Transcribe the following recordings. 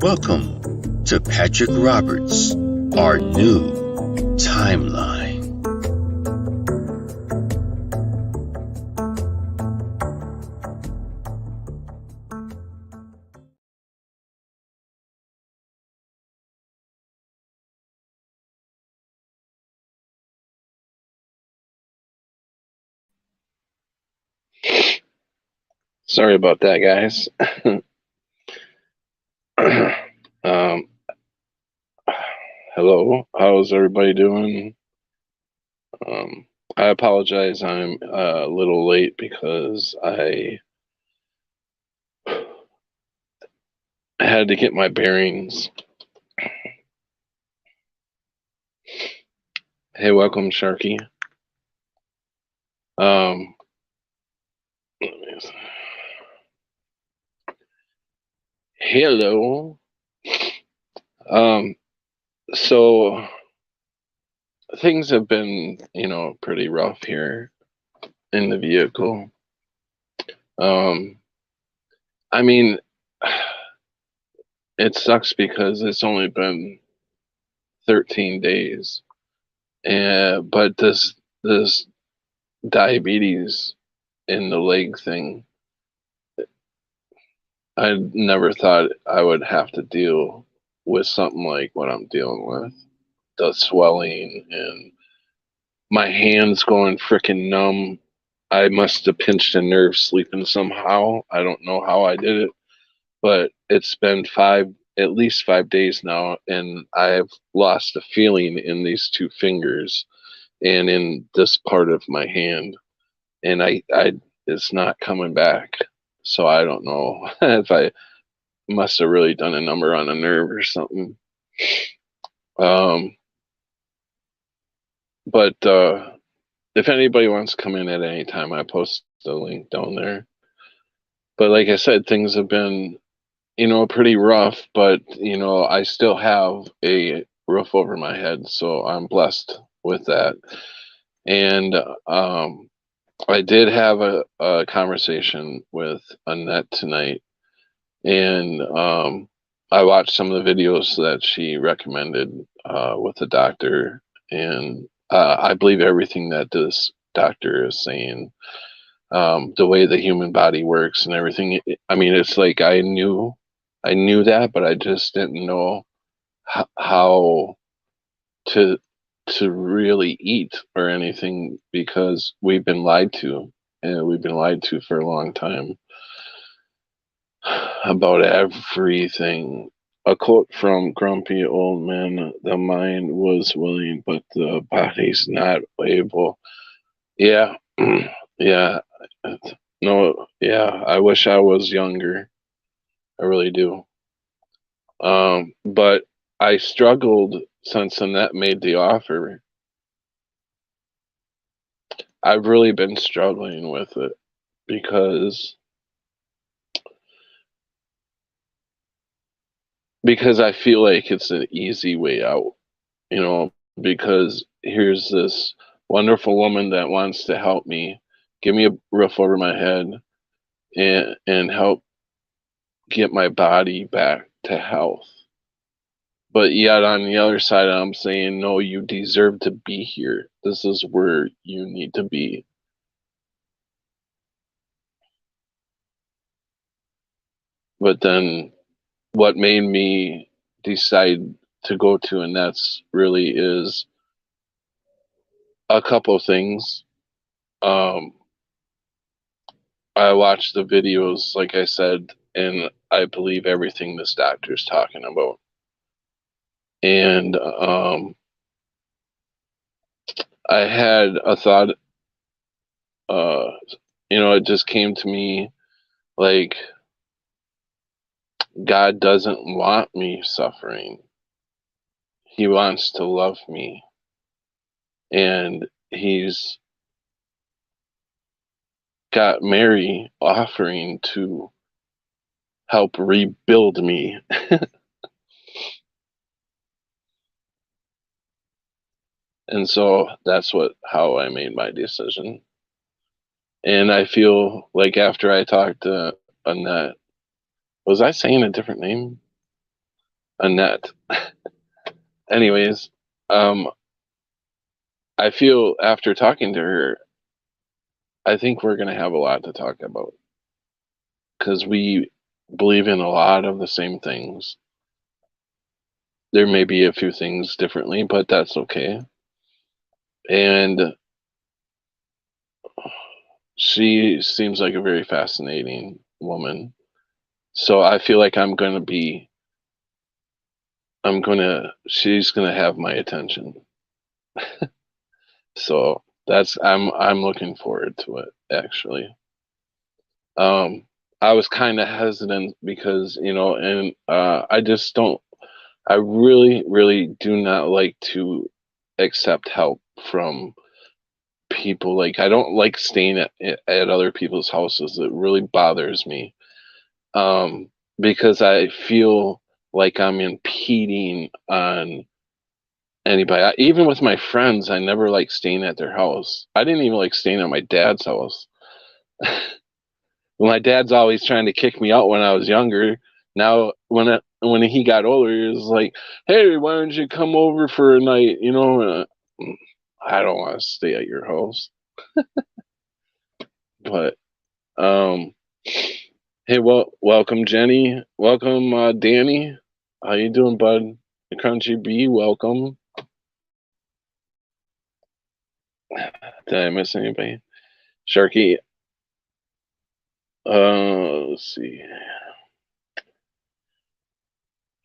Welcome to Patrick Roberts, our new timeline. Sorry about that, guys. um, Hello, how's everybody doing? Um, I apologize, I'm a little late because I had to get my bearings. Hey, welcome, Sharky. Um, Hello. Um, so things have been, pretty rough here in the vehicle. Um, I mean, it sucks because it's only been 13 days. And but this diabetes in the leg thing, I never thought I would have to deal with something like what I'm dealing with. The swelling and my hands going freaking numb. I must have pinched a nerve sleeping somehow. I don't know how I did it, but it's been at least 5 days now, and I've lost a feeling in these two fingers and in this part of my hand, and I it's not coming back. So I don't know if I must have really done a number on a nerve or something. Um, but if anybody wants to come in at any time, I post the link down there. But like I said, things have been, pretty rough, but I still have a roof over my head, so I'm blessed with that. And I did have a conversation with Annette tonight, and I watched some of the videos that she recommended with the doctor, and I believe everything that this doctor is saying. The way the human body works and everything. I mean, it's like I knew that, but I just didn't know how to really eat or anything because we've been lied to, and we've been lied to for a long time about everything. A quote from Grumpy Old Man: "The mind was willing, but the body's not able." Yeah, yeah, no, yeah. I wish I was younger. I really do. But I struggled since Annette made the offer. I've really been struggling with it because I feel like it's an easy way out, you know, because here's this wonderful woman that wants to help me, give me a roof over my head, and help get my body back to health. But yet on the other side, I'm saying, no, you deserve to be here. This is where you need to be. But then what made me decide to go to Annette's really is a couple of things. Um, I watched the videos, like I said, and I believe everything this doctor's talking about. And I had a thought, uh, it just came to me like God doesn't want me suffering. He wants to love me. And he's got Mary offering to help rebuild me. And so that's how I made my decision. And I feel like after I talked to Annette, was I saying a different name? Annette. Anyways, um, I feel after talking to her, I think we're gonna have a lot to talk about because we believe in a lot of the same things. There may be a few things differently, but that's okay. And she seems like a very fascinating woman. So I feel like she's gonna have my attention. So I'm looking forward to it actually. Um, I was kind of hesitant because, and I just don't, I really, really do not like to accept help from people. Like, I don't like staying at other people's houses. It really bothers me. Because I feel like I'm impeding on anybody. Even with my friends, I never like staying at their house. I didn't even like staying at my dad's house. My dad's always trying to kick me out when I was younger. Now, when he got older, he was like, "Hey, why don't you come over for a night?" I don't want to stay at your house. But um, hey, well, welcome Jenny, welcome Danny. How you doing, bud? The Crunchy Bee, welcome. Did I miss anybody? Sharky. Let's see.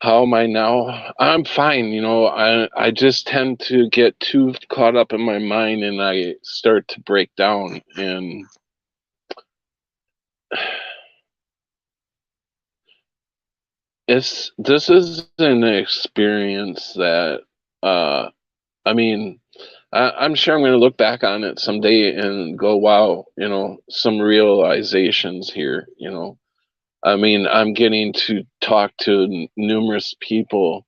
How am I now? I'm fine. I just tend to get too caught up in my mind and I start to break down. And this is an experience that, I mean, I'm sure I'm going to look back on it someday and go, wow, some realizations here. I mean, I'm getting to talk to numerous people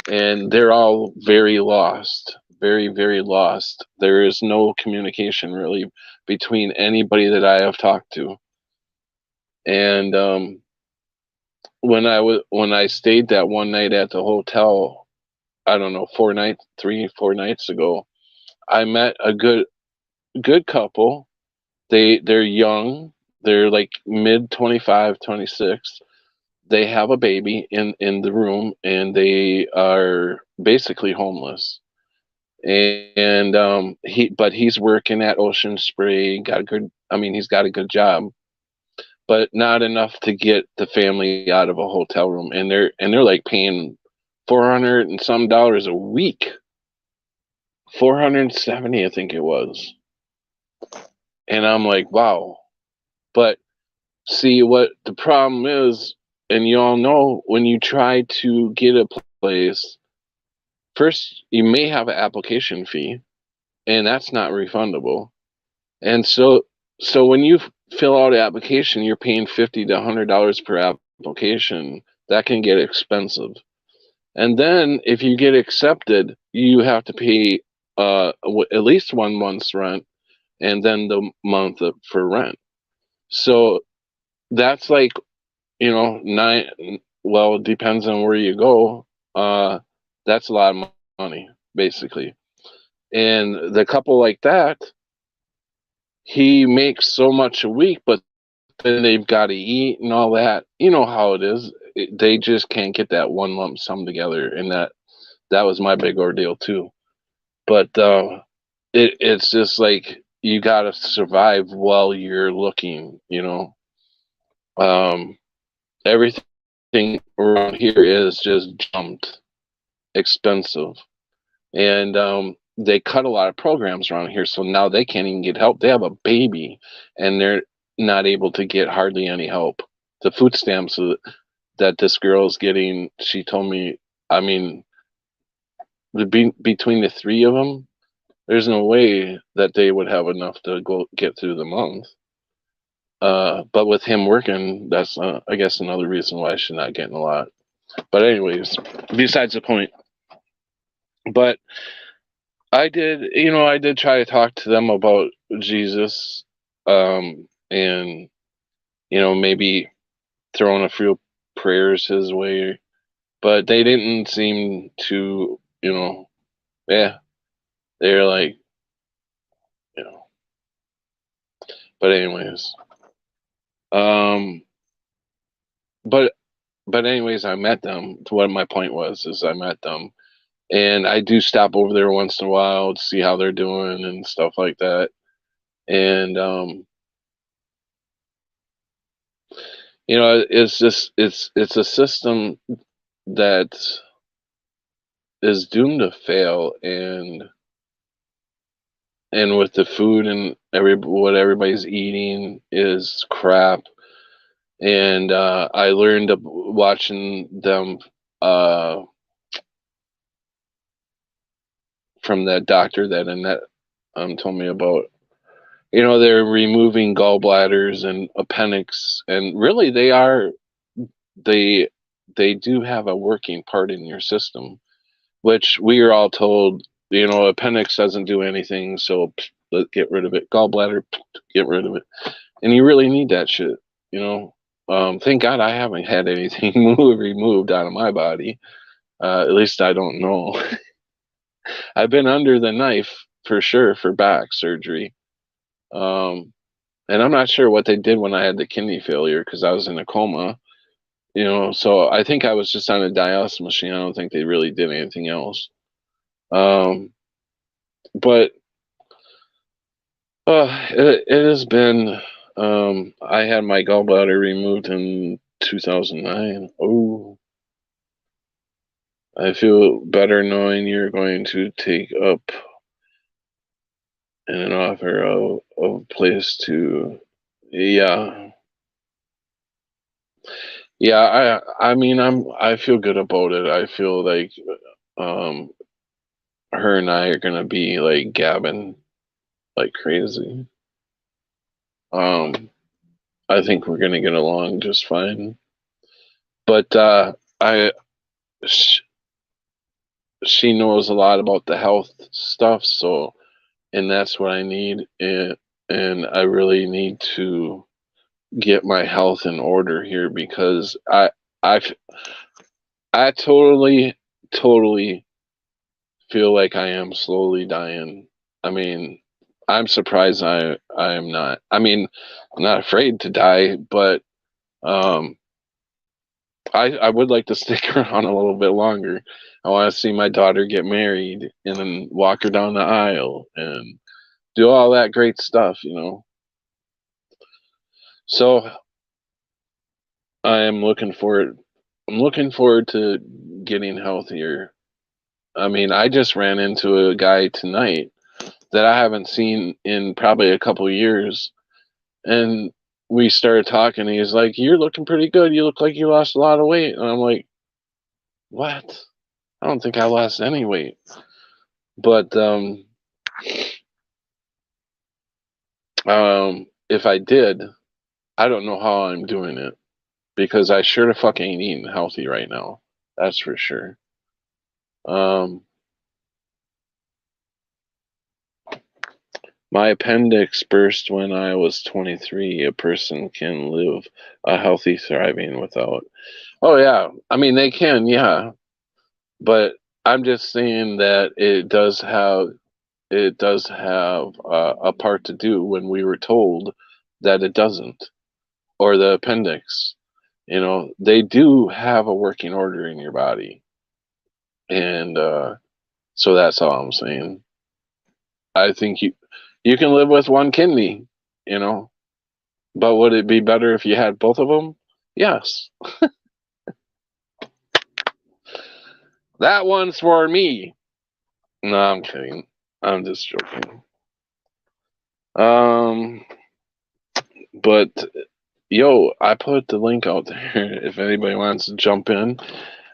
and they're all very lost, very, very lost. There is no communication really between anybody that I have talked to. And when I stayed that one night at the hotel, I don't know, 3, 4 nights ago, I met a good couple. They're young. They're like mid 25, 26. They have a baby in the room and they are basically homeless. And he's working at Ocean Spray, got a good, I mean, he's got a good job, but not enough to get the family out of a hotel room. And they're like paying 400 and some dollars a week. 470, I think it was. And I'm like, wow. But see what the problem is, and you all know, when you try to get a place, first you may have an application fee, and that's not refundable. And so when you fill out an application, you're paying $50 to $100 per application. That can get expensive. And then if you get accepted, you have to pay at least 1 month's rent, and then the month for rent. So that's like, nine. Well, it depends on where you go. That's a lot of money, basically. And the couple like that, he makes so much a week, but then they've got to eat and all that. You know how it is. They just can't get that one lump sum together, and that was my big ordeal too. But it's just like you got to survive while you're looking. Um, Everything around here is just jumped expensive, and they cut a lot of programs around here, so now they can't even get help. They have a baby and they're not able to get hardly any help. The food stamps that this girl is getting, she told me, I mean, between the three of them, there's no way that they would have enough to go get through the month. But with him working, that's I guess another reason why she's not getting a lot. But anyways, besides the point. But I did try to talk to them about Jesus, and maybe throwing a few prayers his way. but they didn't seem to, yeah, they're like, you know, but anyways, um, but, anyways, I met them. What my point was is I met them, and I do stop over there once in a while to see how they're doing and stuff like that. And, it's just, it's a system that is doomed to fail. And with the food and what everybody's eating is crap. And I learned watching them uh, from that doctor that Annette told me about. They're removing gallbladders and appendix, and really they they do have a working part in your system, which we are all told. Appendix doesn't do anything, so let's get rid of it. Gallbladder, get rid of it. And you really need that shit. Thank God I haven't had anything removed out of my body. At least I don't know. I've been under the knife for sure for back surgery. Um, and I'm not sure what they did when I had the kidney failure because I was in a coma. So I think I was just on a dialysis machine. I don't think they really did anything else. But it has been. I had my gallbladder removed in 2009. Oh, I feel better knowing you're going to take up an offer of a place to. Yeah, yeah. I mean, I feel good about it. I feel like um, her and I are gonna be like gabbing like crazy. Um, I think we're gonna get along just fine. But I sh- she knows a lot about the health stuff, so and that's what I need, and I really need to get my health in order here because I I totally feel like I am slowly dying. I mean, I'm surprised I am not. I mean, I'm not afraid to die, but um I would like to stick around a little bit longer. I want to see my daughter get married and then walk her down the aisle and do all that great stuff. So I am looking forward. I'm looking forward to getting healthier. I mean, I just ran into a guy tonight that I haven't seen in probably a couple years, and we started talking. And he's like, "You're looking pretty good. You look like you lost a lot of weight." And I'm like, "What? I don't think I lost any weight." But if I did, I don't know how I'm doing it because I sure the fuck ain't eating healthy right now. That's for sure. Um, my appendix burst when I was 23. A person can live a healthy, thriving without. Oh yeah, I mean they can, yeah. But I'm just saying that it does have a part to do when we were told that it doesn't, or the appendix. They do have a working order in your body, and so that's all I'm saying. I think you can live with one kidney, you know, but would it be better if you had both of them? Yes. That one's for me. No, I'm kidding. I'm just joking. Um, but yo, I put the link out there if anybody wants to jump in.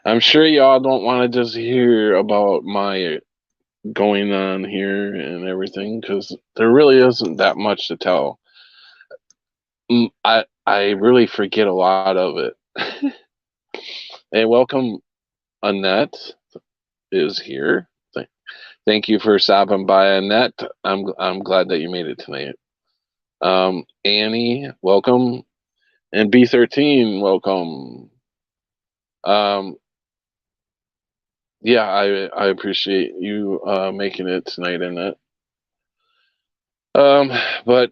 I'm sure y'all don't want to just hear about my going on here and everything because there really isn't that much to tell. I really forget a lot of it. Hey, welcome, Annette is here. Thank you for stopping by, Annette. I'm glad that you made it tonight. Annie, welcome, and B13, welcome. Um, Yeah, I appreciate you making it tonight in it. Um, but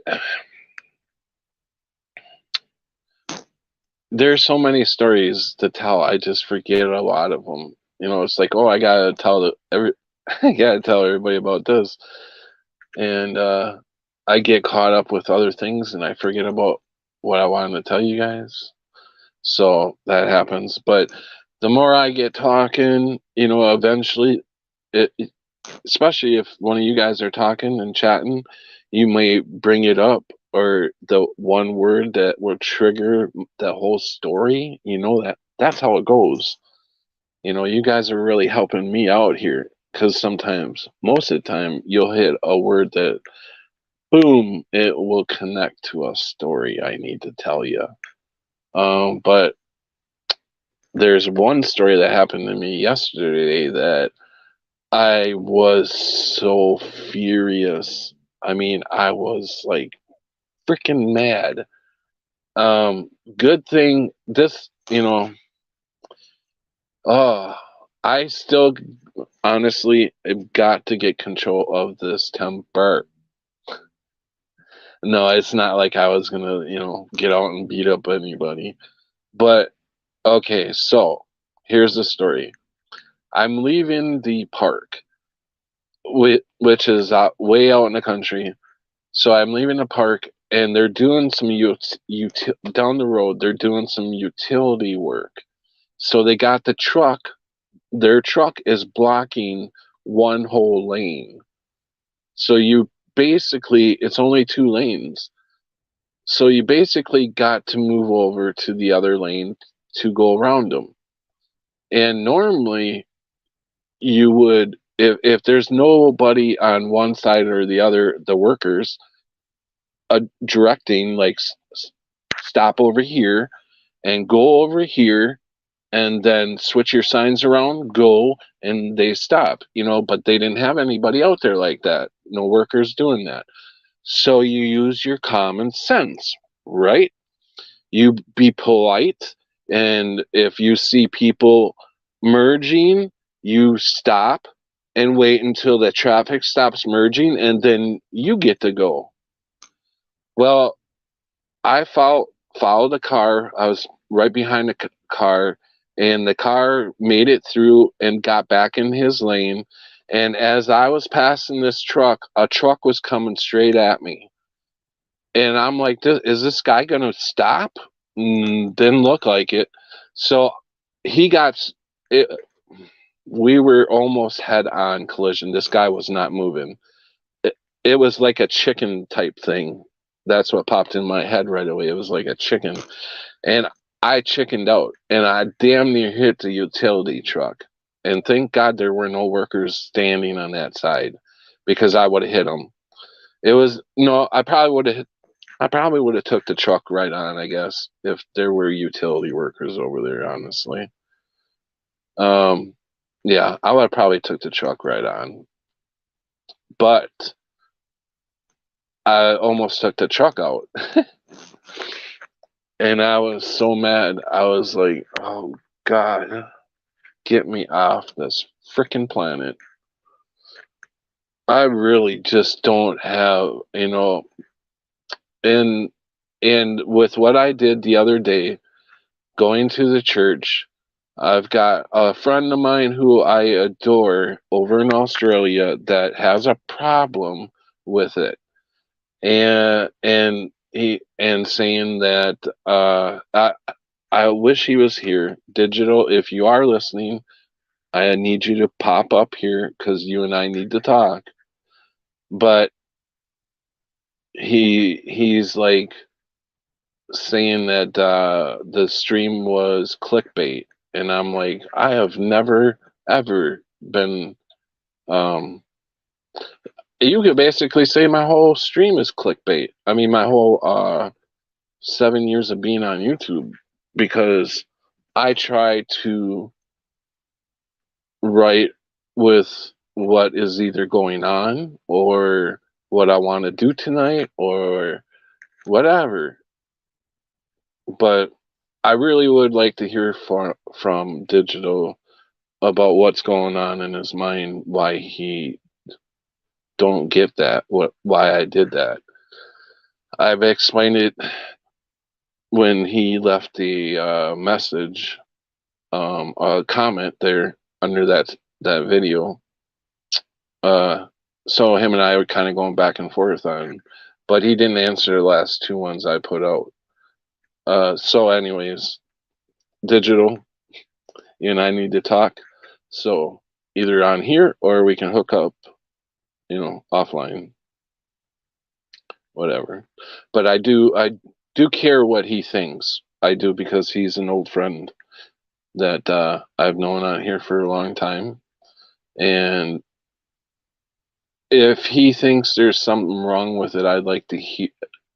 there's so many stories to tell. I just forget a lot of them. You know, it's like, oh, I gotta tell everybody about this, and I get caught up with other things, and I forget about what I wanted to tell you guys. So that happens. But the more I get talking, you know, eventually, it especially if one of you guys are talking and chatting, you may bring it up, or the one word that will trigger the whole story. You know, that's how it goes. You know, you guys are really helping me out here, because sometimes, most of the time, you'll hit a word that, boom, it will connect to a story I need to tell you. But there's one story that happened to me yesterday that I was so furious. I mean, I was like freaking mad. Good thing this, uh, I still honestly have got to get control of this temper. No, it's not like I was gonna, get out and beat up anybody. But okay, so here's the story. I'm leaving the park, which is way out in the country. So I'm leaving the park, and they're doing some down the road. They're doing some utility work. So they got the truck. Their truck is blocking one whole lane. So you basically, it's only 2 lanes. So you basically got to move over to the other lane to go around them. And normally you would, if there's nobody on one side or the other, the workers directing, like, stop over here and go over here, and then switch your signs around, go, and they stop, but they didn't have anybody out there like that. No workers doing that. So you use your common sense, right? You be polite, and if you see people merging, you stop and wait until the traffic stops merging, and then you get to go. Well, I followed the car. I was right behind the car, and the car made it through and got back in his lane. And as I was passing this truck, a truck was coming straight at me, and I'm like, "Is this guy gonna stop?" Didn't look like it. So he got it. We were almost head on collision. This guy was not moving. It was like a chicken type thing. That's what popped in my head right away. It was like a chicken. And I chickened out, and I damn near hit the utility truck. And thank God there were no workers standing on that side, because I would have hit them. It was no, I probably would have took the truck right on, I guess, if there were utility workers over there, honestly. Um yeah, I would have probably took the truck right on. But I almost took the truck out. And I was so mad. I was like, "Oh God, get me off this freaking planet." I really just don't have, and with what I did the other day, going to the church, I've got a friend of mine who I adore over in Australia that has a problem with it. And saying that, I wish he was here. Digital, if you are listening, I need you to pop up here, because you and I need to talk. But he's like saying that the stream was clickbait, and I'm like, I have never ever been. Um, you could basically say my whole stream is clickbait. I mean, my whole 7 years of being on YouTube, because I try to write with what is either going on, or what I want to do tonight, or whatever. But I really would like to hear from Digital, about what's going on in his mind, why he don't get that, why I did that. I've explained it when he left the message, a comment there under that video. So him and I were kind of going back and forth on, but he didn't answer the last two ones I put out. So anyways, Digital, you and I need to talk. So either on here or we can hook up, offline, whatever. But I do care what he thinks. I do, because he's an old friend that I've known on here for a long time. And if he thinks there's something wrong with it, I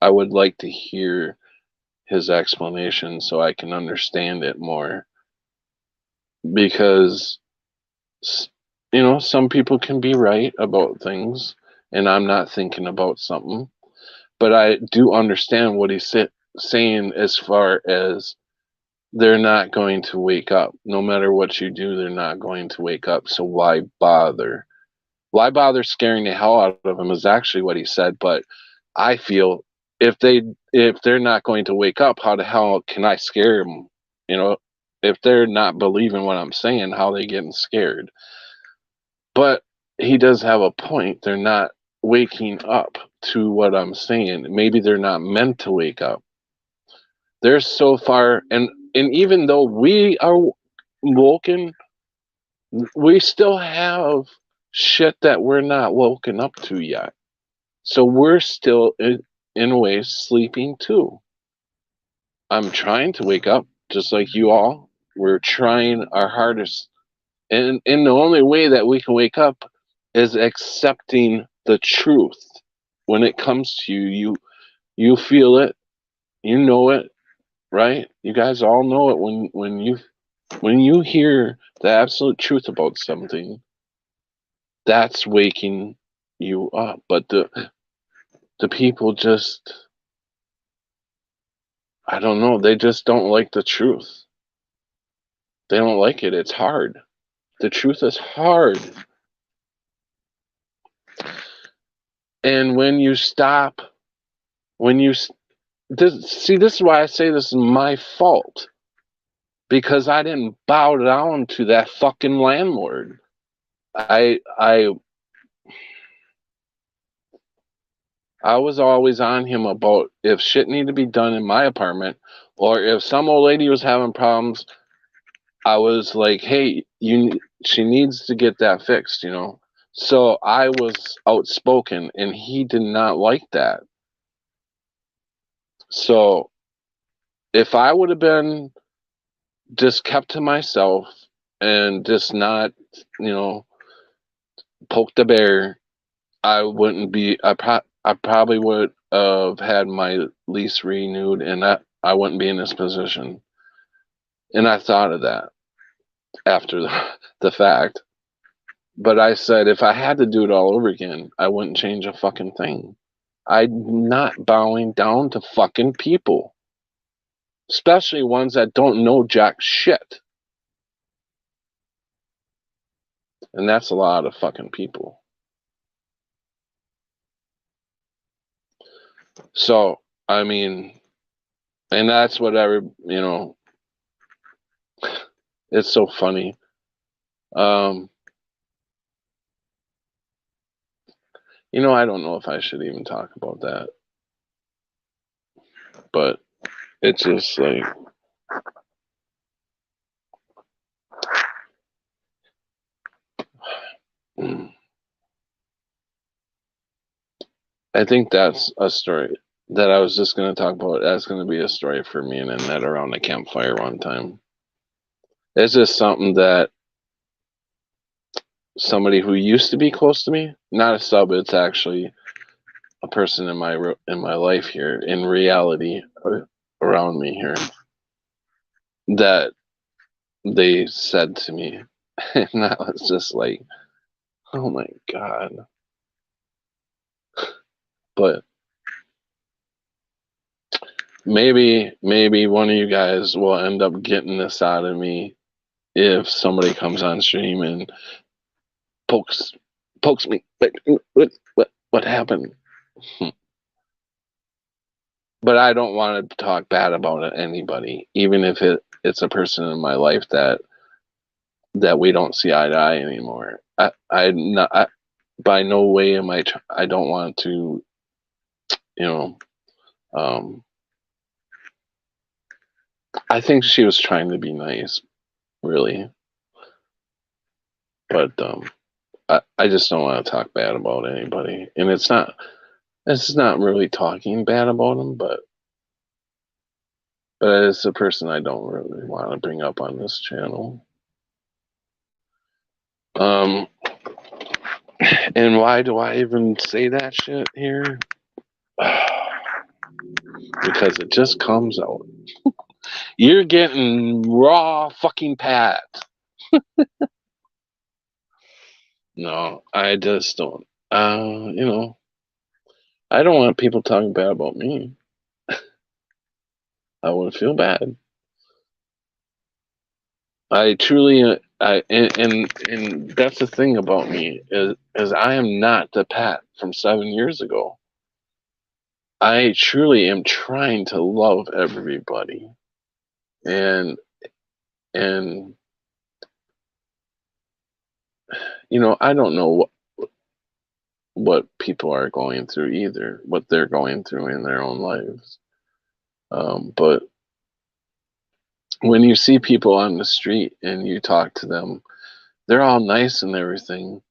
would like to hear his explanation so I can understand it more. Because, some people can be right about things, and I'm not thinking about something. But I do understand what he's saying as far as they're not going to wake up. No matter what you do, they're not going to wake up. So why bother? Why bother scaring the hell out of them is actually what he said. But I feel if they're not going to wake up, how the hell can I scare them? If they're not believing what I'm saying, how are they getting scared? But he does have a point. They're not waking up to what I'm saying. Maybe they're not meant to wake up. They're so far, and even though we are woken, we still have shit that we're not woken up to yet. So we're still, in a way, sleeping too. I'm trying to wake up, just like you all. We're trying our hardest. And the only way that we can wake up is accepting the truth. When it comes to you, you feel it, you know it, right? You guys all know it when you hear the absolute truth about something. That's waking you up. But the people just, I don't know, they just don't like the truth. They don't like it. It's hard. The truth is hard. And when you stop, this is why I say this is my fault. Because I didn't bow down to that fucking landlord. I was always on him about if shit needed to be done in my apartment, or if some old lady was having problems, I was like, hey, she needs to get that fixed, So I was outspoken, and he did not like that. So if I would have been just kept to myself and just not, poke the bear, I wouldn't be. I probably would have had my lease renewed, and I wouldn't be in this position. And I thought of that after the fact. But I said, if I had to do it all over again, I wouldn't change a fucking thing. I'm not bowing down to fucking people, especially ones that don't know jack shit. And that's a lot of fucking people. So, I mean, and that's what it's so funny. I don't know if I should even talk about that, but it's just like, I think that's a story that I was just going to talk about. That's going to be a story for me and Annette around the campfire one time. It's just something that somebody who used to be close to me, not a sub, it's actually a person in my life here, in reality, around me here, that they said to me, and that was just like, oh my God. But maybe one of you guys will end up getting this out of me if somebody comes on stream and pokes me. What happened? But I don't want to talk bad about anybody, even if it's a person in my life that we don't see eye to eye anymore. By no way am I don't want to, you know, I think she was trying to be nice, really, but I just don't want to talk bad about anybody, and it's not really talking bad about them, but it's a person I don't really want to bring up on this channel. And why do I even say that shit here? Because it just comes out. You're getting raw fucking Pat. No, I just don't. You know, I don't want people talking bad about me. I would feel bad. I truly, and that's the thing about me is I am not the Pat from 7 years ago. I truly am trying to love everybody, and you know, I don't know what people are going through either, what they're going through in their own lives. But when you see people on the street and you talk to them, they're all nice and everything,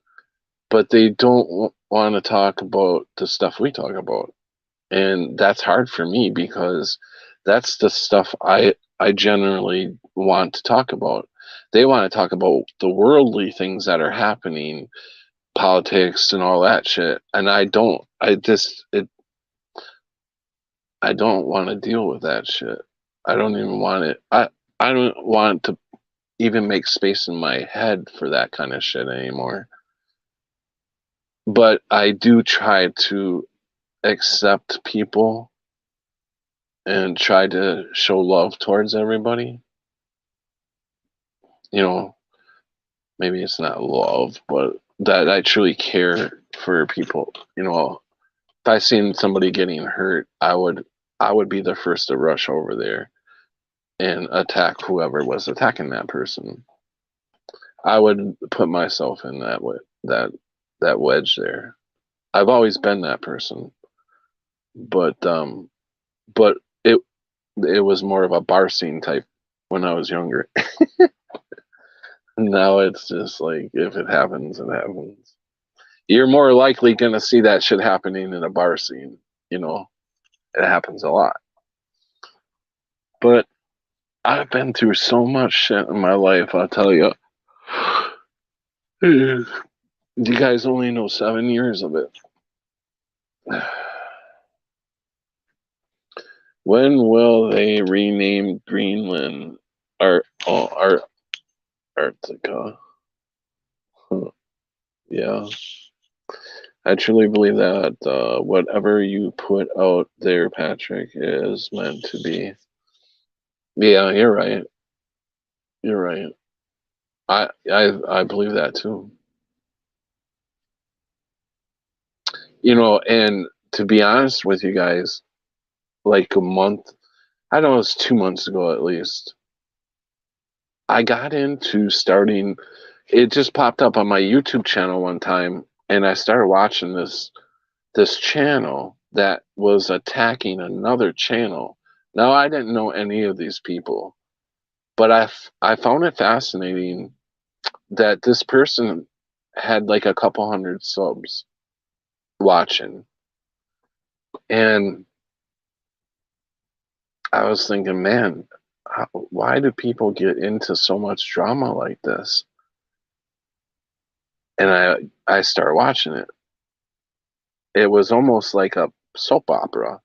but they don't want to talk about the stuff we talk about. And that's hard for me because that's the stuff I generally want to talk about. They want to talk about the worldly things that are happening, politics and all that shit, and I don't want to deal with that shit. I don't even want it. I don't want to even make space in my head for that kind of shit anymore. But I do try to accept people and try to show love towards everybody. You know, maybe it's not love, but that I truly care for people. You know, if I seen somebody getting hurt, I would be the first to rush over there and attack whoever was attacking that person. I would put myself in that wedge there. I've always been that person, but it was more of a bar scene type when I was younger. Now it's just like if it happens, it happens. You're more likely gonna see that shit happening in a bar scene. You know, it happens a lot. But I've been through so much shit in my life, I'll tell you. You guys only know 7 years of it. When will they rename Greenland Arctica? Huh. Yeah. I truly believe that whatever you put out there, Patrick, is meant to be. Yeah, you're right. You're right. I believe that too. You know, and to be honest with you guys, like a month, I know it was 2 months ago at least, I got into starting, it just popped up on my YouTube channel one time, and I started watching this channel that was attacking another channel. Now, I didn't know any of these people, but I found it fascinating that this person had like a couple hundred subs watching. And I was thinking, man, why do people get into so much drama like this? And I started watching it. It was almost like a soap opera.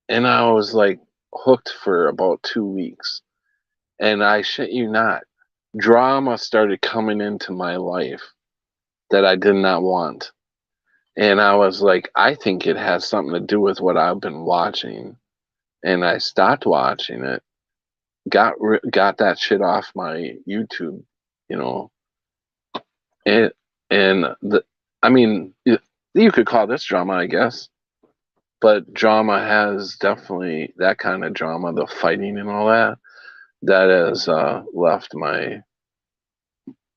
And I was like hooked for about 2 weeks. And I shit you not, drama started coming into my life that I did not want. And I was like, I think it has something to do with what I've been watching. And I stopped watching it. got that shit off my YouTube, you know. And I mean, you could call this drama, I guess. But drama has definitely that kind of drama, the fighting and all that. That has left my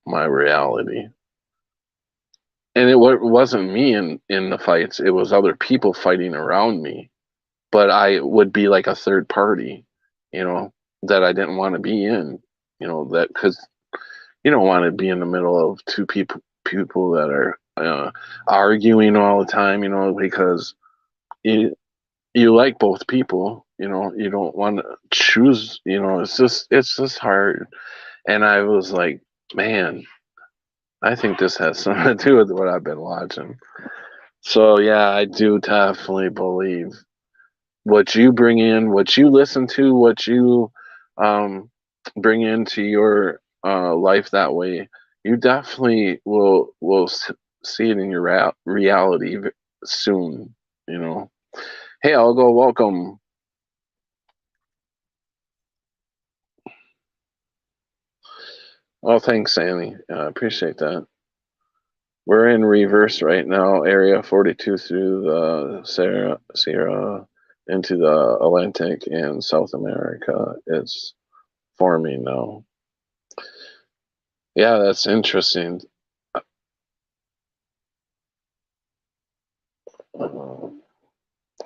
reality. And it wasn't me in the fights. It was other people fighting around me. But I would be like a third party, you know, that I didn't want to be in, you know, that because you don't want to be in the middle of two people that are arguing all the time, you know, because you like both people, you know, you don't want to choose, you know, it's just hard. And I was like, man, I think this has something to do with what I've been watching. So yeah, I do definitely believe what you bring in, what you listen to, what you bring into your life that way, you definitely will see it in your reality soon, you know. Hey, Algo, welcome. Oh, thanks, Annie. I appreciate that. We're in reverse right now, Area 42 through the Sierra into the Atlantic and South America. It's forming now. Yeah, that's interesting.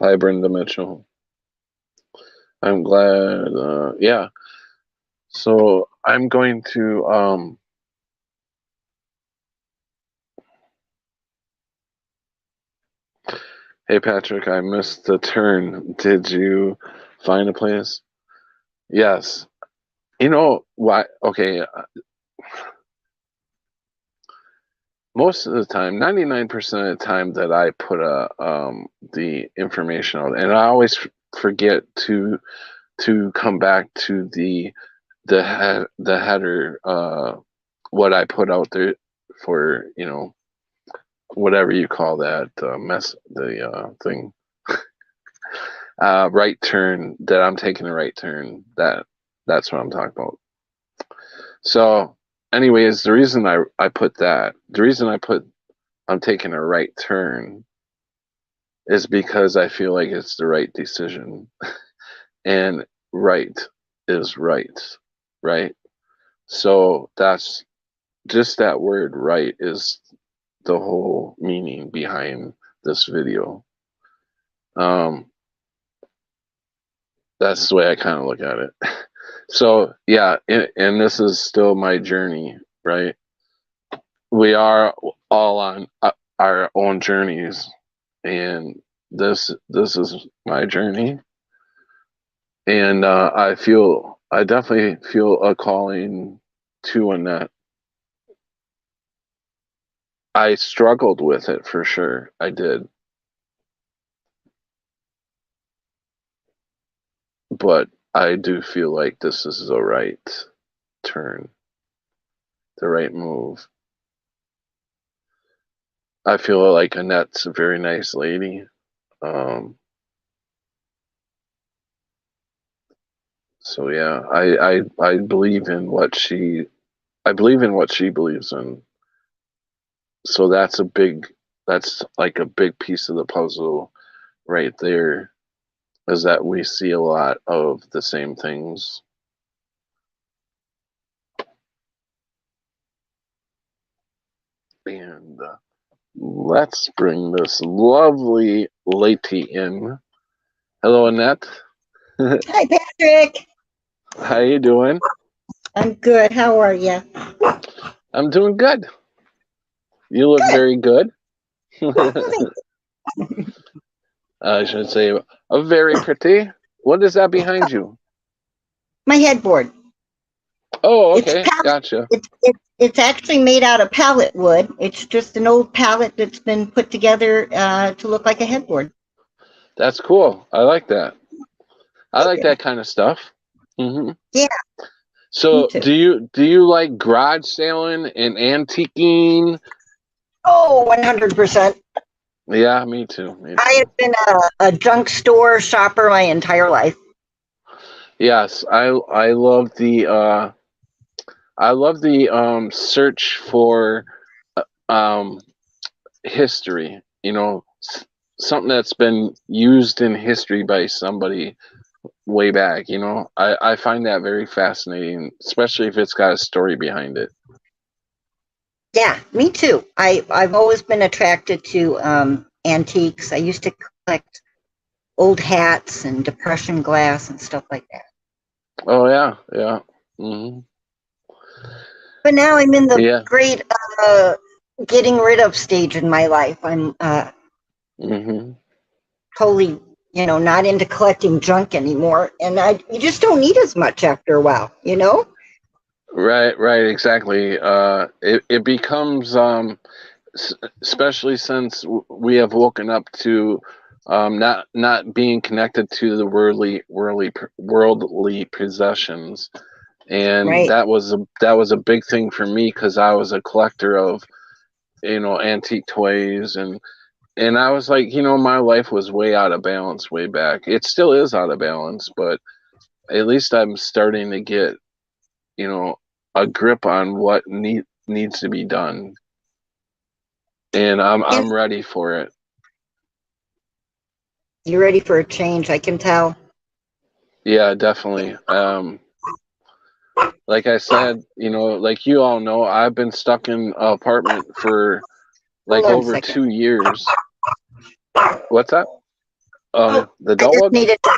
Hi, Brenda Mitchell. I'm glad. Yeah. So I'm going to. Hey, Patrick, I missed the turn. Did you find a place? Yes. You know why? Okay. Most of the time, 99% of the time that I put the information out, and I always forget to come back to the header, what I put out there for, you know, whatever you call that thing, right turn, that I'm taking a right turn. That's what I'm talking about. So anyways, the reason I put that, the reason I put I'm taking a right turn is because I feel like it's the right decision. And right is right, right? So that's just that word right is the whole meaning behind this video. That's the way I kind of look at it. So yeah, and this is still my journey, right? We are all on our own journeys, and this is my journey, and I definitely feel a calling to Annette. I struggled with it for sure. I did. But I do feel like this is the right turn, the right move. I feel like Annette's a very nice lady. So yeah, I believe in what she believes in. So that's like a big piece of the puzzle right there, is that we see a lot of the same things. And let's bring this lovely lady in. Hello, Annette. Hi, Patrick. How you doing? I'm good. How are you? I'm doing good. You look very good. I should say, very pretty. What is that behind you? My headboard. Oh, okay, gotcha. It's actually made out of pallet wood. It's just an old pallet that's been put together to look like a headboard. That's cool. I like that. I like that kind of stuff. Mm-hmm. Yeah. So, do you like garage selling and antiquing? Oh, 100%. Yeah, me too. I have been a junk store shopper my entire life. Yes, I love the search for um history. Something that's been used in history by somebody way back. I find that very fascinating, especially if it's got a story behind it. Yeah, me too. I've always been attracted to antiques. I used to collect old hats and depression glass and stuff like that. Oh yeah, yeah. Hmm. But now I'm in the Yeah. great getting rid of stage in my life. I'm Hmm. totally, not into collecting junk anymore, and you just don't need as much after a while, Right, right, exactly. It becomes especially since we have woken up to not being connected to the worldly possessions, and Right. that was a big thing for me because I was a collector of antique toys, and I was like, my life was way out of balance way back. It still is out of balance, but at least I'm starting to get you know a grip on what needs to be done, and And I'm ready for it. you're ready for a change, I can tell. Yeah, definitely. Like I said, like you all know, I've been stuck in an apartment for Hold like on a over second. 2 years. What's that? Oh, The I just dog? needed to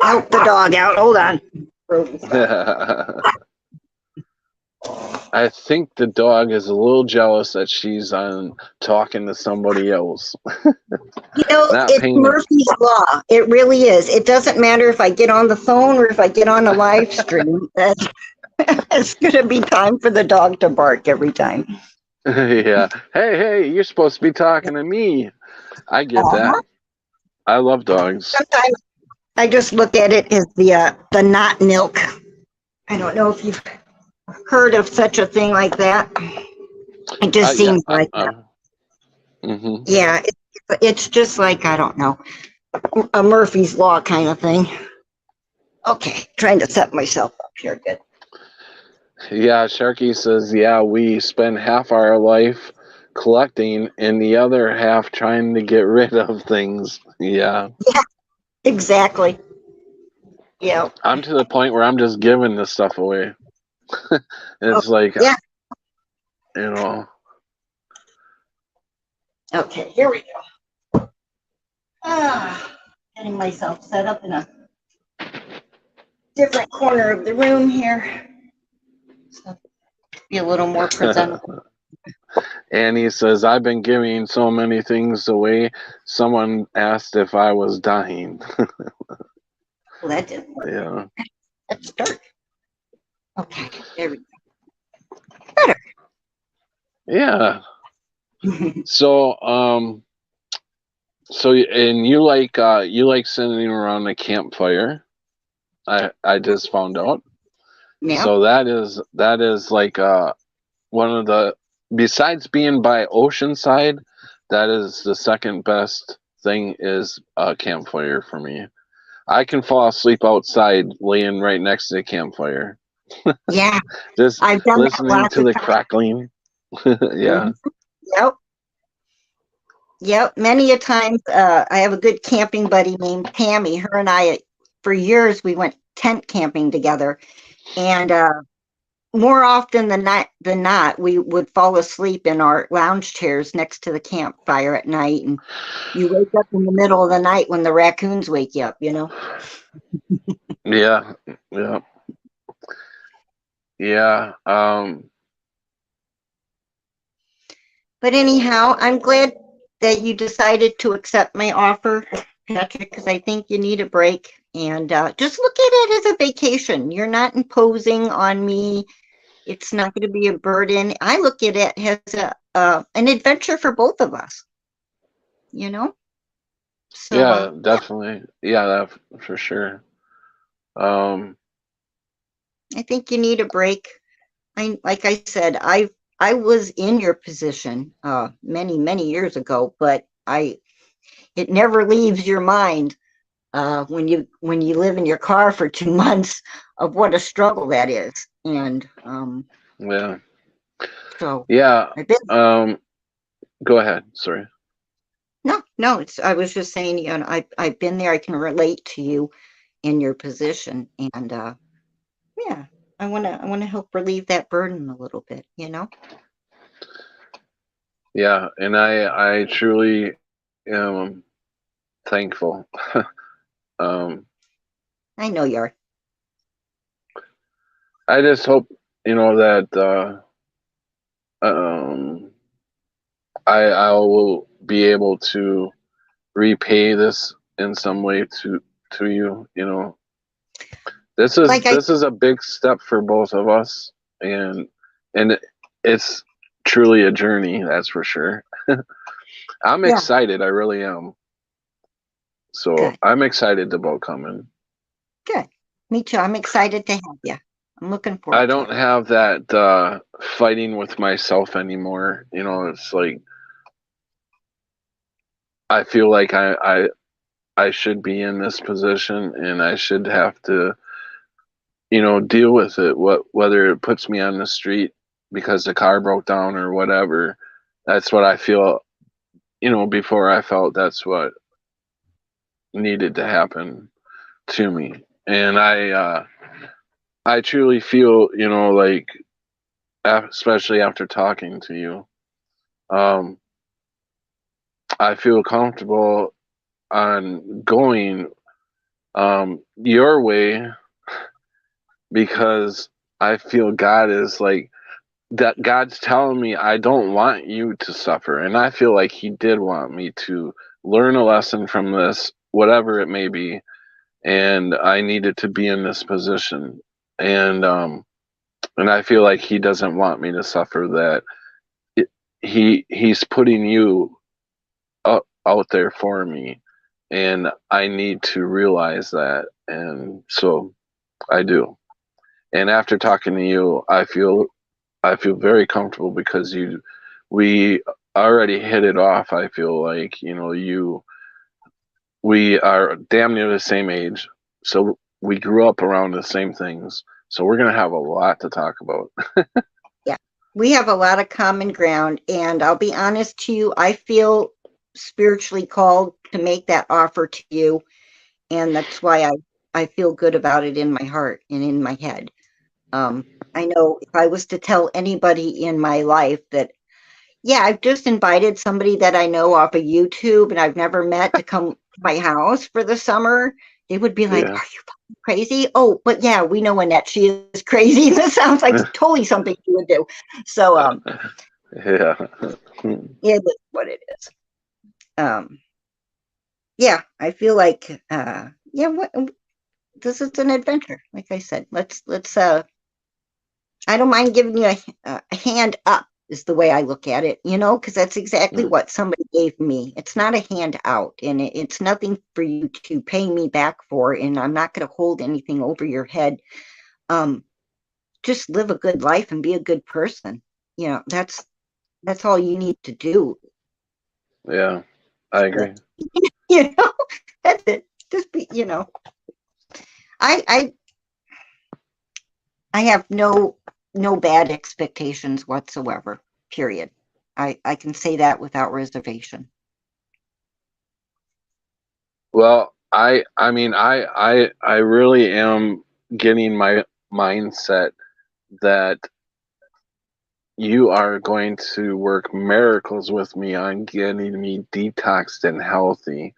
help the dog out. Hold on. I think the dog is a little jealous that she's on talking to somebody else, not It's paying. Murphy's Law. It really is. It doesn't matter if I get on the phone or if I get on a live stream. It's going to be time for the dog to bark every time. Yeah. Hey, you're supposed to be talking to me. I get Uh-huh. that. I love dogs. Sometimes I just look at it as the not milk. I don't know if you've heard of such a thing like that. It just Yeah. seems like that. Hmm. Yeah, it's just like, I don't know, a Murphy's Law kind of thing. Okay, trying to set myself up here. Good. Yeah, Sharky says, yeah, we spend half our life collecting and the other half trying to get rid of things. Yeah. Yeah, exactly. Yeah. I'm to the point where I'm just giving this stuff away. Oh, It's like, yeah. you know, Okay, here we go. Getting myself set up in a different corner of the room here. So be a little more presentable. and he says, I've been giving so many things away. Someone asked if I was dying. Well, that didn't work. Yeah. Let's start. Okay, there we go. Yeah. Better. So and you like sitting around a campfire. I just found out. Yeah. So that is like one of the, besides being by Oceanside, that is the second best thing is a campfire for me. I can fall asleep outside laying right next to the campfire. Yeah, Just I've done that listening lots to of the times. crackling. Yeah. Yep. Yep. Many a times, I have a good camping buddy named Tammy. Her and I, for years, we went tent camping together, and more often than not, we would fall asleep in our lounge chairs next to the campfire at night, and you wake up in the middle of the night when the raccoons wake you up. Yeah. Yeah. Yeah. But anyhow, I'm glad that you decided to accept my offer, Patrick, because I think you need a break. And just look at it as a vacation. You're not imposing on me. It's not going to be a burden. I look at it as an adventure for both of us, you know? So, Yeah, definitely. Yeah, that for sure. Um, I think you need a break. Like I said, I was in your position many, many years ago, but it never leaves your mind. when you live in your car for 2 months of what a struggle that is. And Yeah. so Yeah. I've been, Go ahead. Sorry. no, I was just saying, I've been there. I can relate to you in your position, and yeah, I want to help relieve that burden a little bit, Yeah, and I truly am thankful. um, I know you are. I just hope that um, I will be able to repay this in some way to you. Like I, This is a big step for both of us, and it's truly a journey. That's for sure. I'm yeah, excited. I really am. So good, I'm excited about coming. good. Me too. I'm excited to have you. I'm looking I forward to don't it. have that fighting with myself anymore. It's like I feel like I should be in this position and I should have to, deal with it. Whether it puts me on the street because the car broke down or whatever. That's what I feel, before I felt that's what needed to happen to me. And I truly feel, like especially after talking to you, um I feel comfortable on going your way because I feel God is like that. God's telling me I don't want you to suffer, and I feel like He did want me to learn a lesson from this, whatever it may be, and I needed to be in this position, and I feel like He doesn't want me to suffer. That it, He's putting you out there for me, and I need to realize that, and so I do. And after talking to you, I feel very comfortable because we already hit it off. I feel like we are damn near the same age, so we grew up around the same things, so we're gonna have a lot to talk about. Yeah, we have a lot of common ground, and I'll be honest to you, I feel spiritually called to make that offer to you, and that's why I feel good about it in my heart and in my head. I know if I was to tell anybody in my life that, yeah, I've just invited somebody that I know off of YouTube and I've never met to come to my house for the summer, they would be like, Yeah. "Are you fucking crazy?" Oh, but yeah, we know Annette, she is crazy. This sounds like totally something she would do. So, Yeah. yeah, that's what it is. Um, yeah, I feel like, yeah, this is an adventure. Like I said, let's I don't mind giving you a hand up is the way I look at it, because that's exactly what somebody gave me. It's not a hand out, and it's nothing for you to pay me back for, and I'm not going to hold anything over your head. Um, just live a good life and be a good person. That's all you need to do. Yeah, I agree. You know, that's it. Just be, I I I have no bad expectations whatsoever. Period. I can say that without reservation. Well, I mean I really am getting my mindset that you are going to work miracles with me on getting me detoxed and healthy.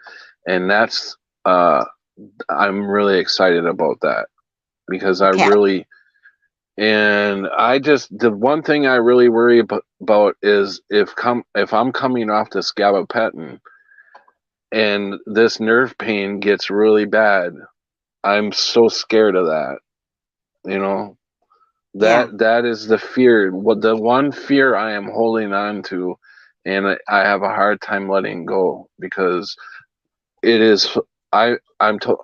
And that's I'm really excited about that because I Okay. really and I just the one thing I really worry about is if I'm coming off this gabapentin and this nerve pain gets really bad, I'm so scared of that. You know, Yeah. that is the fear. What the one fear I am holding on to, and I have a hard time letting go because it is. I'm to,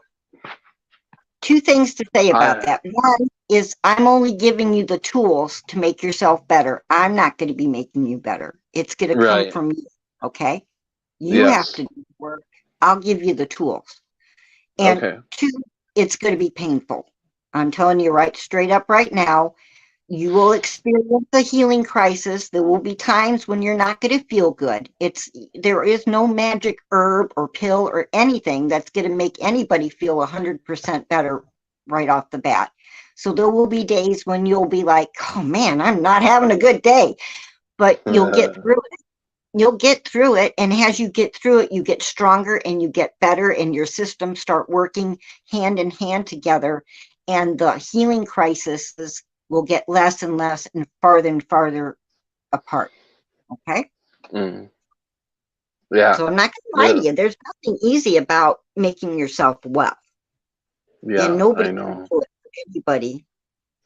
Two things to say about I that. One is I'm only giving you the tools to make yourself better. I'm not going to be making you better. It's going to come right. from you. Okay. You have Yes. to do the work. I'll give you the tools. And Okay. two, it's going to be painful. I'm telling you right straight up right now, you will experience a healing crisis. There will be times when you're not going to feel good. There is no magic herb or pill or anything that's going to make anybody feel 100% better right off the bat. So there will be days when you'll be like, oh man, I'm not having a good day, but you'll get through it. You'll get through it, and as you get through it, you get stronger and you get better, and your systems start working hand in hand together, and the healing crises will get less and farther apart. Okay. Mm. Yeah. So I'm not going to lie Yeah. to you. There's nothing easy about making yourself well, and Yeah. nobody I can know. do it for anybody.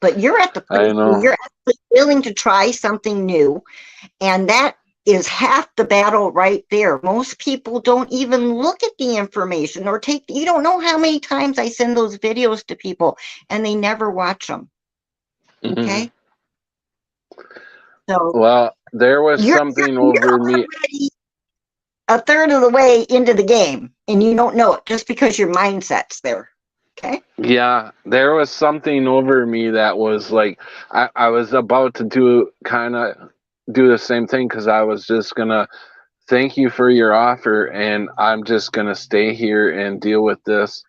But you're at the I place where know. you're actually willing to try something new, and that is half the battle right there. Most people don't even look at the information or you don't know how many times I send those videos to people and they never watch them. Mhm. Okay. So Well, there was something you're over me. already a third of the way into the game and you don't know it just because your mindset's there. Okay. Yeah, there was something over me that was like, I was about to do the same thing because I was just gonna thank you for your offer and I'm just gonna stay here and deal with this.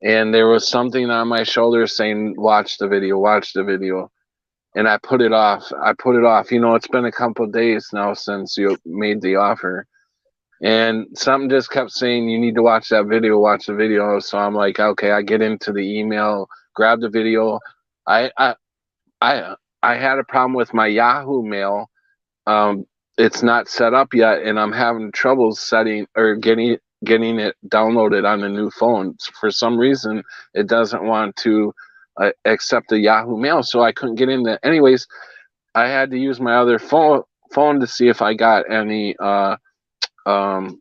And there was something on my shoulder saying, watch the video, watch the video. And I put it off. I put it off. You know, it's been a couple of days now since you made the offer. And something just kept saying, you need to watch that video, watch the video. So I'm like, okay, I get into the email, grab the video. I I I had a problem with my Yahoo Mail. Um, it's not set up yet, and I'm having trouble setting or getting it downloaded on the new phone. For some reason, it doesn't want to accept the Yahoo Mail, so I couldn't get in there. Anyways, I had to use my other phone to see if I got any um,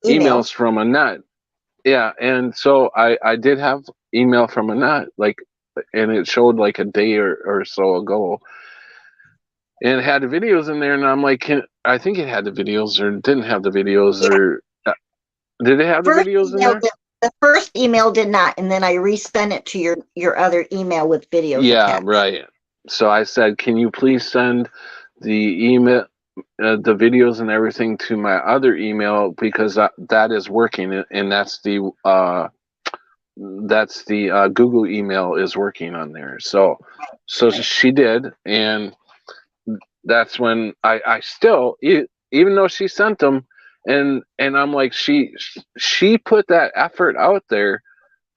Email. emails from Annette. Yeah, and so I did have email from Annette, like, and it showed like a day or so ago, and it had the videos in there, and I'm like, I think it had the videos or didn't have the videos, Yeah. or did it have the First videos in email there? the first email did not, and then I resent it to your other email with videos Yeah, attached. right. So I said, can you please send the email, the videos and everything to my other email because that is working, and that's the Google email is working on there. So Right. she did, and that's when I still, even though she sent them, and I'm like, she put that effort out there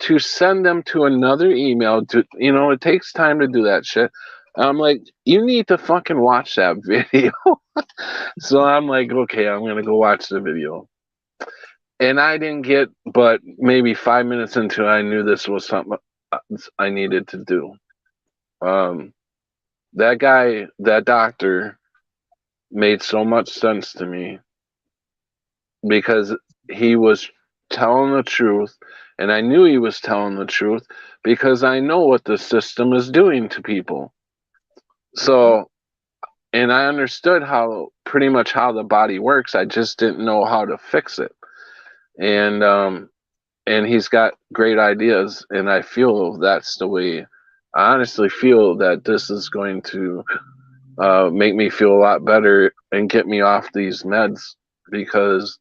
to send them to another email. To, you know, it takes time to do that shit. I'm like, you need to fucking watch that video. So I'm like, okay, I'm gonna go watch the video. And I didn't get, but maybe 5 minutes into it, I knew this was something I needed to do. Um, that guy, that doctor, made so much sense to me because he was telling the truth, and I knew he was telling the truth because I know what the system is doing to people. So, and I understood how pretty much how the body works. I just didn't know how to fix it. And he's got great ideas, and I feel that's the way. I honestly feel that this is going to make me feel a lot better and get me off these meds because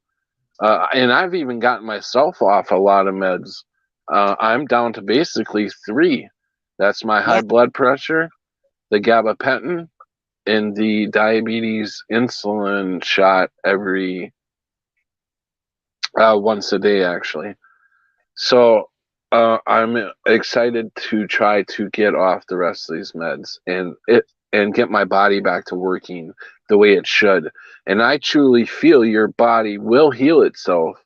and I've even gotten myself off a lot of meds. I'm down to basically three. That's my high Yeah. blood pressure, the gabapentin, and the diabetes insulin shot every once a day, actually. So I'm excited to try to get off the rest of these meds and get my body back to working the way it should. And I truly feel your body will heal itself,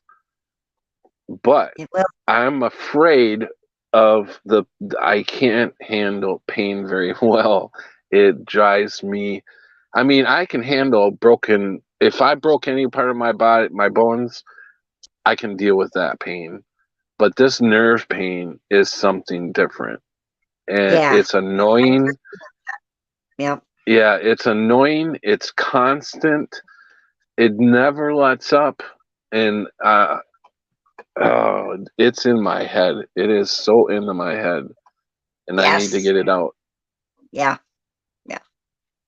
but It will. I'm afraid of I can't handle pain very well. It drives me. I mean, I can handle broken. If I broke any part of my body, my bones, I can deal with that pain. But this nerve pain is something different. And Yeah. it's annoying. Yep. Yeah, it's annoying. It's constant. It never lets up. And Oh, it's in my head. It is so into my head, and I need to Yes. get it out. Yeah. Yeah.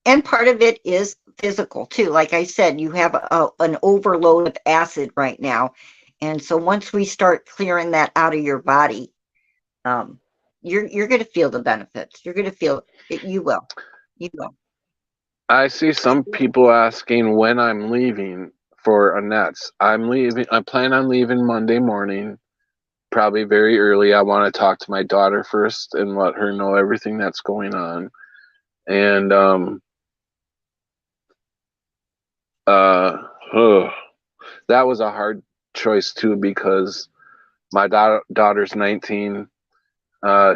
And part of it is physical too. Like I said, you have an overload of acid right now. And so once we start clearing that out of your body, um, you're going to feel the benefits. You're going to feel it. You will. You will. I see some people asking when I'm leaving for Annette's. I'm leaving. I plan on leaving Monday morning, probably very early. I want to talk to my daughter first and let her know everything that's going on. And uh, ugh, that was a hard choice too because my daughter's 19.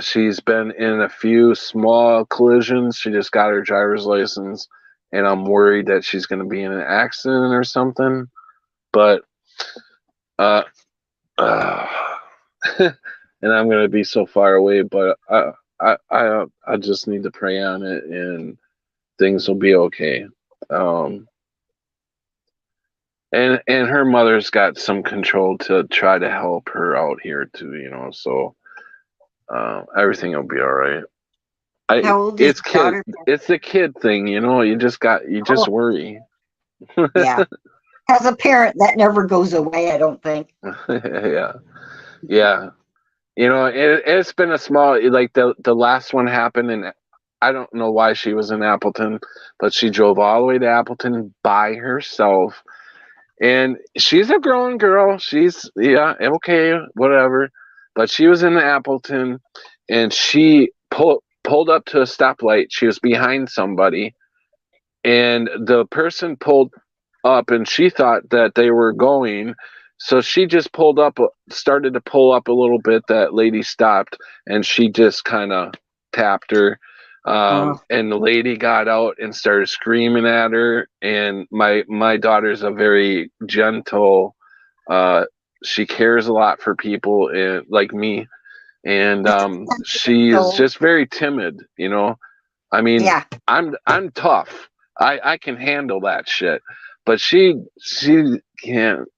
She's been in a few small collisions. She just got her driver's license, and I'm worried that she's going to be in an accident or something. But uh, uh and I'm going to be so far away. But I just need to pray on it, and things will be okay. Um, and her mother's got some control to try to help her out here too. So everything will be all right. How old is It's your kid, daughter? it's the kid thing. You just Oh, worry. yeah. As a parent, that never goes away, I don't think. Yeah, yeah. It's been a small, like the last one happened, and I don't know why she was in Appleton, but she drove all the way to Appleton by herself, and she's a grown girl. She's, yeah, okay, whatever, but she was in Appleton, and she pulled up to a stoplight. She was behind somebody, and the person pulled up, and she thought that they were going, so she just started to pull up a little bit. That lady stopped, and she just kind of tapped her, Oh, and the lady got out and started screaming at her. And my daughter's a very gentle, she cares a lot for people, and like me, and she's so just very timid. I mean, yeah. I'm tough. I can handle that shit. But she can't,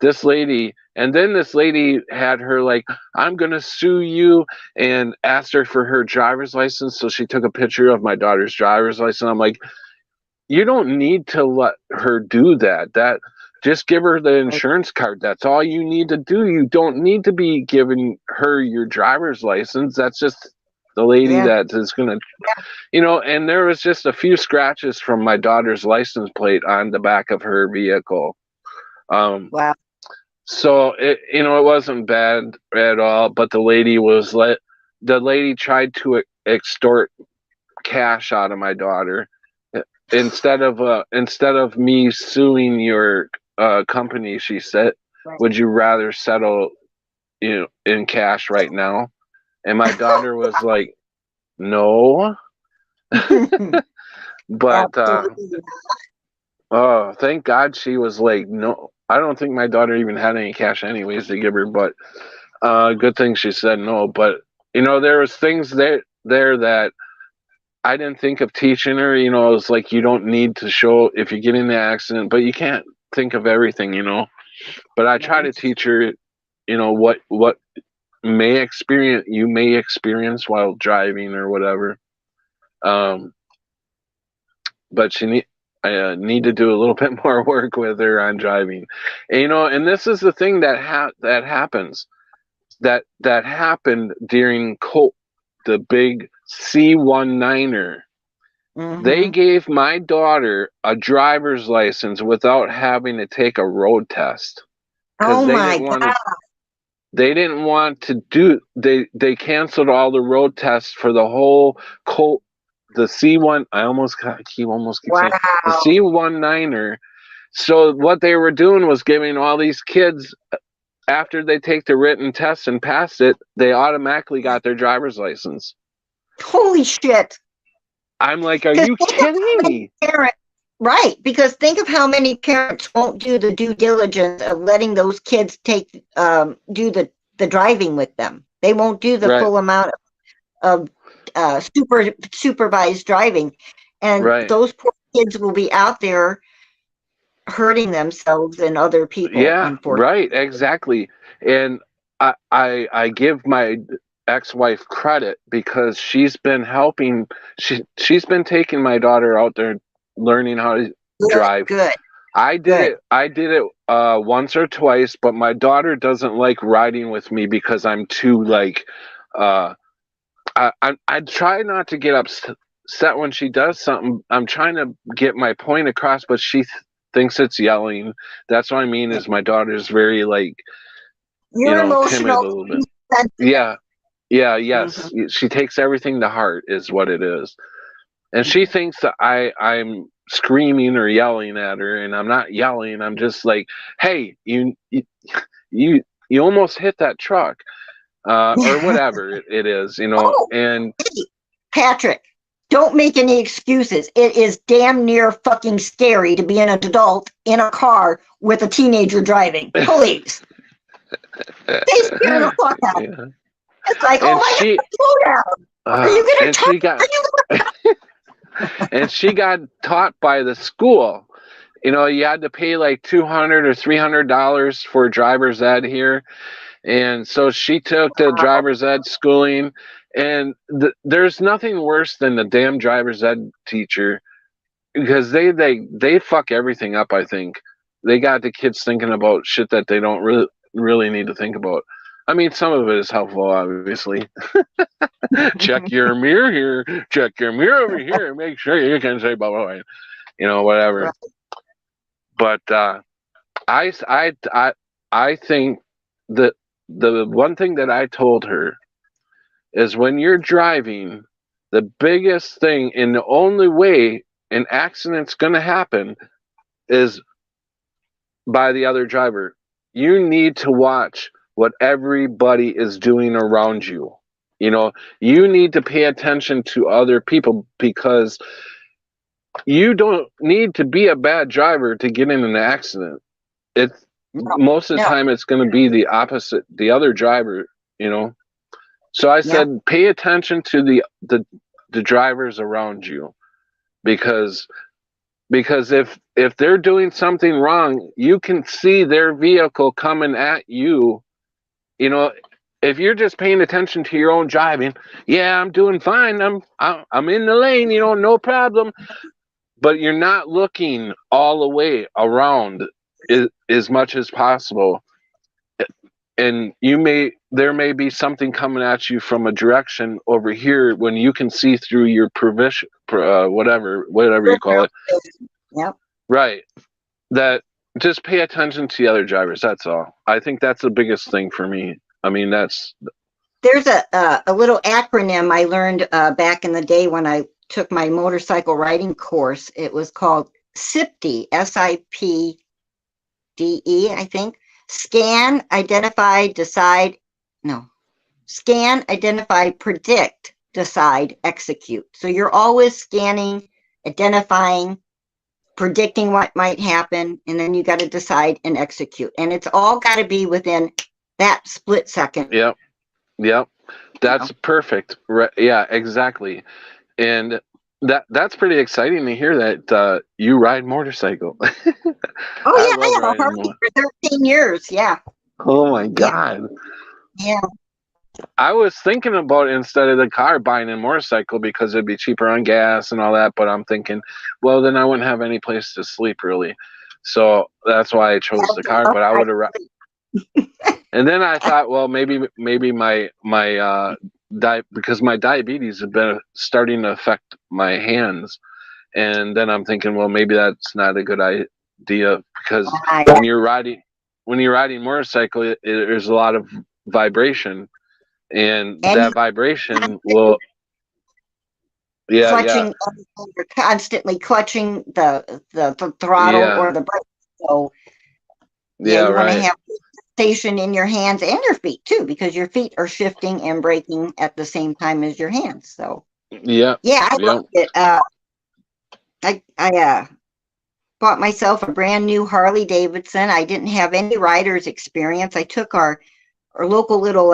this lady. And then this lady had her like, I'm gonna sue you, and asked her for her driver's license. So she took a picture of my daughter's driver's license. I'm like, you don't need to let her do that. Just give her the insurance card. That's all you need to do. You don't need to be giving her your driver's license. That's just the lady Yeah. that is going to, and there was just a few scratches from my daughter's license plate on the back of her vehicle. Wow. So it wasn't bad at all, but the lady tried to extort cash out of my daughter. Instead of me suing your company, she said, Right. would you rather settle in cash right now? And my daughter was like, no. But Absolutely. oh, thank God she was like, no. I don't think my daughter even had any cash anyways to give her, but good thing she said no. But there was things there that I didn't think of teaching her. It's like, you don't need to show if you get in the accident, but you can't think of everything. But I try to teach her, what you may experience while driving or whatever. But I need to do a little bit more work with her on driving. And this is the thing that happens. That happened during the big C19er. They Mm-hmm. gave my daughter a driver's license without having to take a road test because Oh my God. they didn't want to do they canceled all the road tests for the whole the C1. I almost keep saying the Wow. C19er. So what they were doing was giving all these kids, after they take the written test and pass it, they automatically got their driver's license. Holy shit. I'm like, are you kidding me? Right, because think of how many parents won't do the due diligence of letting those kids do the driving with them. They won't do the Right, full amount of supervised driving, and right. those poor kids will be out there hurting themselves and other people, Yeah, unfortunately. right, exactly. And I give my ex-wife credit because she's been helping. She's been taking my daughter out there learning how to Good, drive. good, I did good. it. I did it once or twice, but my daughter doesn't like riding with me because I'm too like. I try not to get upset when she does something. I'm trying to get my point across, but she thinks it's yelling. That's what I mean. Is my daughter's very like You're timid emotional. a little bit. Sensitive. Yeah, yeah, Mhm. yes. She takes everything to heart, is what it is, and she thinks that I'm screaming or yelling at her, and I'm not yelling. I'm just like, hey, you you almost hit that truck, or whatever it is, Oh, and Patrick, don't make any excuses. It is damn near fucking scary to be an adult in a car with a teenager driving. Please. They scare the fuck out of me. yeah. It's like, And oh my she God, slow down. Are you going to and talk? she got Are you and she got taught by the school. You had to pay like $200 or $300 for driver's ed here, and so she took the driver's ed schooling. And there's nothing worse than the damn driver's ed teacher, because they fuck everything up. I think they got the kids thinking about shit that they don't really need to think about. I mean, some of it is helpful, obviously. Check your mirror here. Check your mirror over here. Make sure you can say blah blah blah. Whatever. Right. But I think that the one thing that I told her is, when you're driving, the biggest thing and the only way an accident's going to happen is by the other driver. You need to watch what everybody is doing around you. You need to pay attention to other people, because you don't need to be a bad driver to get in an accident. It's most of the No. time it's going to be the opposite, the other driver. So I said, pay attention to the drivers around you, because if they're doing something wrong, you can see their vehicle coming at you. If you're just paying attention to your own driving, yeah, I'm doing fine. I'm in the lane, no problem. But you're not looking all the way around as much as possible, and there may be something coming at you from a direction over here when you can see through your provision, whatever you call it. Yep. Right. That just pay attention to the other drivers. That's all. I think that's the biggest thing for me. I mean, There's a little acronym I learned back in the day when I took my motorcycle riding course. It was called SIPDE, SIPDE, I think. Scan, identify, decide. No. Scan, identify, predict, decide, execute. So you're always scanning, identifying, predicting what might happen, and then you got to decide and execute. And it's all got to be within that split second. Yep. That's perfect. Right. Yeah, exactly. And that's pretty exciting to hear that you ride motorcycle. Oh yeah, I have a Harley for 13 years. Yeah. Oh my God. Yeah. I was thinking about, instead of the car, buying a motorcycle because it'd be cheaper on gas and all that, but I'm thinking, well, then I wouldn't have any place to sleep really. So that's why I chose the car, but I would have. And then I thought, well, maybe my because my diabetes has been starting to affect my hands, and then I'm thinking, well, maybe that's not a good idea, because when you're riding motorcycle, there's a lot of vibration, and that vibration will. Yeah. You're constantly clutching the throttle or the brake. So you want to have station in your hands and your feet too, because your feet are shifting and braking at the same time as your hands. So I loved it. I bought myself a brand new Harley Davidson. I didn't have any rider's experience. I took our local little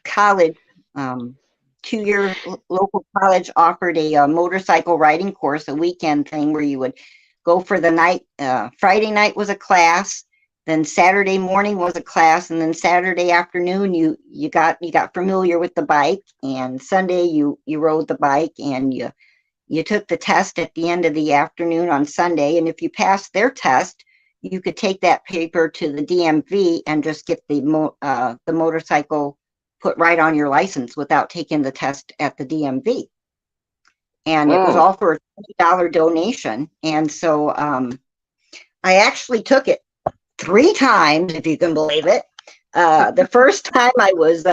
college, 2-year local college offered a motorcycle riding course, a weekend thing where you would go for the night. Friday night was a class, then Saturday morning was a class, and then Saturday afternoon you got familiar with the bike, and Sunday you rode the bike, and you took the test at the end of the afternoon on Sunday, and if you passed their test, you could take that paper to the DMV and just get the motorcycle put right on your license without taking the test at the DMV. And it was all for a $20 donation. And so I actually took it 3 times, if you can believe it. The first time I was,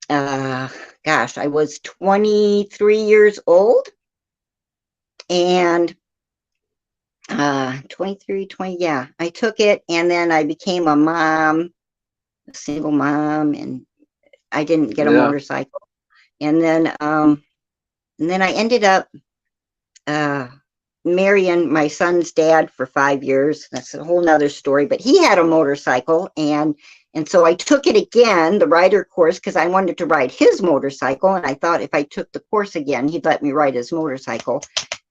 I was 23 years old, and 23, 20, yeah, I took it, and then I became a mom, a single mom, and I didn't get a motorcycle. And then I ended up marrying my son's dad for 5 years. That's a whole nother story, but he had a motorcycle, and so I took it again, the rider course, because I wanted to ride his motorcycle, and I thought if I took the course again, he'd let me ride his motorcycle.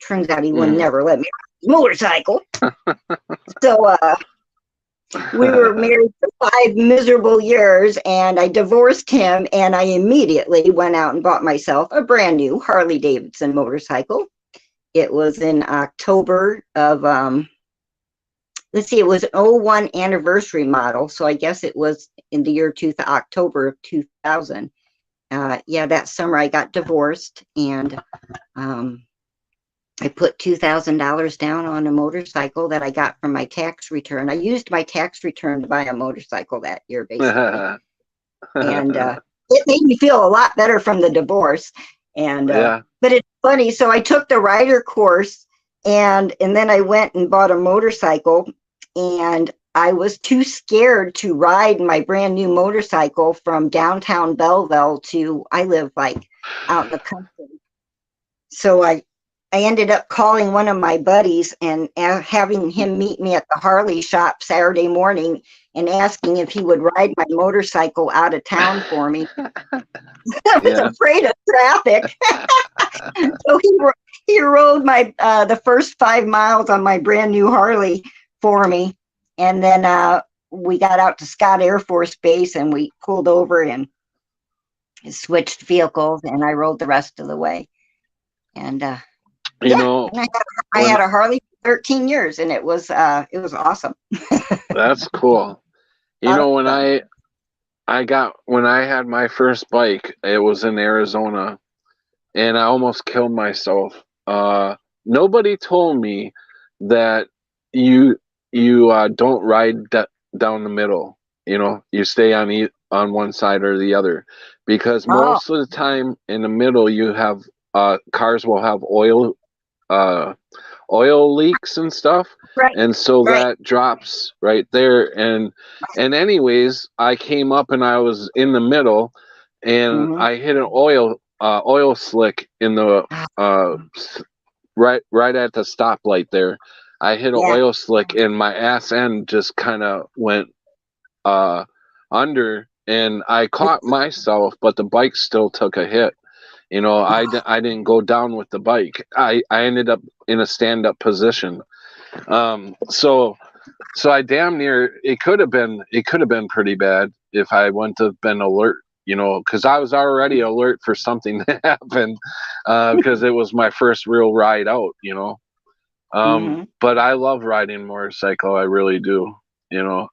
Turns out he would never let me ride his motorcycle. So we were married for 5 miserable years, and I divorced him, and I immediately went out and bought myself a brand new Harley Davidson motorcycle. It was in October of, it was an 01 anniversary model, so I guess it was in the year October of 2000. That summer I got divorced, and I put $2,000 down on a motorcycle that I got from my tax return. I used my tax return to buy a motorcycle that year, basically. And it made me feel a lot better from the divorce. And but it's funny. So I took the rider course, and then I went and bought a motorcycle, and I was too scared to ride my brand new motorcycle from downtown Belleville to, I live like out in the country. So I ended up calling one of my buddies and having him meet me at the Harley shop Saturday morning and asking if he would ride my motorcycle out of town for me. I was afraid of traffic. So he rode my the first 5 miles on my brand new Harley for me. And then we got out to Scott Air Force Base, and we pulled over and switched vehicles, and I rode the rest of the way. And you know, I had a Harley for 13 years, and it was awesome. That's cool. You know, when I had my first bike, it was in Arizona, and I almost killed myself. Nobody told me that you don't ride down the middle. You know, you stay on one side or the other, because most of the time in the middle you have cars will have oil leaks and stuff, and so that drops right there. And anyways, I came up and I was in the middle, and I hit an oil slick in the right at the stoplight there. I hit an oil slick, and my ass end just kind of went under, and I caught myself, but the bike still took a hit. You know, I didn't go down with the bike. I ended up in a stand-up position. So I damn near, it could have been pretty bad if I wouldn't have been alert, you know, because I was already alert for something to happen, because it was my first real ride out, you know. But I love riding motorcycle. I really do, you know.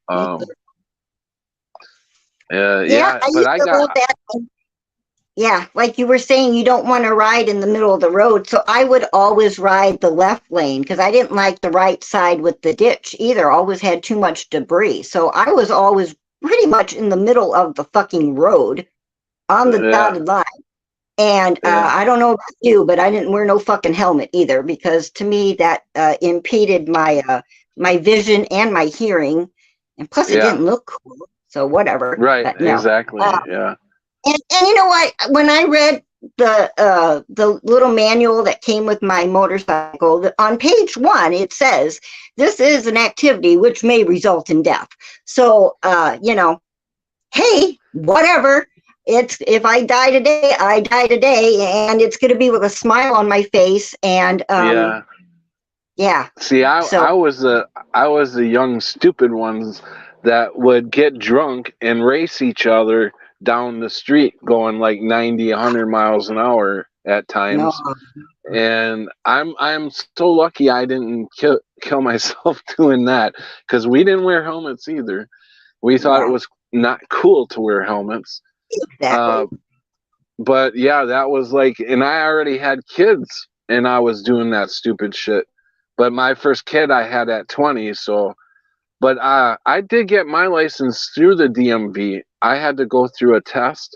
Yeah, like you were saying, you don't want to ride in the middle of the road. So I would always ride the left lane, because I didn't like the right side with the ditch either. Always had too much debris. So I was always pretty much in the middle of the fucking road on the dotted line. And I don't know about you, but I didn't wear no fucking helmet either, because to me that impeded my my vision and my hearing. And plus it didn't look cool. So whatever. Right, no. Exactly. And you know what? When I read the little manual that came with my motorcycle, on page 1 it says this is an activity which may result in death. So you know, hey, whatever. It's, if I die today, I die today, and it's going to be with a smile on my face. And Yeah. See, So, I was the young stupid ones that would get drunk and race each other down the street going like 90, 100 miles an hour at no. times. And I'm so lucky I didn't kill myself doing that, because we didn't wear helmets either. We thought it Yeah. was not cool to wear helmets. Exactly. But yeah, that was like, and I already had kids and I was doing that stupid shit. But my first kid I had at 20, so, but I did get my license through the DMV. I had to go through a test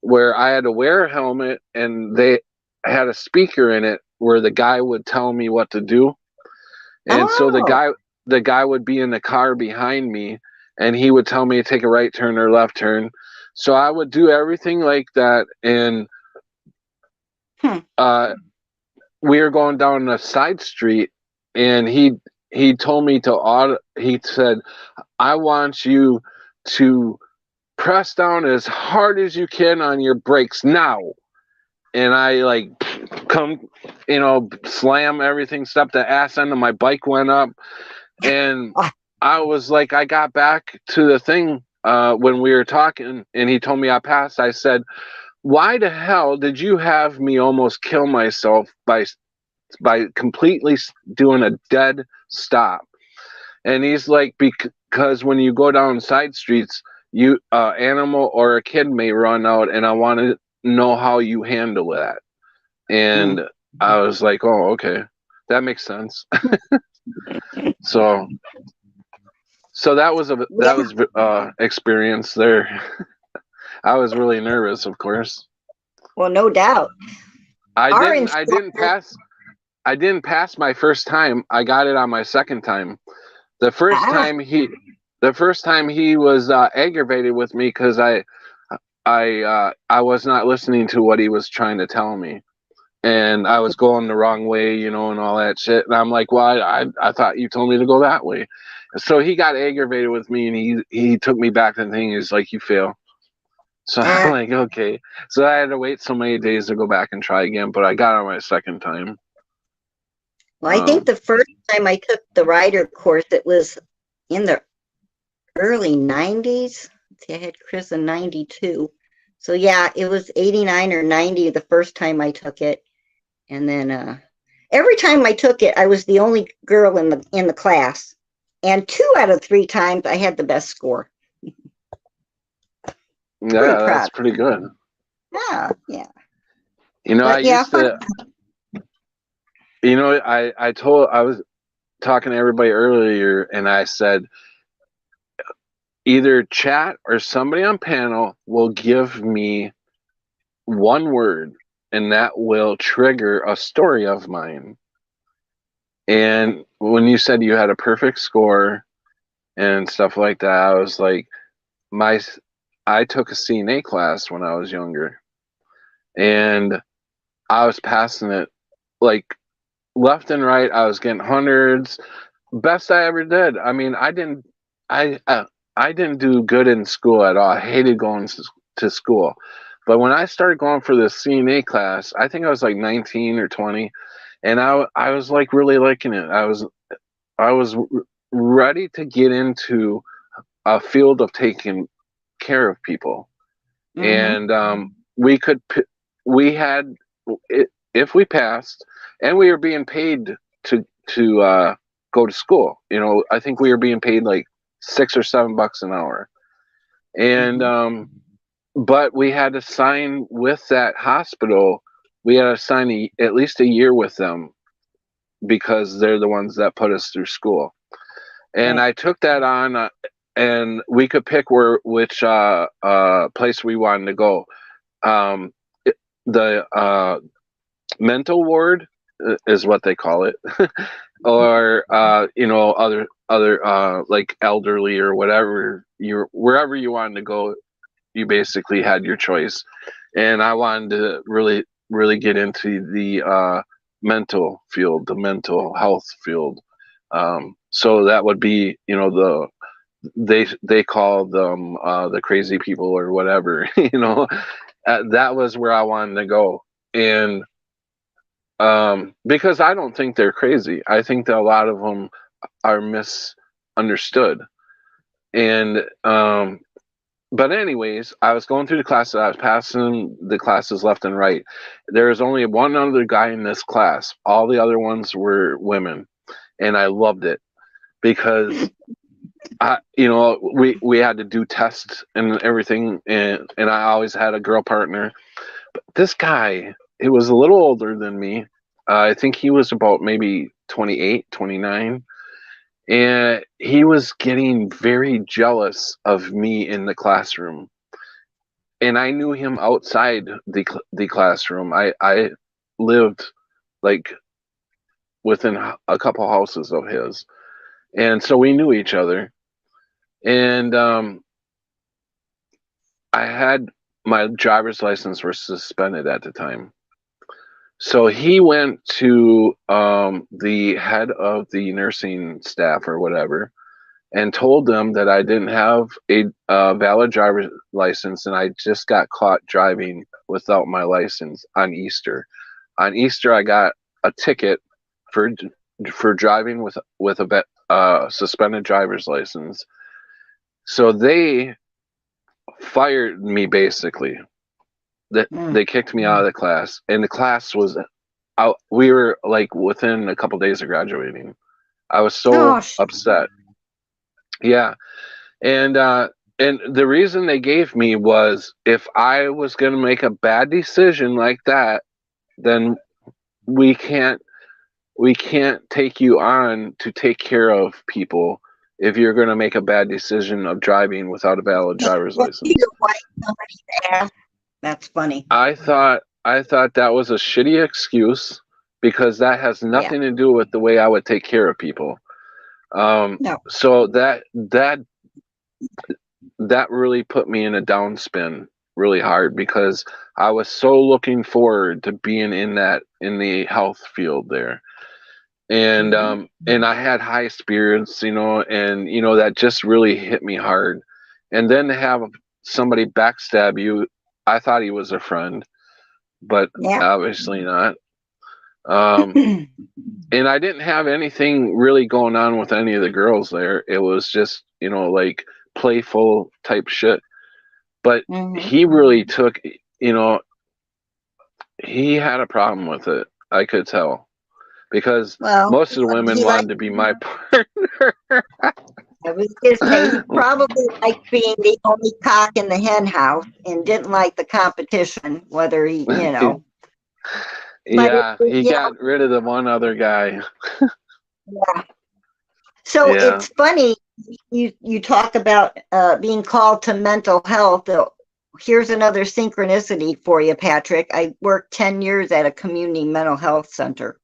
where I had to wear a helmet, and they had a speaker in it where the guy would tell me what to do. And so Oh, the guy would be in the car behind me, and he would tell me to take a right turn or left turn. So I would do everything like that, and hmm. we were going down a side street, and he told me to he said, I want you to press down as hard as you can on your brakes now. And I like come, slam everything, step the ass end of my bike went up. And Ah, I was like, I got back to the thing when we were talking, and he told me I passed. I said, why the hell did you have me almost kill myself by completely doing a dead stop? And he's like, because when you go down side streets, you animal or a kid may run out, and I want to know how you handle that. hmm. And I was like, oh, okay, that makes sense. So that was Yeah. experience there. I was really nervous, of course. Well, no doubt. I Our didn't I didn't instructor, pass I didn't pass my first time. I got it on my second time. The first ah, time he was aggravated with me because I was not listening to what he was trying to tell me, and I was going the wrong way, and all that shit. And I'm like, well, I thought you told me to go that way. So he got aggravated with me, and he took me back to the thing. He's like, you fail. So I'm ah. like, okay. So I had to wait so many days to go back and try again, but I got it on my second time. Well, I think the first time I took the rider course, it was in the early 90s. See, I had Chris in 92. So yeah, it was 89 or 90 the first time I took it. And then every time I took it, I was the only girl in the class. And 2 out of 3 times I had the best score. Pretty Yeah, proud. that's pretty good. Yeah, yeah. I But yeah, used to, I was talking to everybody earlier, and I said, either chat or somebody on panel will give me one word, and that will trigger a story of mine. And when you said you had a perfect score and stuff like that, I was like, I took a CNA class when I was younger, and I was passing it like left and right. I was getting hundreds, best I ever did. I mean, I didn't do good in school at all. I hated going to school. But when I started going for the CNA class, I think I was like 19 or 20, and I was like really liking it. I was ready to get into a field of taking care of people. mm-hmm. And we had, if we passed, and we were being paid to go to school. I think we were being paid like $6 or $7 an hour, and Mm-hmm. but we had to sign with that hospital. We had to sign at least a year with them, because they're the ones that put us through school. And Right. I took that on, and we could pick which place we wanted to go. Um, the mental ward is what they call it, or other like elderly or whatever. Wherever you wanted to go, you basically had your choice. And I wanted to really really get into the mental field, the mental health field. So that would be, they call them the crazy people or whatever. That was where I wanted to go. And because I don't think they're crazy. I think that a lot of them are misunderstood. And but anyways, I was going through the classes. I was passing the classes left and right. There was only one other guy in this class. All the other ones were women, and I loved it because we had to do tests and everything, and I always had a girl partner. But this guy, he was a little older than me. I think he was about maybe 28, 29. And he was getting very jealous of me in the classroom. And I knew him outside the classroom. I lived like within a couple houses of his. And so we knew each other. And I had my driver's license was suspended at the time. So he went to the head of the nursing staff or whatever and told them that I didn't have a valid driver's license and I just got caught driving without my license on Easter. On Easter, I got a ticket for driving with a suspended driver's license. So they fired me basically. They kicked me out of the class, and the class was out. We were like within a couple days of graduating. I was so upset. Yeah, and the reason they gave me was if I was going to make a bad decision like that, then we can't take you on to take care of people if you're going to make a bad decision of driving without a valid driver's license. That's funny. I thought that was a shitty excuse because that has nothing to do with the way I would take care of people. No. So that really put me in a downspin really hard because I was so looking forward to being in the health field there. And and I had high spirits, and that just really hit me hard. And then to have somebody backstab you, I thought he was a friend, but obviously not. And I didn't have anything really going on with any of the girls there. It was just, like playful type shit. But he really took, he had a problem with it. I could tell because most of the women wanted to be my partner. I was just saying, he probably liked being the only cock in the hen house and didn't like the competition, whether he, Yeah, he got rid of the one other guy. Yeah. So it's funny, you talk about being called to mental health. Here's another synchronicity for you, Patrick. I worked 10 years at a community mental health center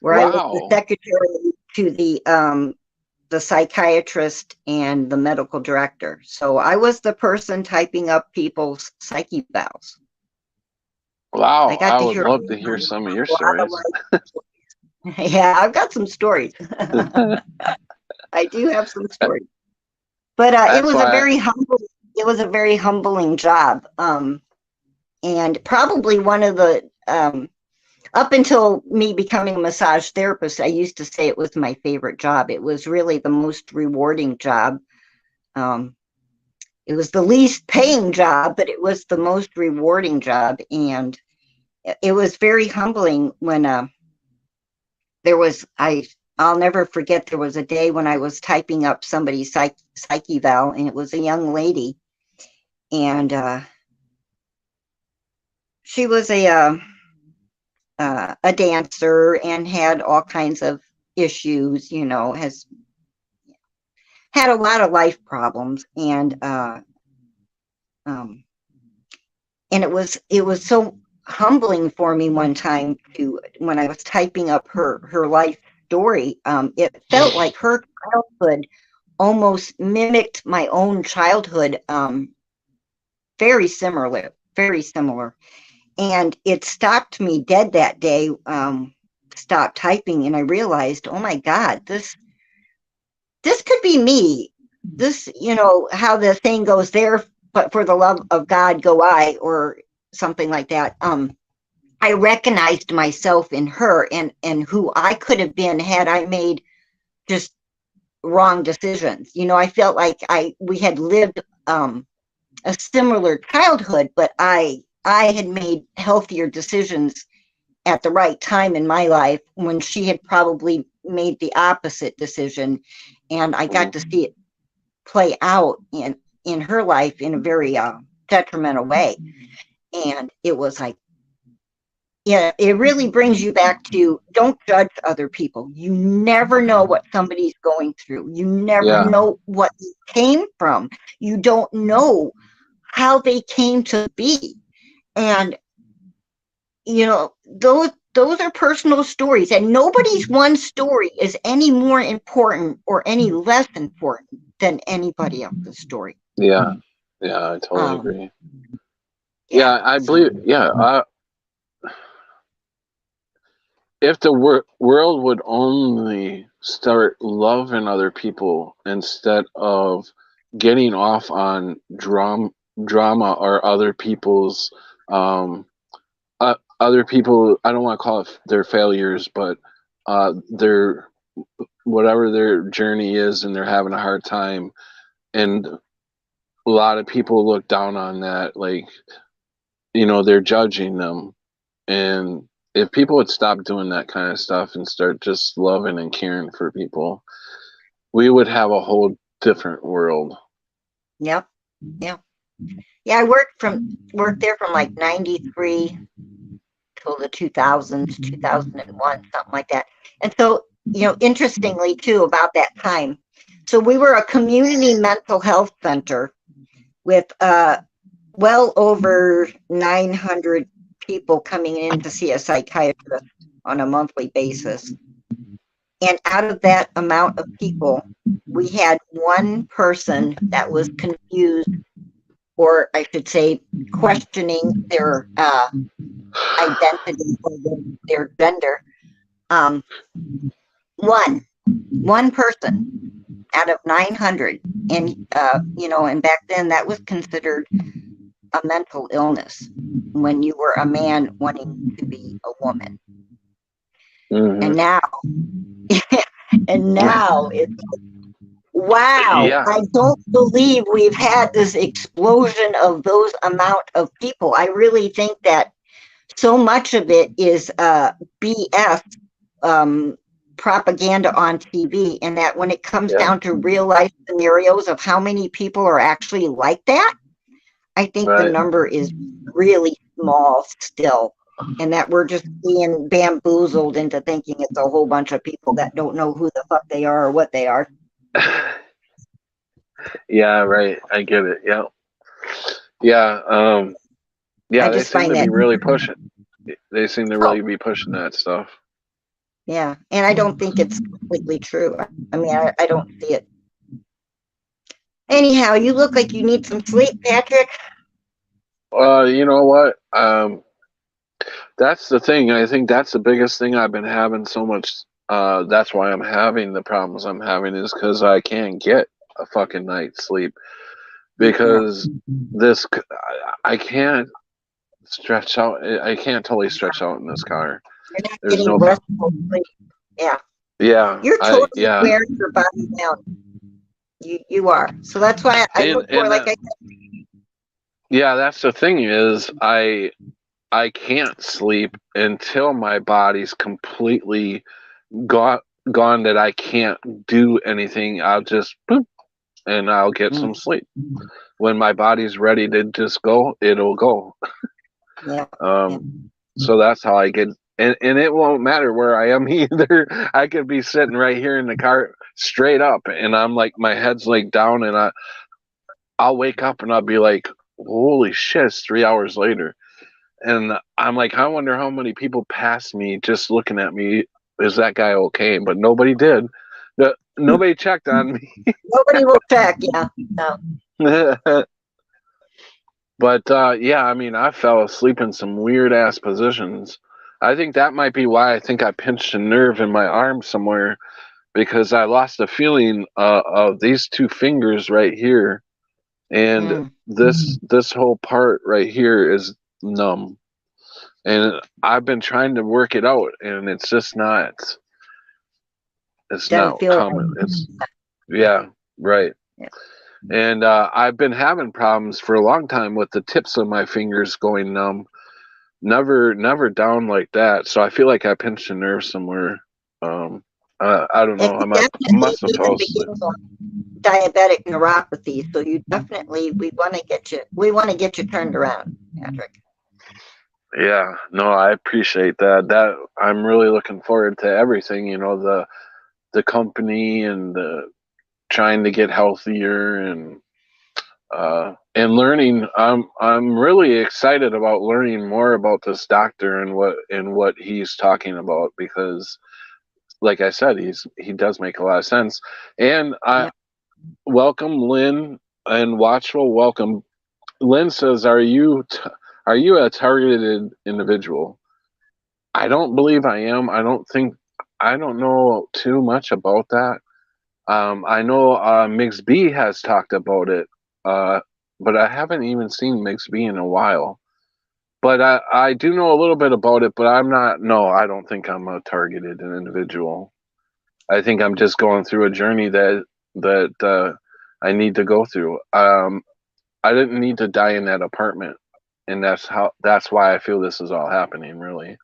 where I was the secretary to the psychiatrist and the medical director. So I was the person typing up people's psyche evals. Wow, I would love to hear some of your stories. Yeah, I've got some stories. I do have some stories. But it was a very humbling job. And probably one of the up until me becoming a massage therapist, I used to say it was my favorite job. It was really the most rewarding job. It was the least paying job, but it was the most rewarding job. And it was very humbling when I'll never forget, there was a day when I was typing up somebody's psyche eval, and it was a young lady. And she was a dancer and had all kinds of issues, has had a lot of life problems. And it was so humbling for me one time when I was typing up her life story. It felt like her childhood almost mimicked my own childhood. Very similar. And it stopped me dead that day, stopped typing, and I realized, oh my God, this could be me. This, how the thing goes there, but for the love of God go I, or something like that. I recognized myself in her and who I could have been had I made just wrong decisions. You know, I felt like we had lived a similar childhood, but I had made healthier decisions at the right time in my life when she had probably made the opposite decision, and I got to see it play out in her life in a very detrimental way. And it was like, yeah, it really brings you back to don't judge other people. You never know what somebody's going through. You never know what you came from. You don't know how they came to be. And, you know, those are personal stories, and nobody's one story is any more important or any less important than anybody else's story. Yeah. Yeah, I totally agree. Yeah, I believe, if the world would only start loving other people instead of getting off on drama or other people's other people, I don't want to call it their failures, but their whatever their journey is, and they're having a hard time, and a lot of people look down on that, like, you know, they're judging them. And if people would stop doing that kind of stuff and start just loving and caring for people, we would have a whole different world. Yep. Yeah. Yeah, I worked there from like 93 till the 2000s, 2001, something like that. And so, you know, interestingly too, about that time, so we were a community mental health center with well over 900 people coming in to see a psychiatrist on a monthly basis. And out of that amount of people, we had one person that was confused, or I should say, questioning their identity or their gender. One person out of 900, and you know, and back then that was considered a mental illness when you were a man wanting to be a woman. Mm-hmm. And now it's wow. Yeah. I don't believe we've had this explosion of those amount of people. I really think that so much of it is BS propaganda on TV, and that when it comes down to real life scenarios of how many people are actually like that, I think the number is really small still, and that we're just being bamboozled into thinking it's a whole bunch of people that don't know who the fuck they are or what they are. Yeah, right. I get it. Yeah. Yeah. Yeah, they seem to be really pushing. They seem to really be pushing that stuff. Yeah, and I don't think it's completely true. I mean, I don't see it. Anyhow, you look like you need some sleep, Patrick. You know what? That's the thing. I think that's the biggest thing I've been having so much. That's why I'm having the problems I'm having, is because I can't get a fucking night's sleep, because I can't stretch out. I can't totally stretch out in this car. There's no restful sleep. Yeah. Yeah. You're totally wearing your body down. You are. So that's why I look for, like I said. Yeah, that's the thing, is I can't sleep until my body's completely gone, that I can't do anything. I'll just boop, and I'll get some sleep. When my body's ready to just go, it'll go. Yeah. So that's how I get, and it won't matter where I am either. I could be sitting right here in the car straight up, and I'm like, my head's like down, and I'll wake up and I'll be like, holy shit, it's 3 hours later. And I'm like, I wonder how many people passed me just looking at me. Is that guy okay? But nobody did. Nobody checked on me. Nobody will check, yeah. No. But yeah, I mean, I fell asleep in some weird ass positions. I think that might be why I think I pinched a nerve in my arm somewhere, because I lost the feeling of these two fingers right here, and this whole part right here is numb, and I've been trying to work it out, and it's just not. It's Doesn't not feel common. It's yeah, right. Yeah. And I've been having problems for a long time with the tips of my fingers going numb. Never down like that. So I feel like I pinched a nerve somewhere. I don't know. It I could must have definitely even posted. begin on diabetic neuropathy. So you definitely, we want to get you turned around, Patrick. Yeah, no, I appreciate that. That I'm really looking forward to everything. You know, the company and the trying to get healthier and learning. I'm really excited about learning more about this doctor and what he's talking about, because like I said, he does make a lot of sense. And I welcome Lynn and Watchful. Welcome. Lynn says, "Are you a targeted individual?" I don't believe I am. I don't know too much about that. I know Mix B has talked about it, but I haven't even seen Mix B in a while. But I do know a little bit about it, but I'm not. No, I don't think I'm a targeted individual. I think I'm just going through a journey that I need to go through. I didn't need to die in that apartment, and that's why I feel this is all happening. Really,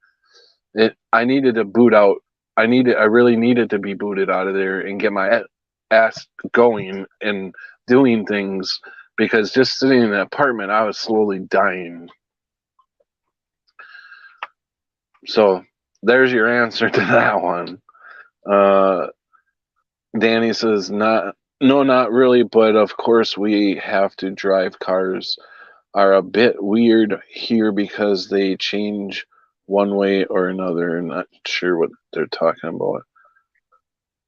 I needed to boot out. I really needed to be booted out of there and get my ass going and doing things, because just sitting in the apartment, I was slowly dying. So there's your answer to that one. Danny says, no, not really, but of course we have to drive. Cars are a bit weird here because they change one way or another. Not sure what they're talking about.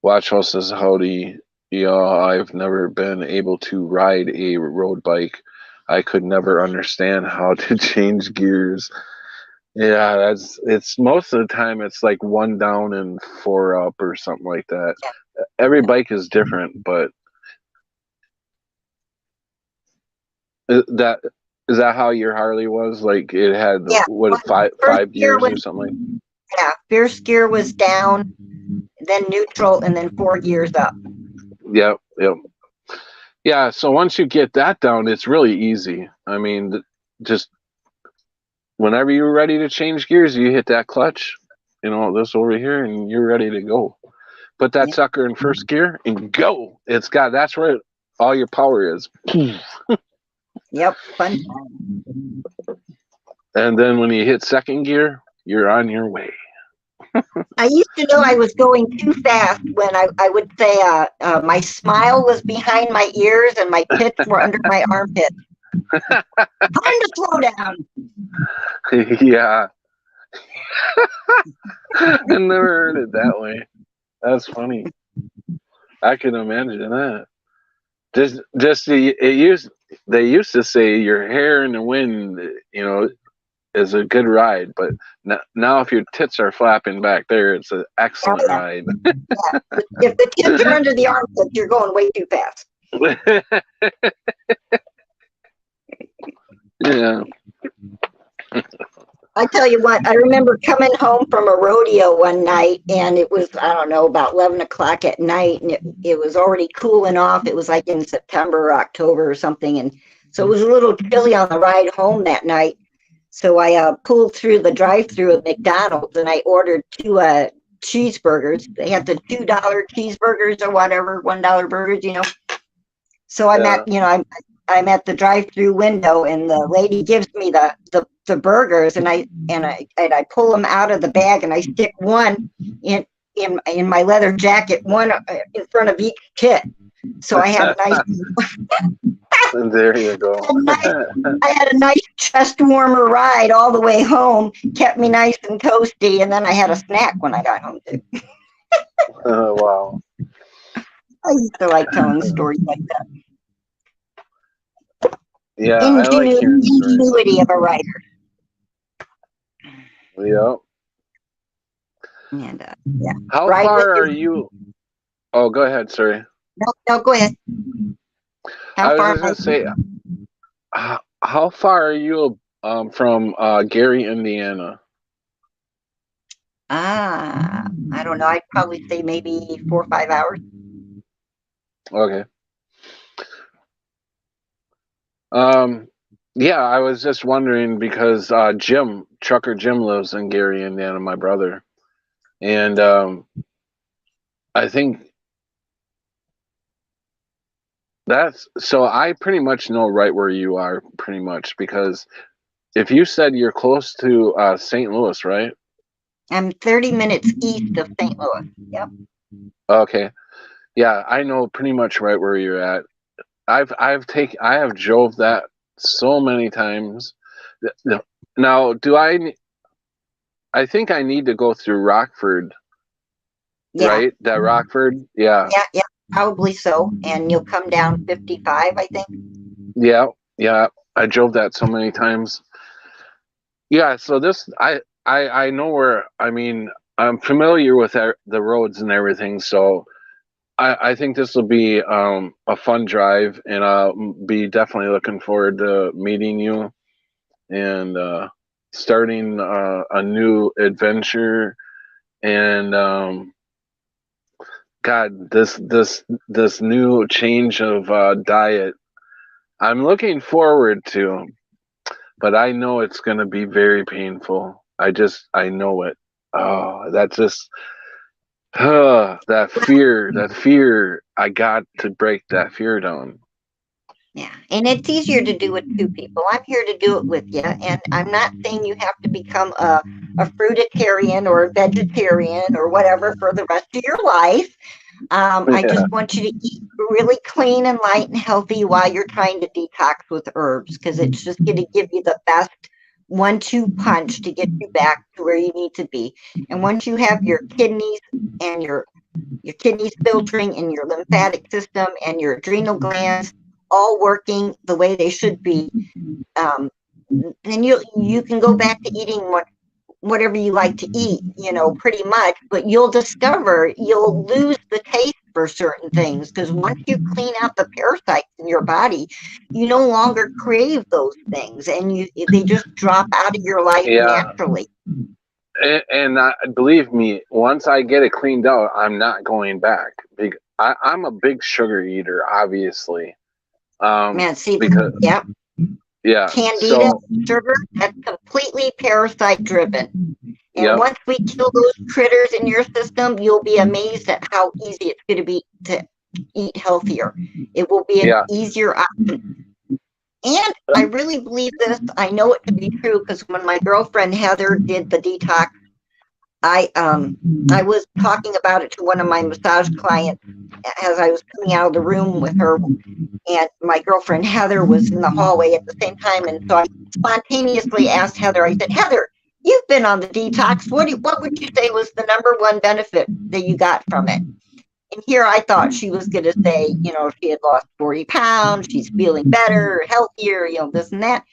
Watchful says, howdy. Yeah, I've never been able to ride a road bike. I could never understand how to change gears. Yeah, it's most of the time it's like 1 down and 4 up or something like that. Every bike is different, but that is that how your Harley was? Like it had what five gears or something? Yeah, first gear was down, then neutral, and then 4 gears up. Yep. Yeah, so once you get that down, it's really easy. I mean, just whenever you're ready to change gears, you hit that clutch, this over here, and you're ready to go. Put that sucker in first gear and go. That's where all your power is. Yep, fun. And then when you hit second gear, you're on your way. I used to know I was going too fast when I would say my smile was behind my ears and my pits were under my armpits. Time to slow down. Yeah. I never heard it that way. That's funny. I can imagine that. They used to say your hair in the wind, is a good ride, but now if your tits are flapping back there, it's an excellent ride. Yeah. If the tits are under the armpits, you're going way too fast. Yeah. I tell you what, I remember coming home from a rodeo one night, and it was, I don't know, about 11 o'clock at night, and it was already cooling off. It was like in September or October or something, and so it was a little chilly on the ride home that night. So I pulled through the drive-through at McDonald's, and I ordered 2 cheeseburgers. They had the $2 cheeseburgers or whatever, $1 burgers, So I'm I'm at the drive-through window, and the lady gives me the burgers, and I pull them out of the bag, and I stick one in my leather jacket, one in front of each tit. So I have a nice. And there you go. I had a nice chest warmer ride all the way home, kept me nice and toasty, and then I had a snack when I got home too. Oh wow! I used to like telling stories like that. Yeah, I like hearing stories. Ingenuity of a writer. Yeah. And yeah. How far are you? Oh, go ahead. Sorry. No, go ahead. I was going to say, how far are you from Gary, Indiana? I don't know. I'd probably say maybe 4 or 5 hours. Okay. Yeah, I was just wondering because Trucker Jim lives in Gary, Indiana, my brother. And I think so I pretty much know right where you are, pretty much, because if you said you're close to St. Louis, right? I'm 30 minutes east of St. Louis. Yep. Okay. Yeah, I know pretty much right where you're at. I have drove that so many times. Now, I think I need to go through Rockford, Yeah. right? That Rockford? Yeah. Yeah, probably so. And you'll come down 55, I think. Yeah. I drove that so many times. Yeah, so I know where, I mean, I'm familiar with the roads and everything, so I think this will be a fun drive, and I'll be definitely looking forward to meeting you and starting a new adventure. And God, this new change of diet, I'm looking forward to, but I know it's going to be very painful. I know it. Oh, that just that fear. I got to break that fear down. Yeah. And it's easier to do with two people. I'm here to do it with you. And I'm not saying you have to become a fruitarian or a vegetarian or whatever for the rest of your life. I Yeah, just want you to eat really clean and light and healthy while you're trying to detox with herbs, because it's just going to give you the best 1-2 punch to get you back to where you need to be. And once you have your kidneys and your kidneys filtering and your lymphatic system and your adrenal glands all working the way they should be, then you can go back to eating whatever you like to eat, pretty much, but you'll discover you'll lose the taste for certain things, because once you clean out the parasites in your body, you no longer crave those things, and they just drop out of your life yeah, naturally. and believe me, once I get it cleaned out, I'm not going back. I'm a big sugar eater, obviously. Man, see, Because yeah, yeah, candida so sugar, that's completely parasite driven. And yep, once we kill those critters in your system, you'll be amazed at how easy it's going to be to eat healthier. It will be an yeah, easier option. And I really believe this. I know it to be true because when my girlfriend Heather did the detox, I was talking about it to one of my massage clients as I was coming out of the room with her, and my girlfriend Heather was in the hallway at the same time, and so I spontaneously asked Heather. I said, "Heather, you've been on the detox. What would you say was the number one benefit that you got from it?" And here I thought she was going to say, she had lost 40 pounds, she's feeling better, healthier, this and that.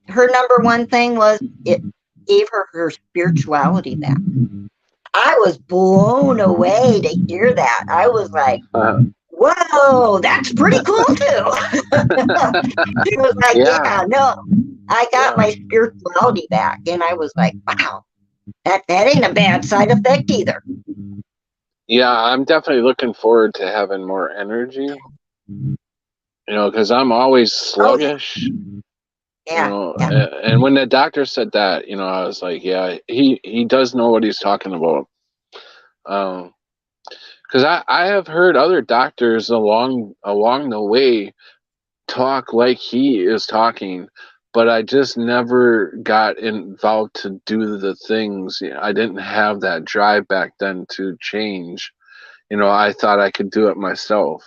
Her number one thing was it gave her spirituality back. I was blown away to hear that. I was like, whoa, that's pretty cool too. She was like, yeah, yeah, no, I got my spirituality back. And I was like, wow, that ain't a bad side effect either. yeah. I'm definitely looking forward to having more energy. Because I'm always sluggish. Yeah. And when the doctor said that, I was like, yeah, he does know what he's talking about. Because I have heard other doctors along the way talk like he is talking, but I just never got involved to do the things. I didn't have that drive back then to change. I thought I could do it myself.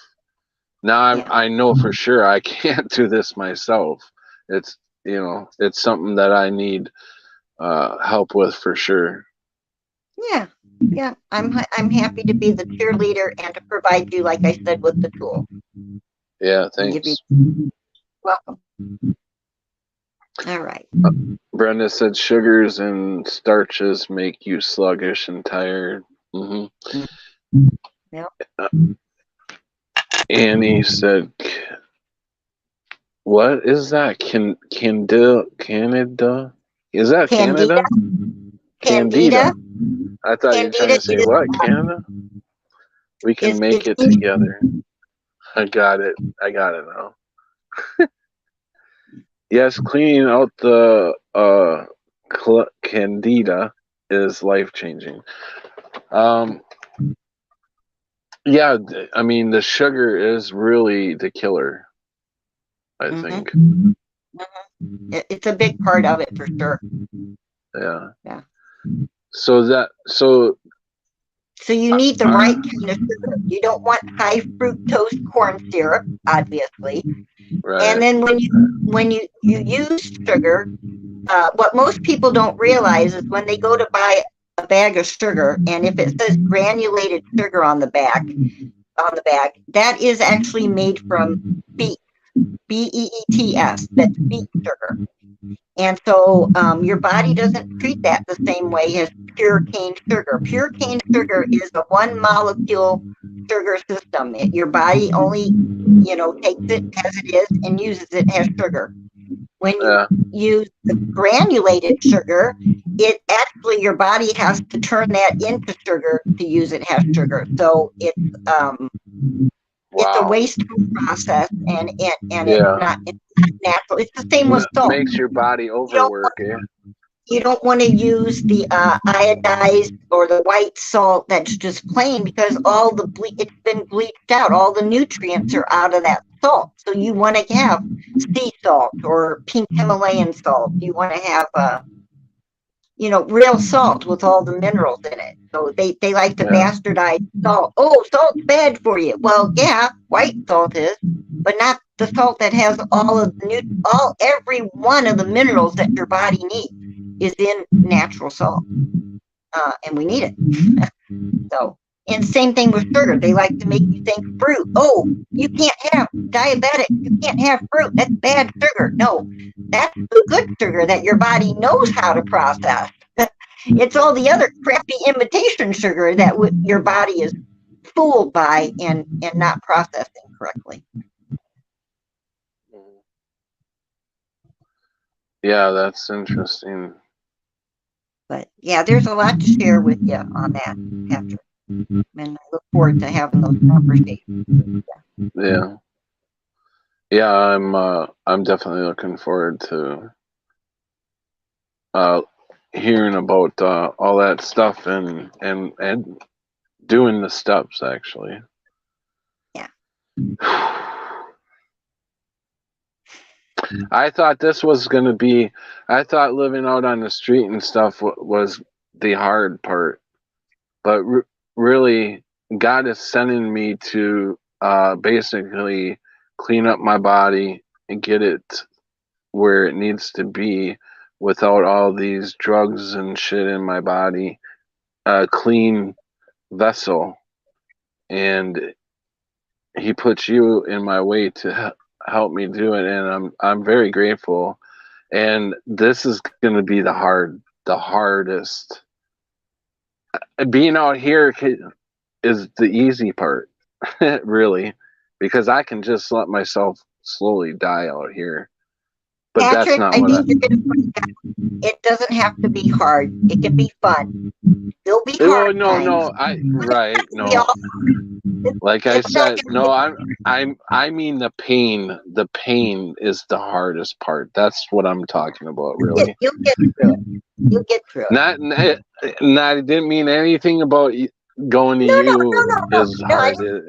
Now I know for sure I can't do this myself. It's it's something that I need help with for sure. Yeah. I'm happy to be the cheerleader and to provide you, like I said, with the tool. Yeah, thanks. Welcome. All right. Brenda said sugars and starches make you sluggish and tired. Mm-hmm. Yep. Annie said, "What is that? Canada? Is that Canada? Candida. I thought you were trying to say what, Canada? We can make it together. I got it now. Yes, cleaning out the candida is life-changing. Yeah, I mean, the sugar is really the killer, I think. It's a big part of it for sure. Yeah. Yeah. So you need the right kind of sugar. You don't want high fructose corn syrup, obviously. right. And then when you use sugar, what most people don't realize is when they go to buy a bag of sugar, and if it says granulated sugar on the bag, that is actually made from beet, BEETS. That's beet sugar. And so your body doesn't treat that the same way as pure cane sugar. Pure cane sugar is a one molecule sugar system. Your body only, takes it as it is and uses it as sugar. When you use the granulated sugar, it actually, your body has to turn that into sugar to use it as sugar. So it's a wasteful process, and it's not natural. It's the same with salt. It makes your body overwork. You don't want to use the iodized or the white salt that's just plain, because it's been bleached out. All the nutrients are out of that salt. So you want to have sea salt or pink Himalayan salt. You want to have real salt with all the minerals in it. So they like to bastardize salt. Oh, salt's bad for you. Well, yeah, white salt is, but not the salt that has every one of the minerals that your body needs is in natural salt. And we need it. So, and same thing with sugar. They like to make you think fruit. Oh, you can't have diabetic. You can't have fruit. That's bad sugar. No, that's the good sugar that your body knows how to process. It's all the other crappy imitation sugar that your body is fooled by and not processing correctly. Yeah, that's interesting. But yeah, there's a lot to share with you on that, Patrick. And I look forward to having those conversations. Yeah, I'm definitely looking forward to hearing about all that stuff and doing the steps, actually. Yeah. I thought this was going to be, I thought living out on the street and stuff was the hard part. But really, God is sending me to basically clean up my body and get it where it needs to be without all these drugs and shit in my body. A clean vessel. And he puts you in my way to help me do it, and I'm very grateful. And this is going to be the hardest. Being out here is the easy part, really, because I can just let myself slowly die out here. But Patrick, that's not what it doesn't have to be hard. It can be fun. It'll be hard. No. Like I said, no, I mean the pain. The pain is the hardest part. That's what I'm talking about, really. You'll get through it. You'll get through it. I didn't mean anything about going to you is hard. The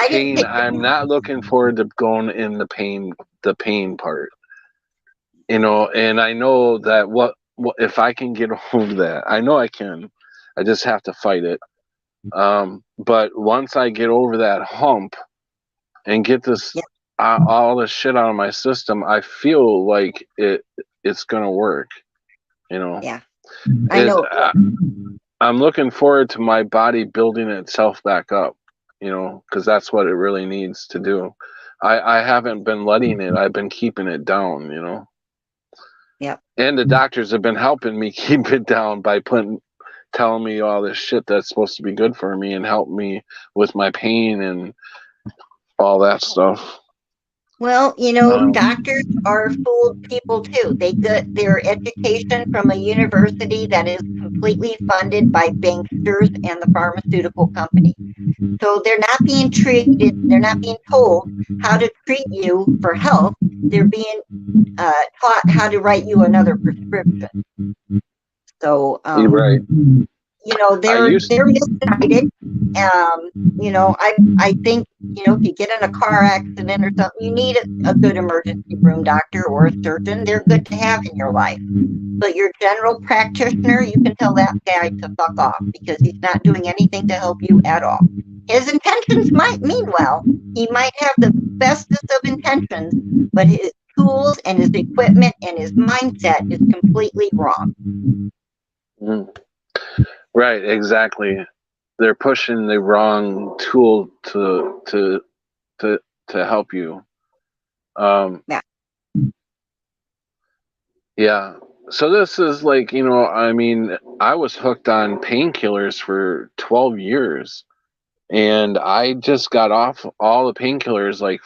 pain. I'm not looking forward to going in the pain part. And I know that what if I can get over that, I know I can. I just have to fight it. But once I get over that hump and get this all this shit out of my system, I feel like it's gonna work. Yeah, I know. I'm looking forward to my body building itself back up. Because that's what it really needs to do. I haven't been letting it. I've been keeping it down. Yep. And the doctors have been helping me keep it down by telling me all this shit that's supposed to be good for me and help me with my pain and all that stuff. Well, you know, Um, doctors are fooled people too. They get their education from a university that is completely funded by banksters and the pharmaceutical company. So they're not being treated, they're not being told how to treat you for health. They're being taught how to write you another prescription. So, you're right. you know, I used they're misguided. You know, I think, you know, if you get in a car accident or something, you need a good emergency room doctor or a surgeon. They're good to have in your life. But your general practitioner, you can tell that guy to fuck off because he's not doing anything to help you at all. His intentions might mean well. He might have the bestest of intentions, but his tools and his equipment and his mindset is completely wrong. Mm. Right, exactly. They're pushing the wrong tool to help you. Yeah. Yeah. So this is like, you know, I mean, I was hooked on painkillers for 12 years, and I just got off all the painkillers like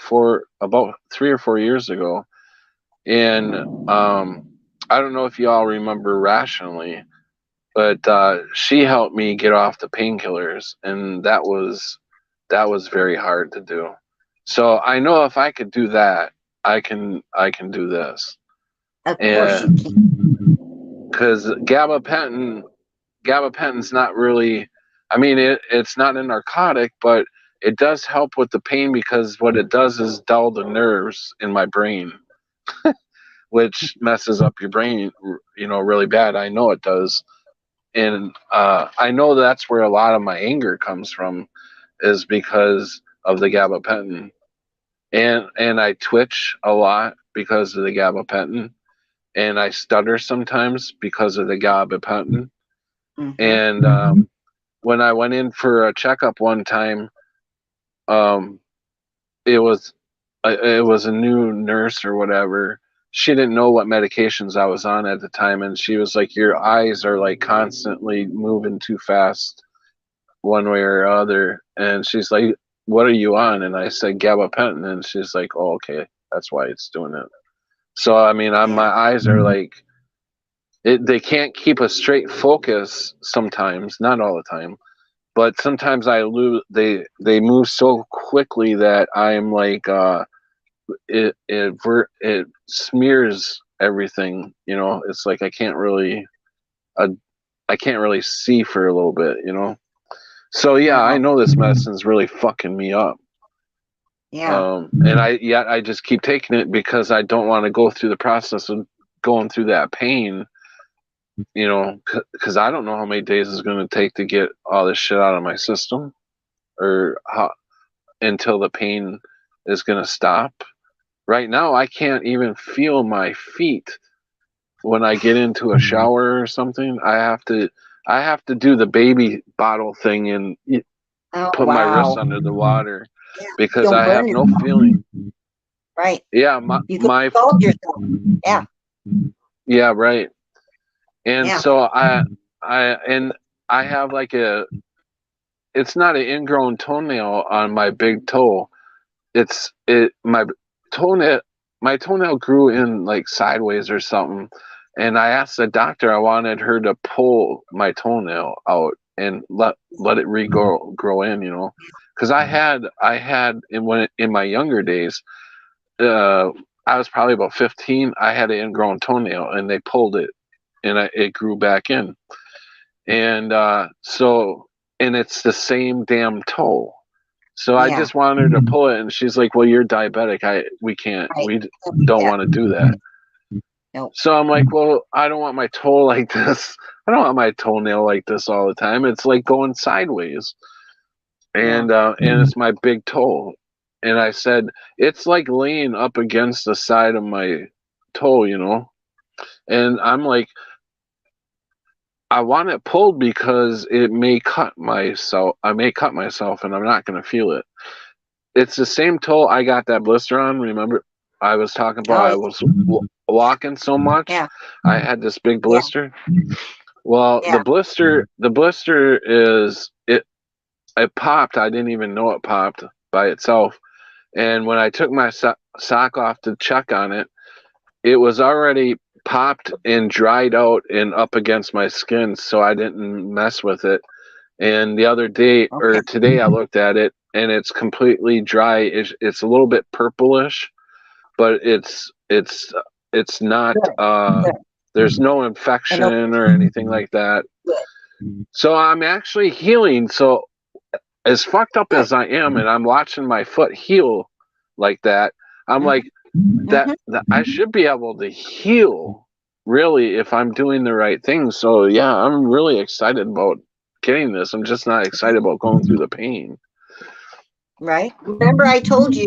about 3 or 4 years ago. And I don't know if you all remember Rationally, but she helped me get off the painkillers, and that was very hard to do. So I know if I could do that, I can do this. Of course you And can. because gabapentin's not really, I mean, it's not a narcotic, but it does help with the pain because what it does is dull the nerves in my brain, which messes up your brain, you know, really bad. I know it does. And I know that's where a lot of my anger comes from, is because of the gabapentin, and I twitch a lot because of the gabapentin, and I stutter sometimes because of the gabapentin. Mm-hmm. And when I went in for a checkup one time, um, it was a new nurse or whatever. She didn't know what medications I was on at the time, and she was like, "Your eyes are like constantly moving too fast, one way or other." And she's like, "What are you on?" And I said gabapentin, and she's like, "Oh, okay, that's why it's doing it." So I mean, my Yeah. eyes are like, they can't keep a straight focus sometimes, not all the time, but sometimes I lose. They move so quickly that I'm like, it smears everything. You know, it's like uh, I can't really see for a little bit. You know. So yeah, I Wow. know this medicine's really fucking me up. Yeah. And I just keep taking it because I don't want to go through the process of going through that pain, you know, because I don't know how many days it's going to take to get all this shit out of my system, or how until the pain is going to stop. Right now, I can't even feel my feet when I get into a shower or something. I have to do the baby bottle thing and Oh, put my wrists wow. under the water Yeah. because Don't I have burn no yourself. feeling. Right. Yeah, You can scald yourself. Yeah. yeah, right. And Yeah. so I have like it's not an ingrown toenail on my big toe. My toenail my toenail grew in like sideways or something. And I asked the doctor, I wanted her to pull my toenail out and let it grow in, you know. Because I had in my younger days, uh, I was probably about 15. I had an ingrown toenail, and they pulled it, and it grew back in. And and it's the same damn toe. So I Yeah. just wanted her to pull it, and she's like, "Well, you're diabetic. Right. We don't Yeah. want to do that." No. So I'm like, "Well, I don't want my toe like this. I don't want my toenail like this all the time. It's like going sideways, Yeah. and it's my big toe." And I said, "It's like laying up against the side of my toe, you know." And I'm like, I want it pulled because it may cut myself. I may cut myself, and I'm not going to feel it. It's the same toe I got that blister on. Remember, I was talking about Oh, I was walking so much. yeah. I had this big Yeah. blister. Well, Yeah. the blister is it. It popped. I didn't even know it popped by itself, And when I took my sock off to check on it, it was already popped and dried out and up against my skin, so I didn't mess with it. And the other day or today, I looked at it and it's completely dry. It's a little bit purplish, but it's not. There's no infection or anything like that. So I'm actually healing. So as fucked up as I am, and I'm watching my foot heal like that, I'm like that I should be able to heal really if I'm doing the right thing. So yeah, I'm really excited about getting this. I'm just not excited about going through the pain. Right. Remember I told you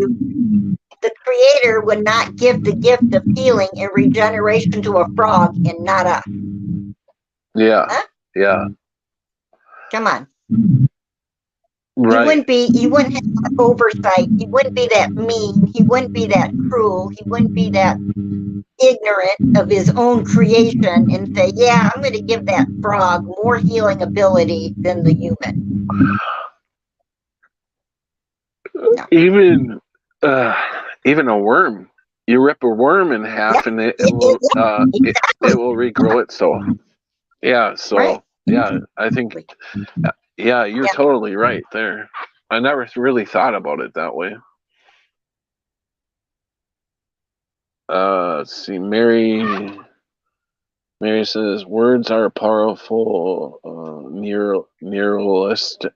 the creator would not give the gift of healing and regeneration to a frog and not us. Yeah. Huh? Yeah. Come on. Right. He wouldn't have that oversight. He wouldn't be that mean. He wouldn't be that cruel. He wouldn't be that ignorant of his own creation and say, yeah, I'm going to give that frog more healing ability than the human. No. Even a worm, you rip a worm in half and it will regrow itself. Yeah. So right. Yeah, I think, yeah, you're totally right there. I never really thought about it that way. Let's see. Mary says words are powerful. Neurologistic.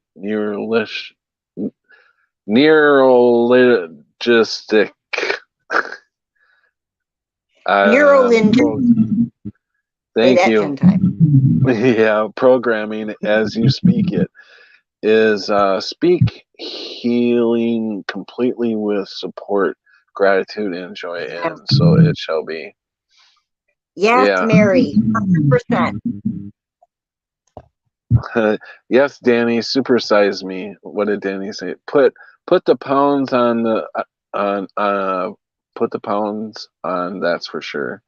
Neurolinguistic. Thank you. Yeah, programming as you speak it is speak healing completely with support, gratitude, and joy, and so it shall be. Yes, yeah. Mary, 100%. Yes, Danny, supersize me. What did Danny say? Put the pounds on the put the pounds on. That's for sure.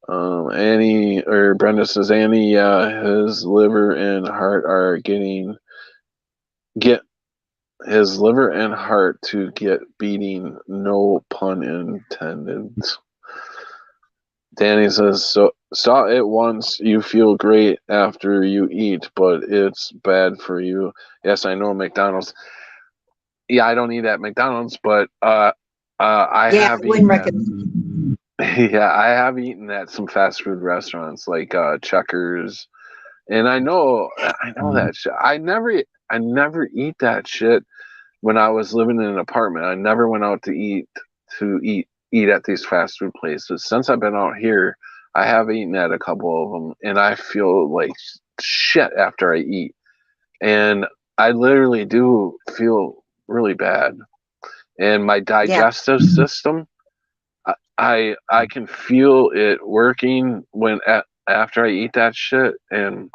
Annie or Brenda says Annie, his liver and heart are his liver and heart to get beating. No pun intended. Danny says, so saw it once, you feel great after you eat, but it's bad for you. Yes, I know McDonald's. Yeah, I don't eat at McDonald's, but I have eaten at, yeah, I have eaten at some fast food restaurants like Checkers, and I know that shit. I never eat that shit when I was living in an apartment. I never went out to eat at these fast food places. Since I've been out here, I have eaten at a couple of them, and I feel like shit after I eat. And I literally do feel really bad. And my digestive system, I can feel it working after I eat that shit. And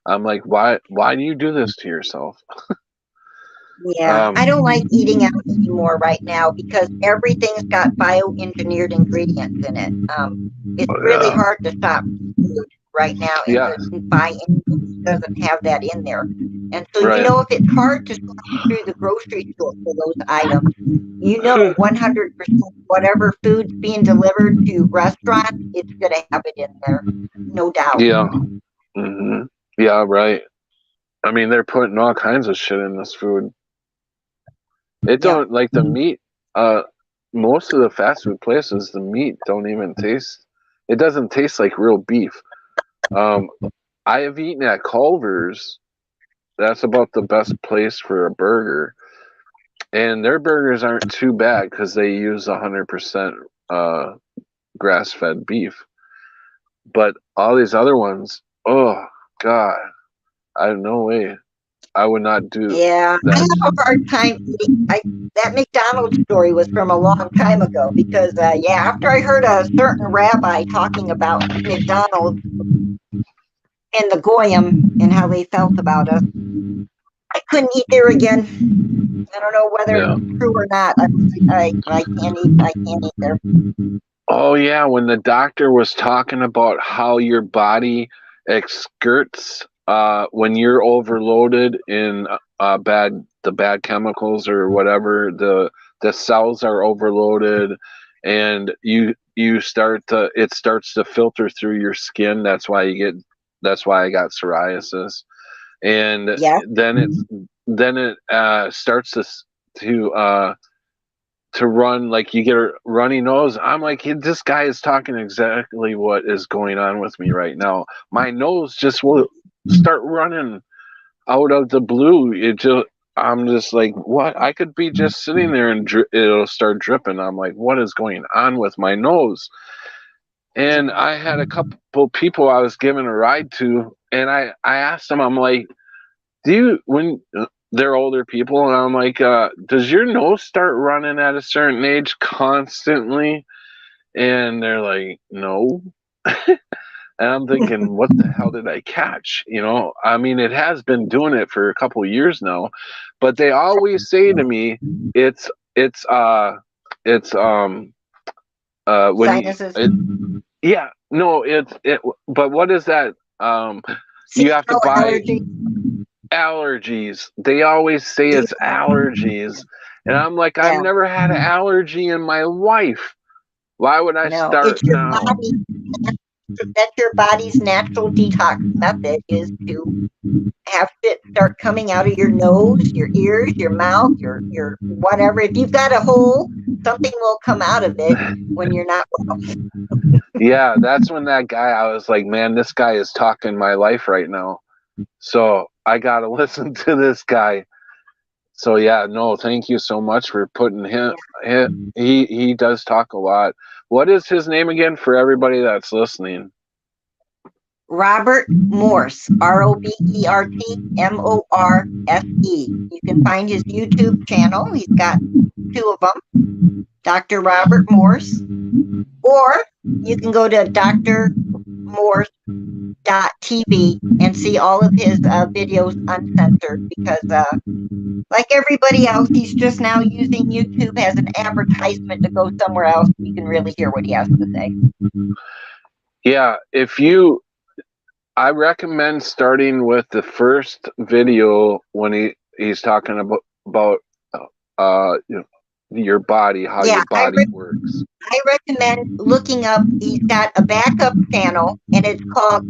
I'm like, why do you do this to yourself? Yeah, I don't like eating out anymore right now because everything's got bioengineered ingredients in it. It's really hard to stop food right now and buy anything that doesn't have that in there. And so, if it's hard to go through the grocery store for those items, 100% whatever food's being delivered to restaurants, it's going to have it in there, no doubt. Yeah. Mm-hmm. Yeah, right. I mean, they're putting all kinds of shit in this food. It don't like the meat. Most of the fast food places, the meat don't even taste. It doesn't taste like real beef. I have eaten at Culver's. That's about the best place for a burger, and their burgers aren't too bad because they use 100% grass-fed beef. But all these other ones, oh God, I have no way. I would not do. Yeah, that. I have a hard time eating. That McDonald's story was from a long time ago because, after I heard a certain rabbi talking about McDonald's and the Goyim and how they felt about us, I couldn't eat there again. I don't know whether it's true or not. I can't eat there. Oh yeah, when the doctor was talking about how your body excretes when you're overloaded in bad the bad chemicals or whatever. The cells are overloaded, and you start to it starts to filter through your skin. That's why I got psoriasis, and Yeah. then it starts to run, like you get a runny nose. I'm like, this guy is talking exactly what is going on with me right now. My nose just will start running out of the blue. I'm just like, what? I could be just sitting there and it'll start dripping. I'm like, what is going on with my nose? And I had a couple people I was giving a ride to, and I asked them, I'm like, when they're older people, and I'm like, does your nose start running at a certain age constantly? And they're like, no. And I'm thinking, what the hell did I catch? I mean, it has been doing it for a couple of years now, but they always say to me, it's when Sinuses. yeah, no, but what is that? You have to buy allergies. They always say it's allergies. And I'm like, I've never had an allergy in my life. Why would I start it's your now? body. That's your body's natural detox method, is to have shit start coming out of your nose, your ears, your mouth, your whatever. If you've got a hole, something will come out of it when you're not well. Yeah, that's when that guy, I was like, man, this guy is talking my life right now. So I got to listen to this guy. So yeah, no, thank you so much for putting him. He does talk a lot. What is his name again for everybody that's listening? Robert Morse, RobertMorse. You can find his YouTube channel. He's got 2 of them, Dr. Robert Morse, or you can go to drmorse.tv and see all of his videos uncensored, because like everybody else, he's just now using YouTube as an advertisement to go somewhere else. You can really hear what he has to say. Yeah, I recommend starting with the first video when he's talking about your body, how your body works. I recommend looking up. He's got a backup channel, and it's called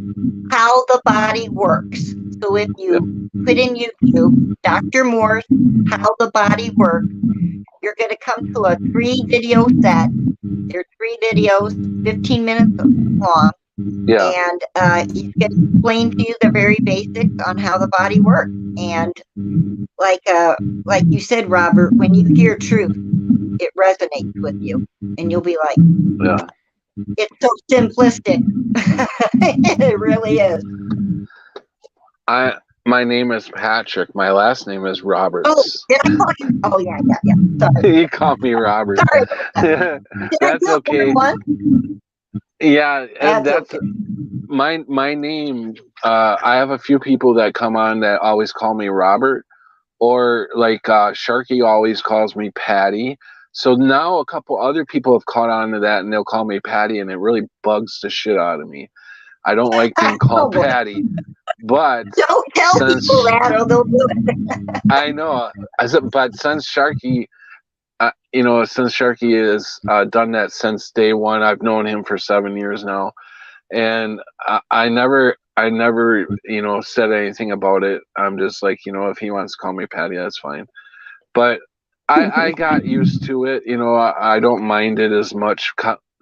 How the Body Works. So if you put in YouTube, Dr. Morse, How the Body Works, you're going to come to a 3-video set. They're 3 videos, 15 minutes long. Yeah. And he's going to explain to you the very basics on how the body works. And like you said, Robert, when you hear truth, it resonates with you, and you'll be like, yeah, it's so simplistic. It really is. My name is Patrick. My last name is Roberts. Oh, did I call you? Oh, yeah. Sorry. You called me Robert. Sorry. That's okay. Yeah, and that's okay. My name. I have a few people that come on that always call me Robert, or like Sharky always calls me Patty. So now a couple other people have caught on to that, and they'll call me Patty, and it really bugs the shit out of me. I don't like being called Patty, but don't tell people that, or they'll do it. I know, but since Sharky, since Sharky has done that since day one, I've known him for 7 years now, and I never, said anything about it. I'm just like, if he wants to call me Patty, that's fine. But I got used to it. I don't mind it as much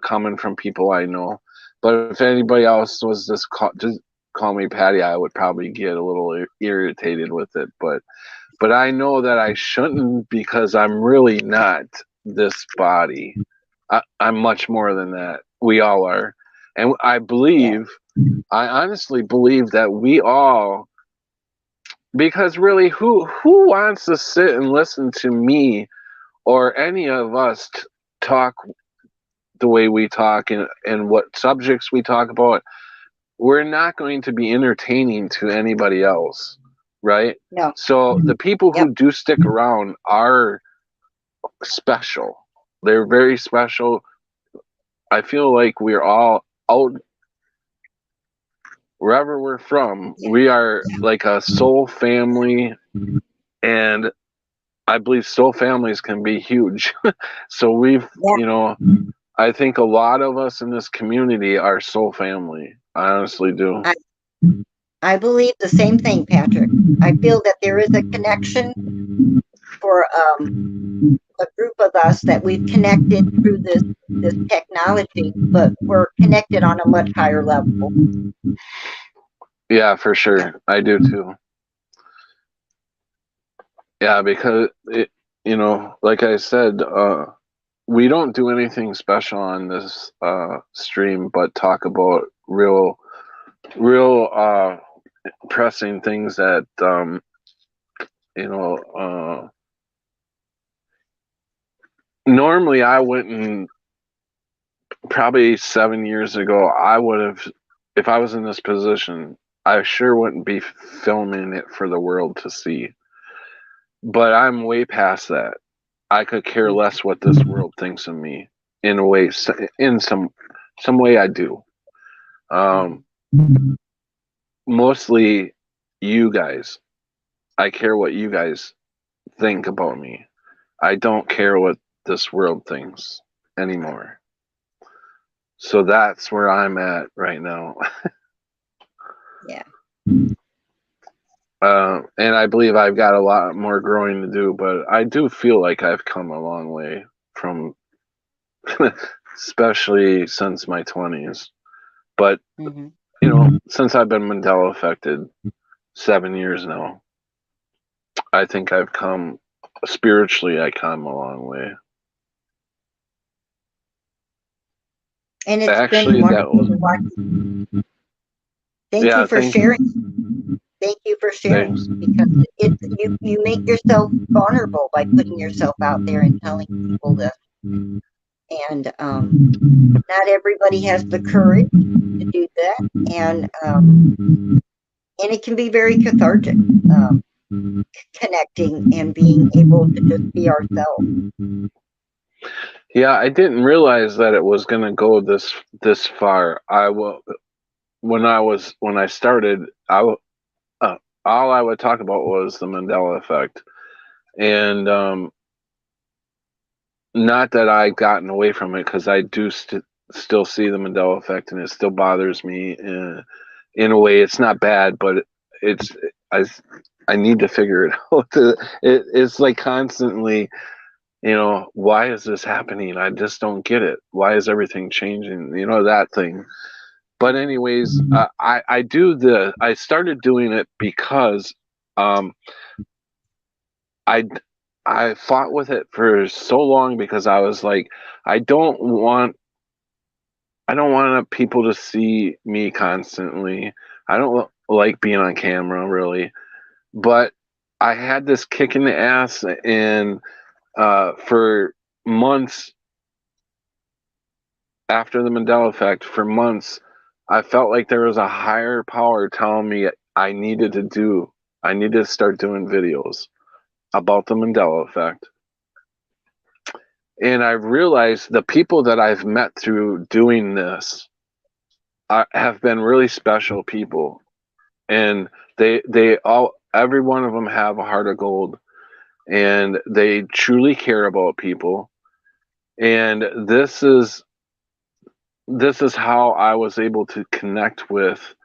coming from people I know. But if anybody else was just call me Patty, I would probably get a little irritated with it. But I know that I shouldn't, because I'm really not this body. I'm much more than that. We all are. And I honestly believe that we all, because really, who wants to sit and listen to me or any of us talk the way we talk and what subjects we talk about? We're not going to be entertaining to anybody else, right? No. So the people who do stick around are special. They're very special. I feel like we're all out, wherever we're from, we are like a soul family, and I believe soul families can be huge. So we've, Yeah. you know, I think a lot of us in this community are soul family. I honestly do. I believe the same thing, Patrick. I feel that there is a connection for a group of us that we've connected through this technology, but we're connected on a much higher level. Yeah, for sure. I do too. Yeah, because it, you know, like I said, we don't do anything special on this stream, but talk about real pressing things that you know. Normally, I wouldn't. Probably 7 years ago, I would have, if I was in this position, I sure wouldn't be filming it for the world to see. But I'm way past that. I could care less what this world thinks of me. In a way, in some way, I do. Mostly, you guys. I care what you guys think about me. I don't care what this world thinks anymore. So that's where I'm at right now. Yeah. And I believe I've got a lot more growing to do, but I do feel like I've come a long way from, especially since my 20s. But, you know, since I've been Mandela affected 7 years now, I think I've come, spiritually, I come a long way. And it's Actually, been wonderful to watch. Thank you for sharing. Thank you for sharing, because you make yourself vulnerable by putting yourself out there and telling people this. And not everybody has the courage to do that, and it can be very cathartic, connecting and being able to just be ourselves. Yeah, I didn't realize that it was going to go this far. When I started, all I would talk about was the Mandela effect, and not that I've gotten away from it, because I do still see the Mandela effect, and it still bothers me in a way. It's not bad, but it's I need to figure it out. It's like constantly, you know, why is this happening? I just don't get it. Why is everything changing? You know, that thing. But anyways, I started doing it because I I fought with it for so long, because I was like, I don't want people to see me constantly. I don't like being on camera, really. But I had this kick in the ass, and for months after the Mandela effect, for months, I felt like there was a higher power telling me I needed to start doing videos about the Mandela effect. And I realized the people that I've met through doing this have been really special people, and every one of them have a heart of gold, and they truly care about people. And this is how I was able to connect with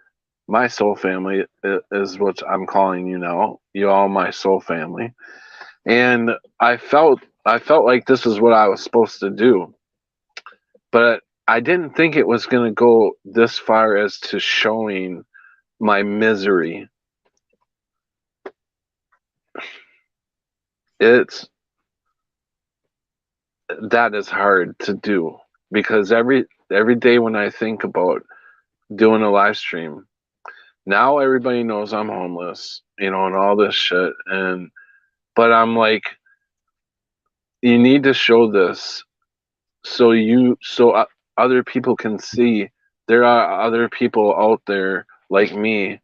my soul family, is what I'm calling you now. You all my soul family. And I felt like this is what I was supposed to do. But I didn't think it was going to go this far as to showing my misery. That is hard to do, because every day when I think about doing a live stream, now everybody knows I'm homeless, you know, and all this shit. But I'm like, you need to show this so other people can see there are other people out there like me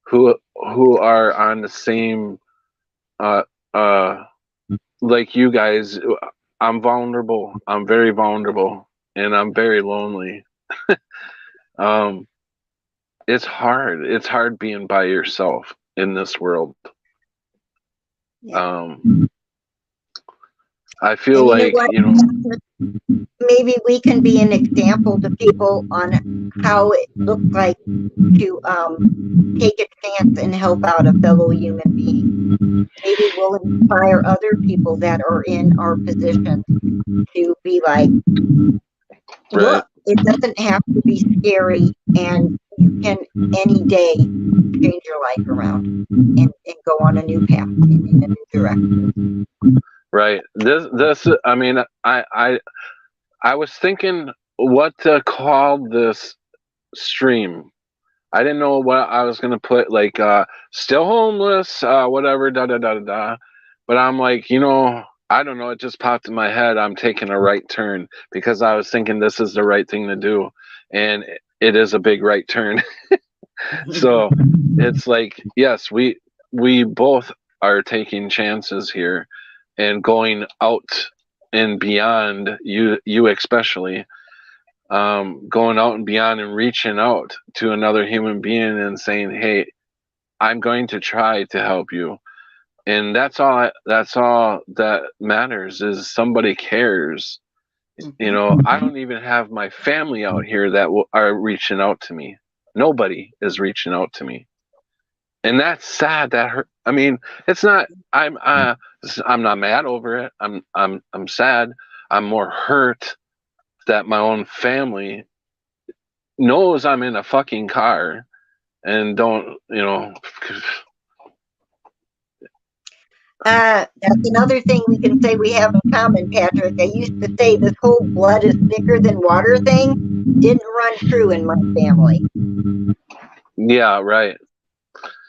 who are on the same uh like you guys. I'm vulnerable. I'm very vulnerable, and I'm very lonely. It's hard. It's hard being by yourself in this world. Yeah. I feel And you know like, what? you know, Maybe we can be an example to people on how it looks like to take a chance and help out a fellow human being. Maybe we'll inspire other people that are in our position to be like, right, look, it doesn't have to be scary, and you can any day change your life around and go on a new path in a new direction. right. This, I mean, I was thinking what to call this stream. I didn't know what I was gonna put, like, still homeless, whatever, da da da da da. But I'm like, you know, I don't know. It just popped in my head. I'm taking a right turn because I was thinking this is the right thing to do, and it is a big right turn. So it's like, yes, we both are taking chances here and going out and beyond, you especially, going out and beyond and reaching out to another human being and saying, hey, I'm going to try to help you. And that's all that matters, is somebody cares. You know, I don't even have my family out here that are reaching out to me. Nobody is reaching out to me, and that's sad. That hurt. I mean, it's not. I'm not mad over it. I'm sad. I'm more hurt that my own family knows I'm in a fucking car and don't, you know. That's another thing we can say we have in common, Patrick. I used to say this whole blood is thicker than water thing didn't run true in my family. Yeah, right.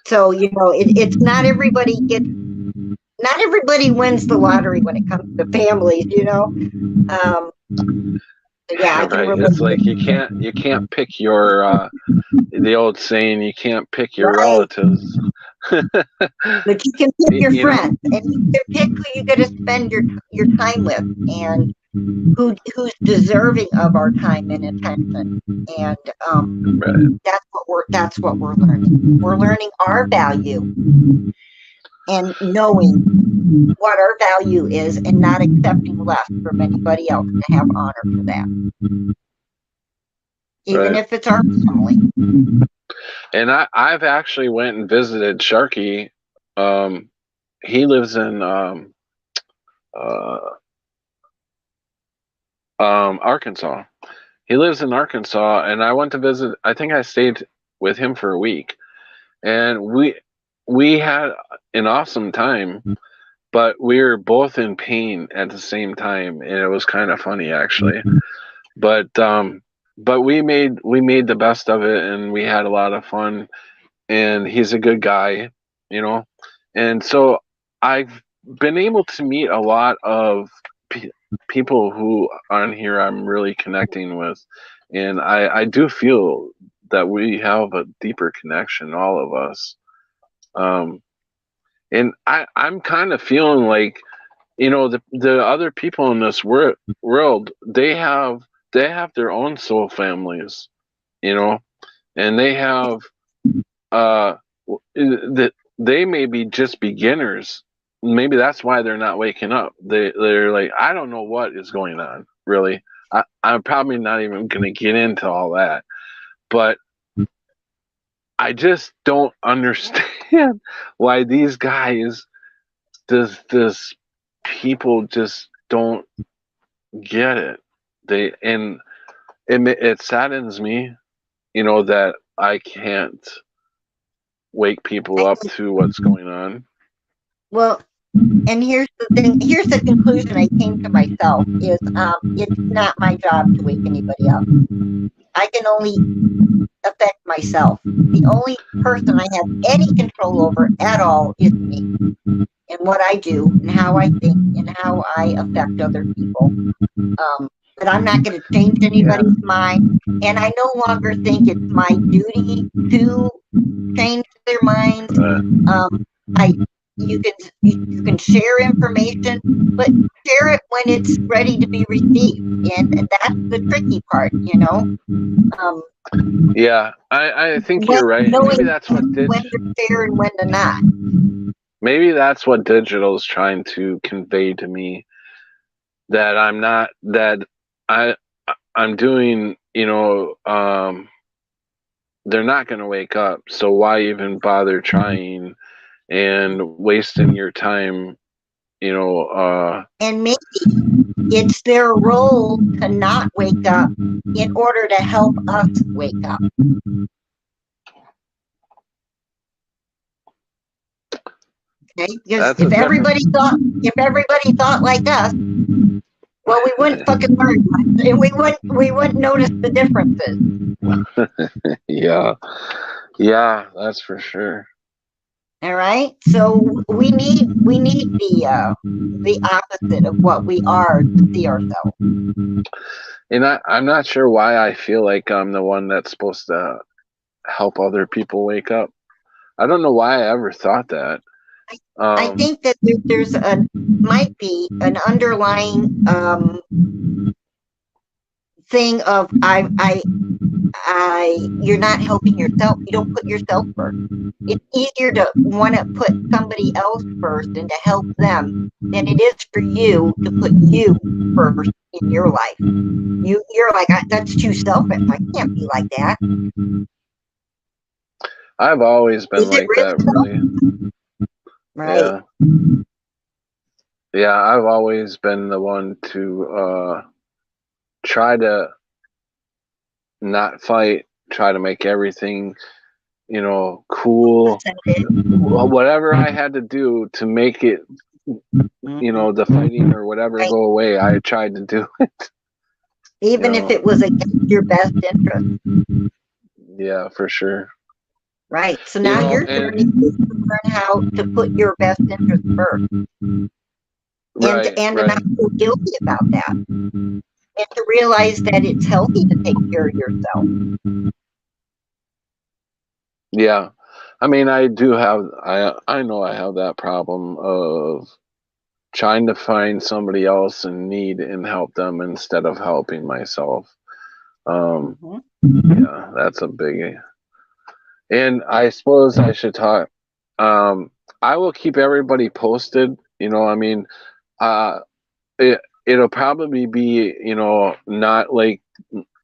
So, you know, it's not everybody wins the lottery when it comes to families, you know. Yeah, I can right. relate. It's like you can't pick your the old saying, you can't pick your relatives. But you can pick your friends, and you can pick who you get to spend your time with, and who's deserving of our time and attention. And right. that's what we're learning. We're learning our value and knowing what our value is, and not accepting less from anybody else, and have honor for that, even if it's our family. And I've actually went and visited Sharky. He lives in Arkansas. He lives in Arkansas, and I went to visit. I think I stayed with him for a week, and we had an awesome time, but we were both in pain at the same time, and it was kind of funny, actually. But we made the best of it, and we had a lot of fun. And he's a good guy, you know. And so I've been able to meet a lot of people who on here I'm really connecting with, and I do feel that we have a deeper connection, all of us. And I'm kind of feeling like, you know, the other people in this world, they have their own soul families, you know, and they have that they may be just beginners. Maybe that's why they're not waking up. They're like, I don't know what is going on, really. I'm probably not even going to get into all that, but I just don't understand why these guys, this people just don't get it. It saddens me, you know, that I can't wake people up to what's going on. Well, and here's the thing. Here's the conclusion I came to myself: is it's not my job to wake anybody up. I can only affect myself. The only person I have any control over at all is me, and what I do, and how I think, and how I affect other people. But I'm not going to change anybody's mind, and I no longer think it's my duty to change their minds. You can share information, but share it when it's ready to be received, and that's the tricky part, you know. Yeah, I think you're right. Maybe that's what when to share and when to not. Maybe that's what digital is trying to convey to me, that I'm not, that I'm doing, they're not going to wake up. So why even bother trying and wasting your time, And maybe it's their role to not wake up in order to help us wake up. Okay? Because if everybody thought like us, well, we wouldn't fucking learn, and we wouldn't notice the differences. Yeah, that's for sure. All right, so we need the opposite of what we are to see ourselves. And I'm not sure why I feel like I'm the one that's supposed to help other people wake up. I don't know why I ever thought that. I think that there's might be an underlying thing of you're not helping yourself. You don't put yourself first. It's easier to want to put somebody else first and to help them than it is for you to put you first in your life. You're like, that's too selfish. I can't be like that. I've always been like that, really. Right. Yeah, I've always been the one to try to not fight, try to make everything, cool. Whatever I had to do to make it, the fighting or whatever go away, I tried to do it. Even if it was against your best interest. Yeah, for sure. Right. So now your journey is to learn how to put your best interest first. And to not feel guilty about that. And to realize that it's healthy to take care of yourself. Yeah. I mean, I know I have that problem of trying to find somebody else in need and help them instead of helping myself. Yeah, that's a biggie. And I suppose I should talk. I will keep everybody posted. It'll probably be, not like,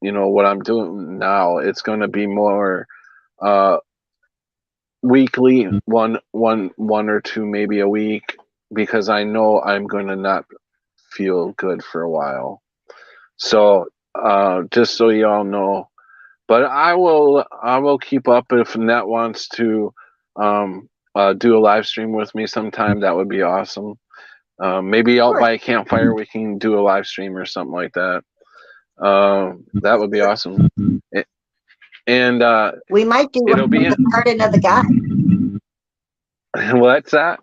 what I'm doing now. It's going to be more weekly, one or two, maybe a week, because I know I'm going to not feel good for a while. So just so you all know. But I will keep up if Net wants to do a live stream with me sometime. That would be awesome. Maybe out by a campfire we can do a live stream or something like that. That would be awesome. And we might do one from the Garden of the Gods. What's that?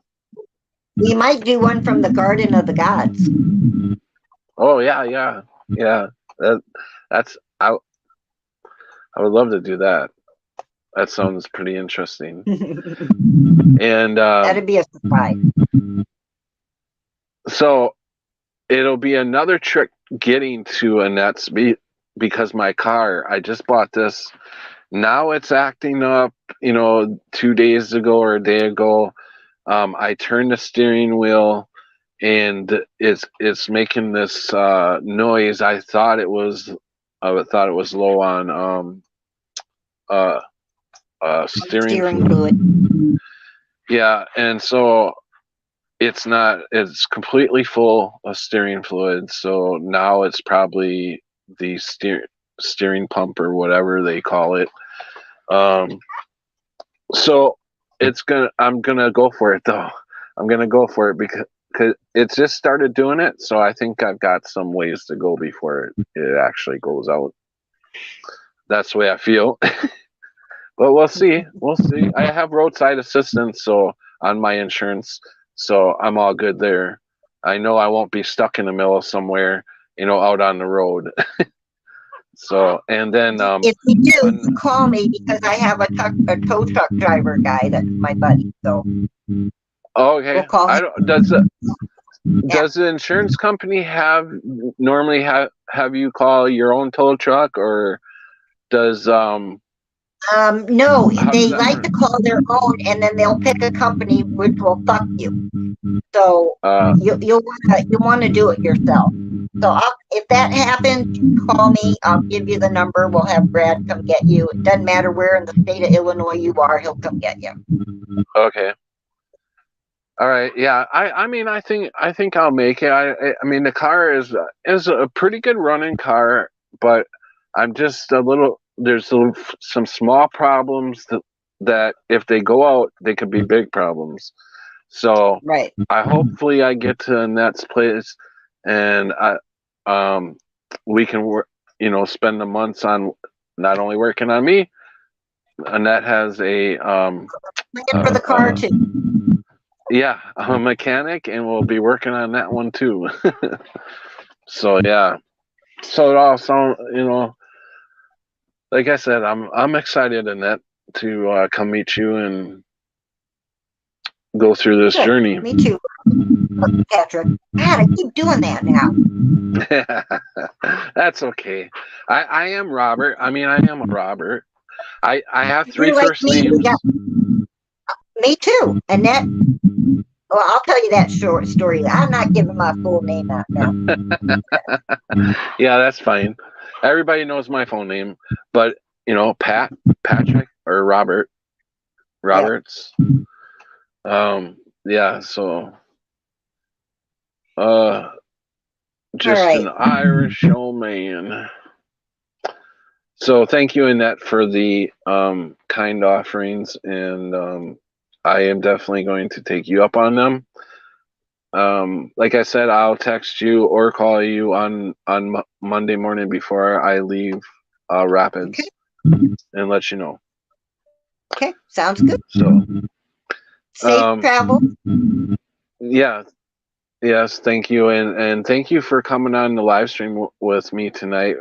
We might do one from the Garden of the Gods. Oh yeah. I would love to do that. That sounds pretty interesting. And that'd be a surprise. So it'll be another trick getting to Annette's because my car, I just bought this. Now it's acting up, 2 days ago or a day ago. I turned the steering wheel and it's making this noise. I thought it was low on steering fluid. Yeah, and so it's completely full of steering fluid. So now it's probably the steering pump or whatever they call it. So I'm gonna go for it though. I'm gonna go for it because it's just started doing it. So I think I've got some ways to go before it actually goes out. That's the way I feel. But we'll see. I have roadside assistance on my insurance, so I'm all good there. I know I won't be stuck in the middle of somewhere, out on the road. So, and then if you do, call me because I have a tow truck driver guy that's my buddy. So okay, we'll call him. Does the insurance company normally have you call your own tow truck, or does no, they like to call their own, and then they'll pick a company which will fuck you. So Uh, you'll want to do it yourself. So if that happens, you call me. I'll give you the number. We'll have Brad come get you. It doesn't matter where in the state of Illinois you are. He'll come get you. okay. All right. Yeah. I mean, I think I'll make it. I mean, the car is a pretty good running car, but I'm just a little. There's some small problems that if they go out, they could be big problems. So Right. hopefully I get to Annette's place, and we can work. Spend the months on not only working on me. Annette has a For the car too. yeah, I'm a mechanic, and we'll be working on that one too. So yeah, so it all sounds, like I said, I'm excited, Annette, to come meet you and go through this Good. journey. Me too, Patrick. God, I keep doing that now. That's okay. I am Robert. I mean, I am a Robert. I have 3 You're like first me. names. Me too. And that. Well, I'll tell you that short story. I'm not giving my full name out now. Yeah, that's fine. Everybody knows my phone name, but Patrick, or Roberts. Yeah. So, just right. an Irish old man. So thank you, Annette, for the kind offerings, and I am definitely going to take you up on them. Like I said, I'll text you or call you on Monday morning before I leave Rapids, and let you know. Okay, sounds good. So safe travel. Yeah. Yes, thank you, and thank you for coming on the live stream with me tonight.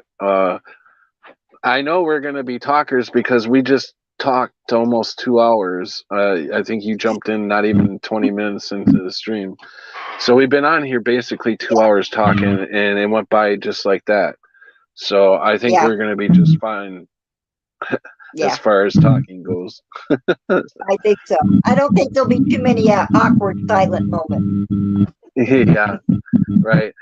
I know we're going to be talkers because we just talked almost 2 hours. I think you jumped in not even 20 minutes into the stream. So we've been on here basically 2 hours talking, and it went by just like that. So I think we're going to be just fine as far as talking goes. I think so. I don't think there'll be too many awkward silent moments. Yeah, right.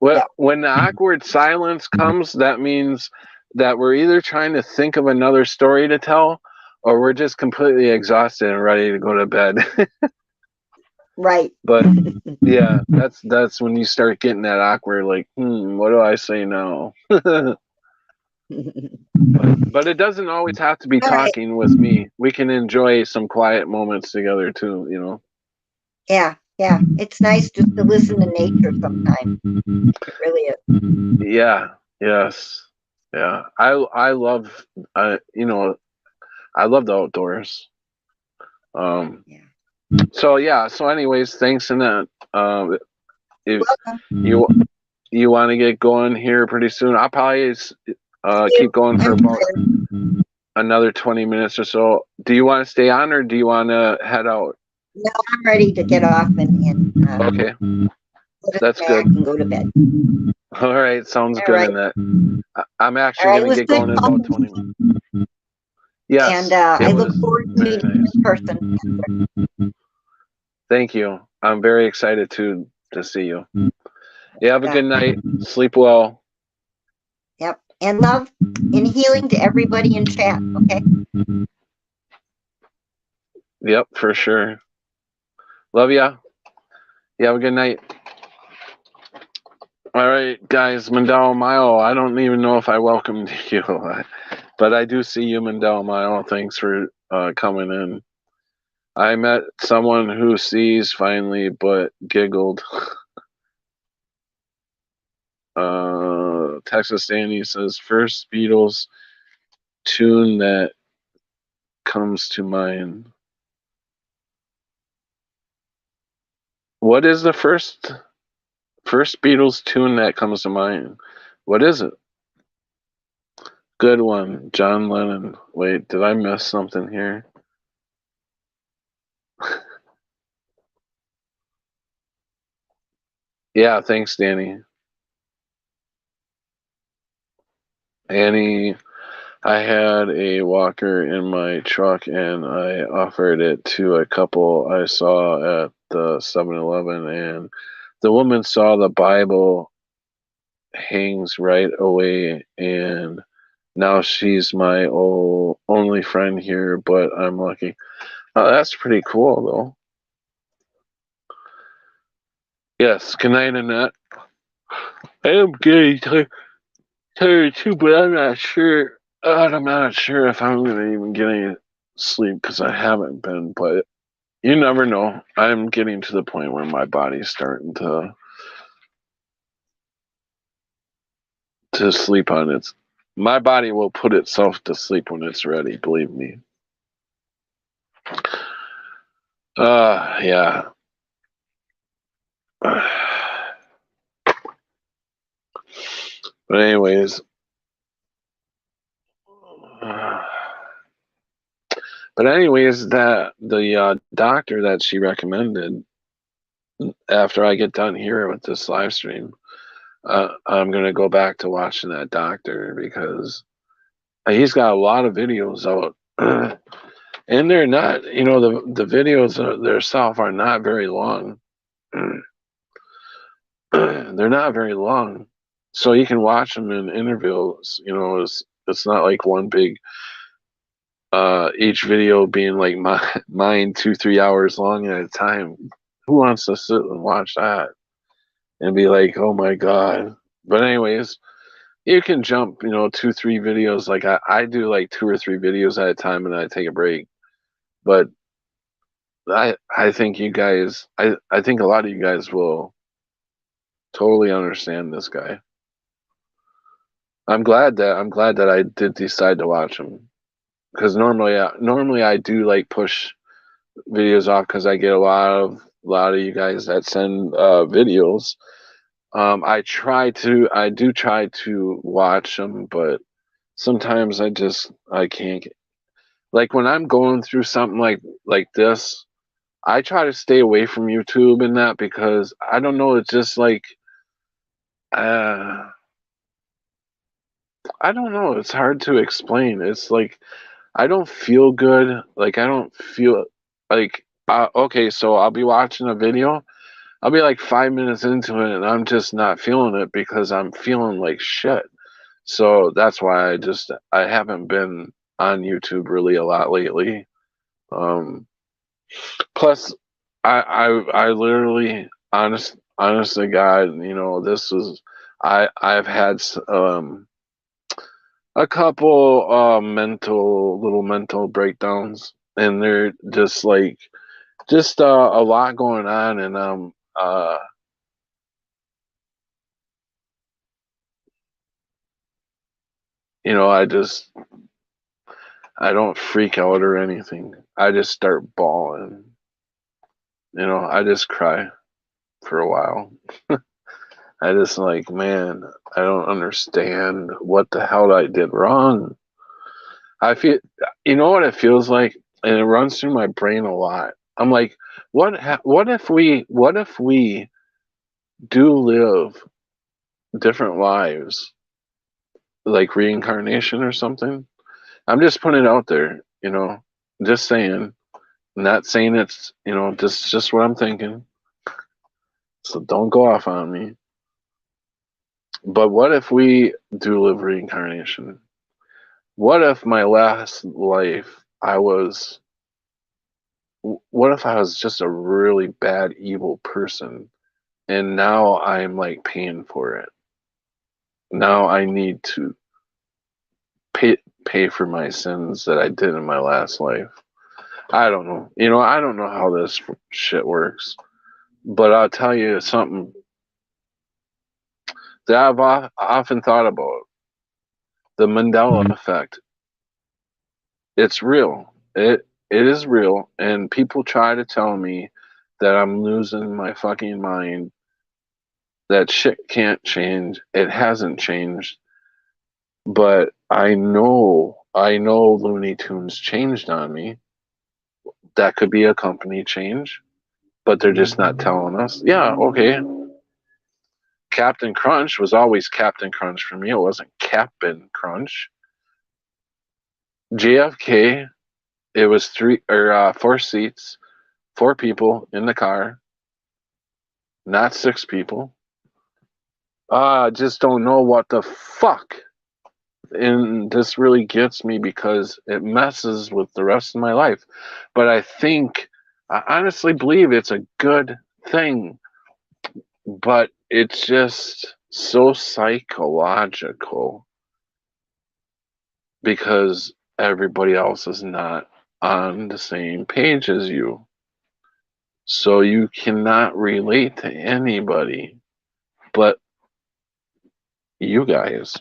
Well, when the awkward silence comes, that means that we're either trying to think of another story to tell, or we're just completely exhausted and ready to go to bed. Right. But yeah, that's when you start getting that awkward, like, what do I say now? But it doesn't always have to be talking with me. We can enjoy some quiet moments together too, Yeah, it's nice just to listen to nature sometimes. It really is. Yeah. Yes. Yeah. I love I love the outdoors. So yeah. So anyways, thanks, Annette. If you want to get going here pretty soon, I'll probably keep going for about another 20 minutes or so. Do you want to stay on, or do you want to head out? No, I'm ready to get off and okay. That's good. And go to bed. All right, sounds good. In that, I'm actually going to get going in about 20 minutes. Yes, and I look forward to meeting you in person. Thank you. I'm very excited to see you. You have a good night. Sleep well. Yep, and love and healing to everybody in chat. Okay. Yep, for sure. Love ya. You have a good night. All right, guys, Mandel Mile. I don't even know if I welcomed you, but I do see you, Mandel Mile. Thanks for coming in. I met someone who sees finally, but giggled. Texas Danny says, first Beatles tune that comes to mind. What is the first Beatles tune that comes to mind? What is it? Good one, John Lennon. Wait, did I miss something here? Yeah, thanks, Danny. Annie, I had a walker in my truck and I offered it to a couple I saw at the 7-Eleven, and the woman saw the Bible hangs right away, and now she's my only friend here, but I'm lucky. That's pretty cool, though. Yes, good night, Annette. I am getting tired too, but I'm not sure. I'm not sure if I'm going to even get any sleep because I haven't been, but you never know. I'm getting to the point where my body's starting to sleep on its. My body will put itself to sleep when it's ready, believe me. Yeah. But anyways, that the doctor that she recommended after I get done here with this live stream, I'm gonna go back to watching that doctor because he's got a lot of videos out, and they're not, the videos themselves are not very long. They're not very long, so you can watch them in intervals. It's not like one big each video being like mine 2-3 hours long at a time. Who wants to sit and watch that and be like, oh my god? But anyways, you can jump 2-3 videos. Like I do like 2 or 3 videos at a time and I take a break. But I think you guys, I think a lot of you guys will totally understand this guy. I'm glad that I did decide to watch him, because normally I do like push videos off because I get a lot of you guys that send videos. I do try to watch them, but sometimes I can't. Like when I'm going through something like this, I try to stay away from YouTube and that, because I don't know. It's just like I don't know. It's hard to explain. It's like I don't feel good. Like I don't feel like okay. So I'll be watching a video. I'll be like 5 minutes into it, and I'm just not feeling it because I'm feeling like shit. So that's why I haven't been on YouTube really a lot lately. Plus, I literally honestly, God, this was I've had a couple little mental breakdowns, and they're just like a lot going on, and I don't freak out or anything. I just start bawling. I just cry for a while. I just like, man, I don't understand what the hell I did wrong. I feel, what it feels like, and it runs through my brain a lot. I'm like, what if we do live different lives, like reincarnation or something? I'm just putting it out there, just saying. Not saying it's, just what I'm thinking. So don't go off on me. But what if we do live reincarnation? What if my last life what if I was just a really bad, evil person, and now I'm like paying for it? Now I need to pay for my sins that I did in my last life. I don't know. I don't know how this shit works. But I'll tell you something that I've often thought about. The Mandela effect. It's real. It is real, and people try to tell me that I'm losing my fucking mind, that shit can't change. It hasn't changed. But I know Looney Tunes changed on me. That could be a company change, but they're just not telling us. Yeah, okay. Captain Crunch was always Captain Crunch for me. It wasn't Captain Crunch. JFK, it was 4 seats, 4 people in the car, not 6 people. I just don't know what the fuck. And this really gets me because it messes with the rest of my life. But I honestly believe it's a good thing. But it's just so psychological because everybody else is not on the same page as you. So you cannot relate to anybody but you guys.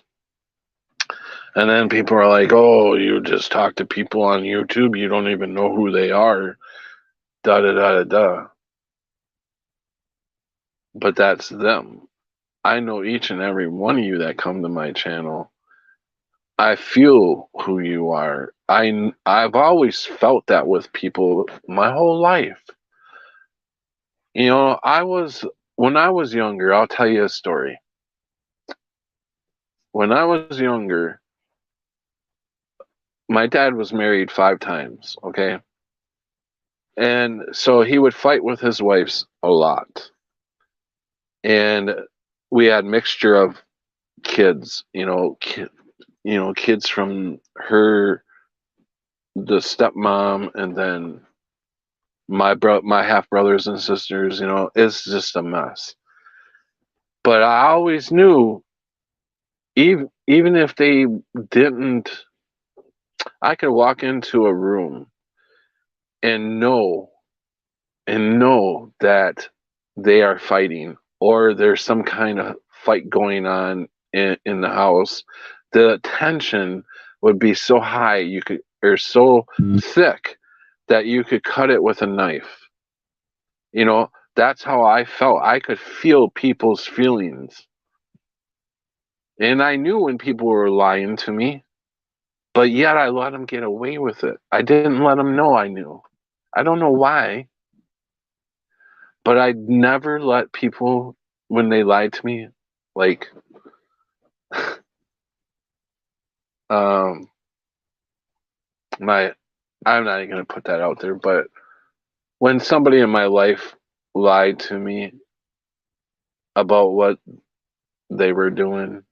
And then people are like, oh, you just talk to people on YouTube. You don't even know who they are. Da da da da da. But that's them. I know each and every one of you that come to my channel. I feel who you are. I've always felt that with people my whole life. You know, when I was younger, I'll tell you a story. When I was younger, my dad was married 5 times, okay? And so he would fight with his wives a lot. And we had mixture of kids, kids from the stepmom, and then my half brothers and sisters. It's just a mess. But I always knew, even if they didn't, I could walk into a room and know that they are fighting, or there's some kind of fight going on in the house. The tension would be so high or so thick that you could cut it with a knife. That's how I felt. I could feel people's feelings. And I knew when people were lying to me, but yet I let them get away with it. I didn't let them know I knew. I don't know why, but I never let people, when they lied to me, like, um, I'm not even going to put that out there, but when somebody in my life lied to me about what they were doing,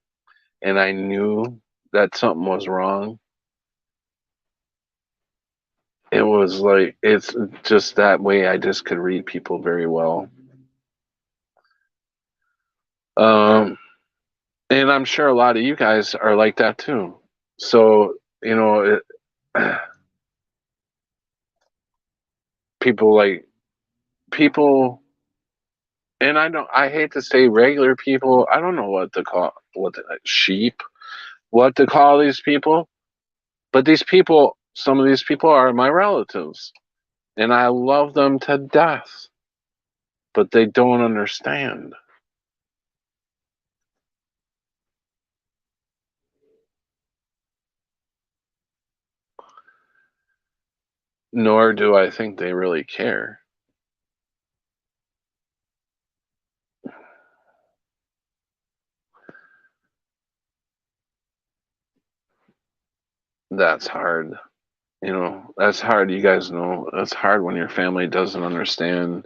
and I knew that something was wrong, it was like, it's just that way. I just could read people very well. And I'm sure a lot of you guys are like that too. So, people, and I hate to say regular people. I don't know what to call these people, but some of these people are my relatives, and I love them to death, but they don't understand. Nor do I think they really care. That's hard. That's hard. You guys know that's hard when your family doesn't understand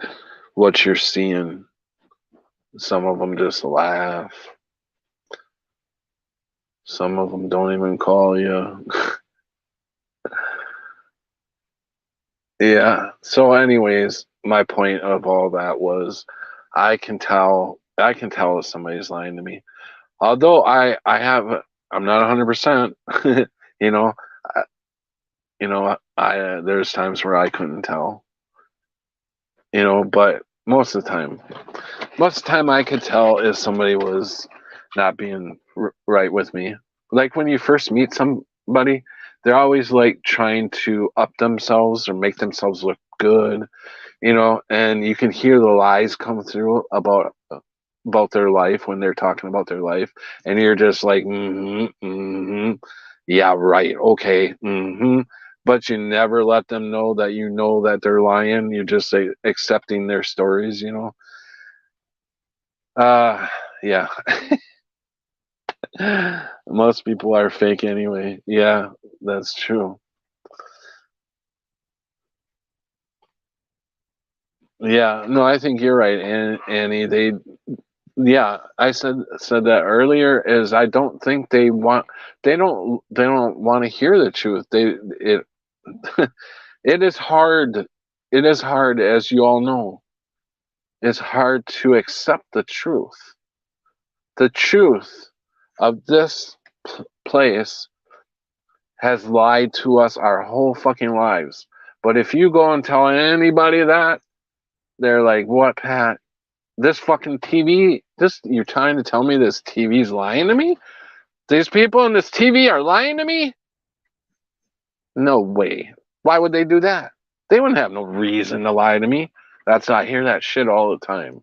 what you're seeing. Some of them just laugh. Some of them don't even call you. Yeah. So anyways, my point of all that was I can tell if somebody's lying to me. Although I'm not 100%, you know, I, there's times where I couldn't tell, but most of the time I could tell if somebody was not being right with me. Like when you first meet somebody, they're always like trying to up themselves or make themselves look good, and you can hear the lies come through about their life when they're talking about their life, and you're just like, yeah, right, okay, but you never let them know that they're lying. You just say accepting their stories. Yeah. Most people are fake anyway. Yeah, that's true. Yeah, no, I think you're right, Annie. Yeah, I said that earlier. Is I don't think they don't want to hear the truth. It it is hard. It is hard, as you all know. It's hard to accept the truth. The truth of this place has lied to us our whole fucking lives. But if you go and tell anybody that, they're like, "What, Pat? This fucking TV? This you're trying to tell me this TV's lying to me? These people in this TV are lying to me? No way. Why would they do that? They wouldn't have no reason to lie to me." I hear that shit all the time.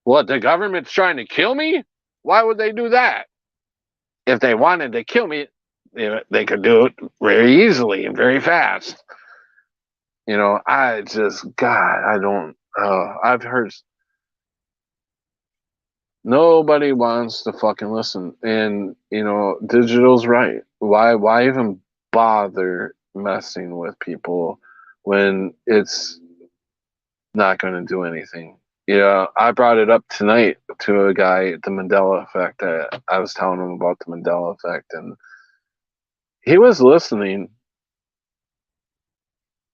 What, the government's trying to kill me? Why would they do that? If they wanted to kill me, they could do it very easily and very fast. I just, God, I don't, I've heard nobody wants to fucking listen. And, digital's right. Why even bother messing with people when it's not going to do anything? I brought it up tonight to a guy, the Mandela effect. I was telling him about the Mandela effect, and he was listening.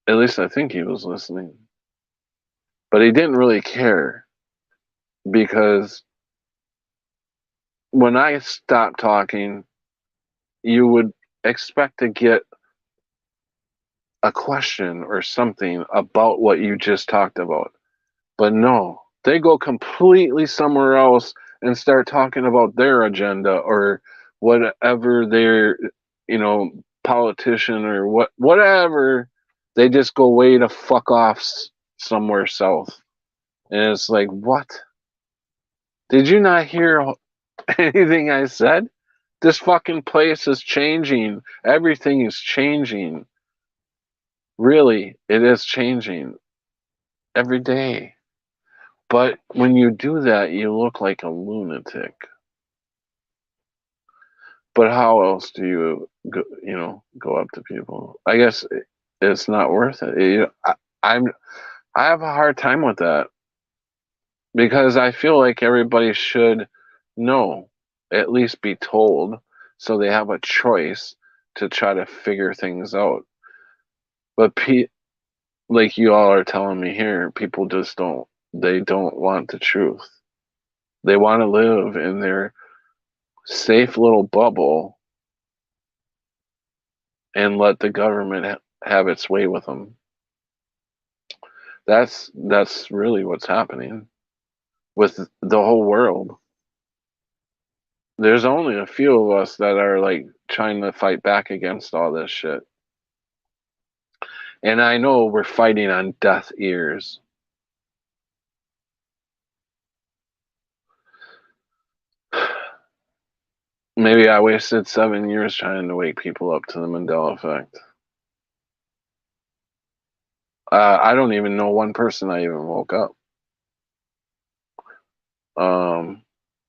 At least I think he was listening. But he didn't really care because when I stopped talking, you would expect to get a question or something about what you just talked about. But no, they go completely somewhere else and start talking about their agenda or whatever their, politician or whatever. They just go way to fuck off somewhere south. And it's like, what? Did you not hear anything I said? This fucking place is changing. Everything is changing. Really, it is changing every day. But when you do that, you look like a lunatic. But how else do you go up to people? I guess it's not worth it. I have a hard time with that because I feel like everybody should know, at least be told, so they have a choice to try to figure things out. But like you all are telling me here, people just don't. They don't want the truth. They want to live in their safe little bubble and let the government have its way with them. That's really what's happening with the whole world. There's only a few of us that are like trying to fight back against all this shit. And I know we're fighting on deaf ears. Maybe I wasted 7 years trying to wake people up to the Mandela effect. I don't even know one person I even woke up.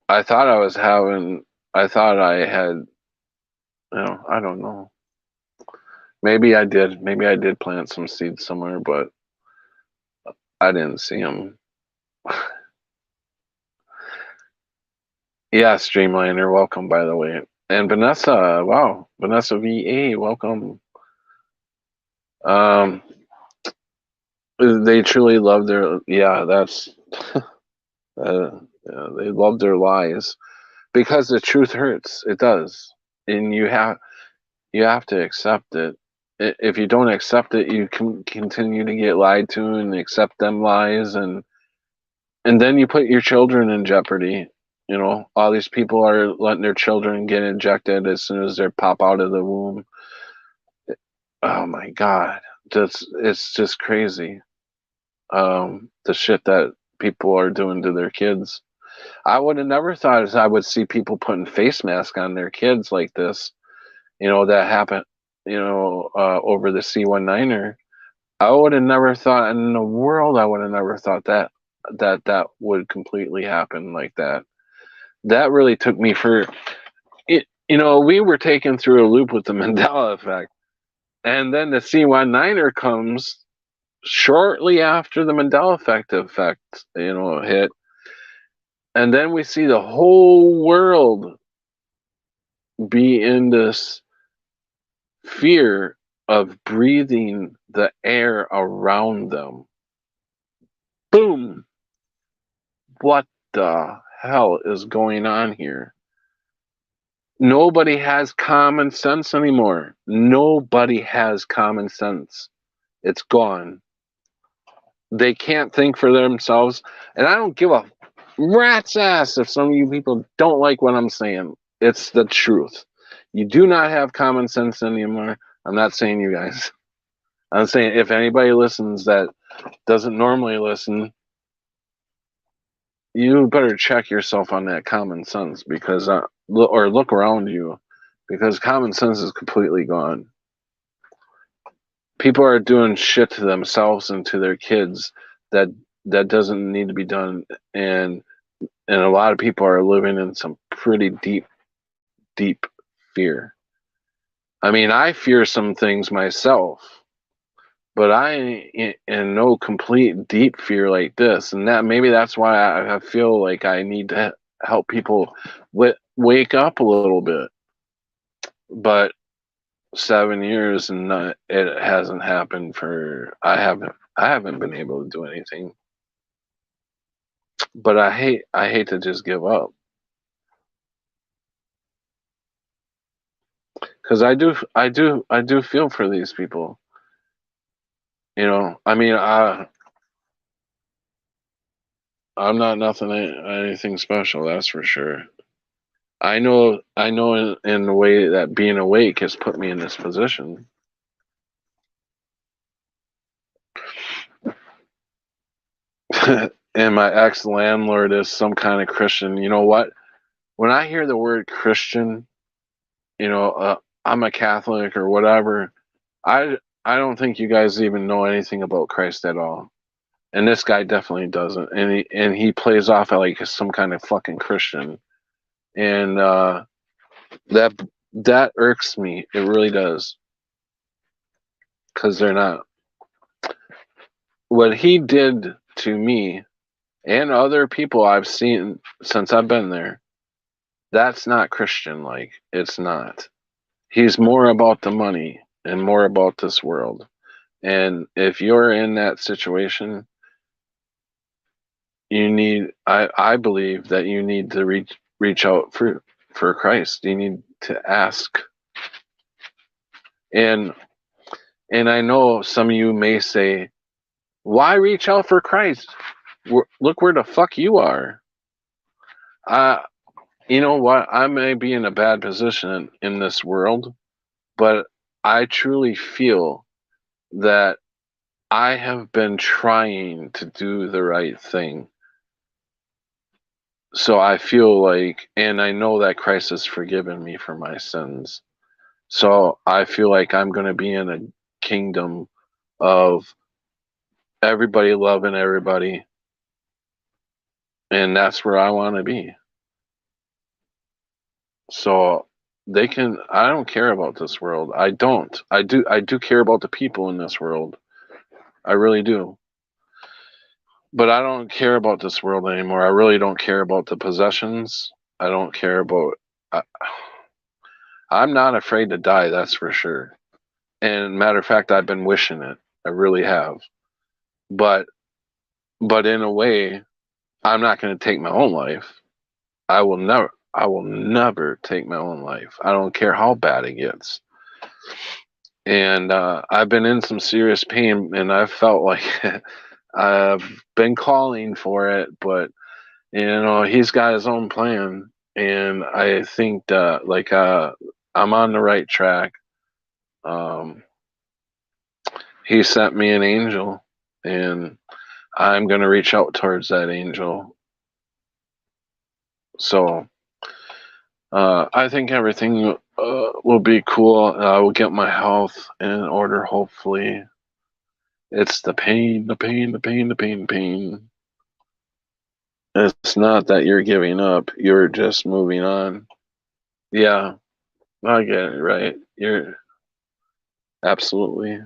I thought I had, I don't know. Maybe I did. Maybe I did plant some seeds somewhere, but I didn't see them. Yeah, Streamliner, welcome, by the way. And Vanessa, wow. Vanessa VA, welcome. They truly love that's, they love their lies. Because the truth hurts. It does. And you have to accept it. If you don't accept it, you can continue to get lied to and accept them lies, and then you put your children in jeopardy. All these people are letting their children get injected as soon as they pop out of the womb. Oh my God, it's just crazy. The shit that people are doing to their kids. I would have never thought I would see people putting face masks on their kids like this. That happened, over the C-19er. I would have never thought in the world, I would have never thought that would completely happen like that. That really took me for, we were taken through a loop with the Mandela effect. And then the C19er comes shortly after the Mandela effect, hit. And then we see the whole world be in this fear of breathing the air around them. Boom! What the hell is going on here? Nobody has common sense anymore. Nobody has common sense. It's gone. They can't think for themselves. And I don't give a rat's ass if some of you people don't like what I'm saying. It's the truth. You do not have common sense anymore. I'm not saying you guys. I'm saying if anybody listens that doesn't normally listen, you better check yourself on that common sense, because or look around you, because common sense is completely gone. People are doing shit to themselves and to their kids that doesn't need to be done, and a lot of people are living in some pretty deep fear. I mean, I fear some things myself, but I in no complete deep fear like this, and maybe that's why I feel like I need to help people wake up a little bit. But 7 years and it hasn't happened. I haven't been able to do anything. But I hate to just give up, because I do feel for these people. I mean, I'm not anything special, that's for sure. I know in the way that being awake has put me in this position. And my ex-landlord is some kind of Christian. You know what? When I hear the word Christian, I'm a Catholic or whatever, I don't think you guys even know anything about Christ at all. And this guy definitely doesn't. And he plays off like some kind of fucking Christian. And that irks me. It really does. Because they're not. What he did to me and other people I've seen since I've been there, that's not Christian like. It's not. He's more about the money and more about this world. And if you're in that situation, I believe that you need to reach out for Christ. You need to ask. And I know some of you may say, why reach out for Christ? Look where the fuck you are. You know what? I may be in a bad position in this world, but I truly feel that I have been trying to do the right thing. So I feel like, and I know that Christ has forgiven me for my sins. So I feel like I'm going to be in a kingdom of everybody loving everybody. And that's where I want to be. So I don't care about this world. I don't. I do care about the people in this world. I really do. But I don't care about this world anymore. I really don't care about the possessions. I don't care about... I'm not afraid to die, that's for sure. And matter of fact, I've been wishing it. I really have. But in a way, I'm not going to take my own life. I will never take my own life. I don't care how bad it gets. And I've been in some serious pain, and I've felt like I've been calling for it, but he's got his own plan, and I think that I'm on the right track. He sent me an angel, and I'm going to reach out towards that angel. So I think everything will be cool. I will get my health in order, hopefully. It's the pain. It's not that you're giving up. You're just moving on. Yeah, I get it, right? You're absolutely.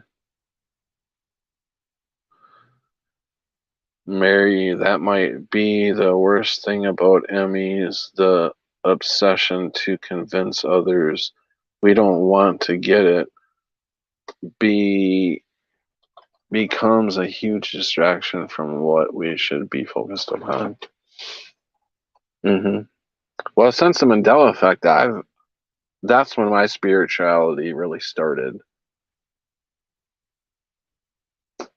Mary, that might be the worst thing about Emmy is the obsession to convince others we don't want to get it be becomes a huge distraction from what we should be focused upon. Well, since the Mandela effect, that's when my spirituality really started.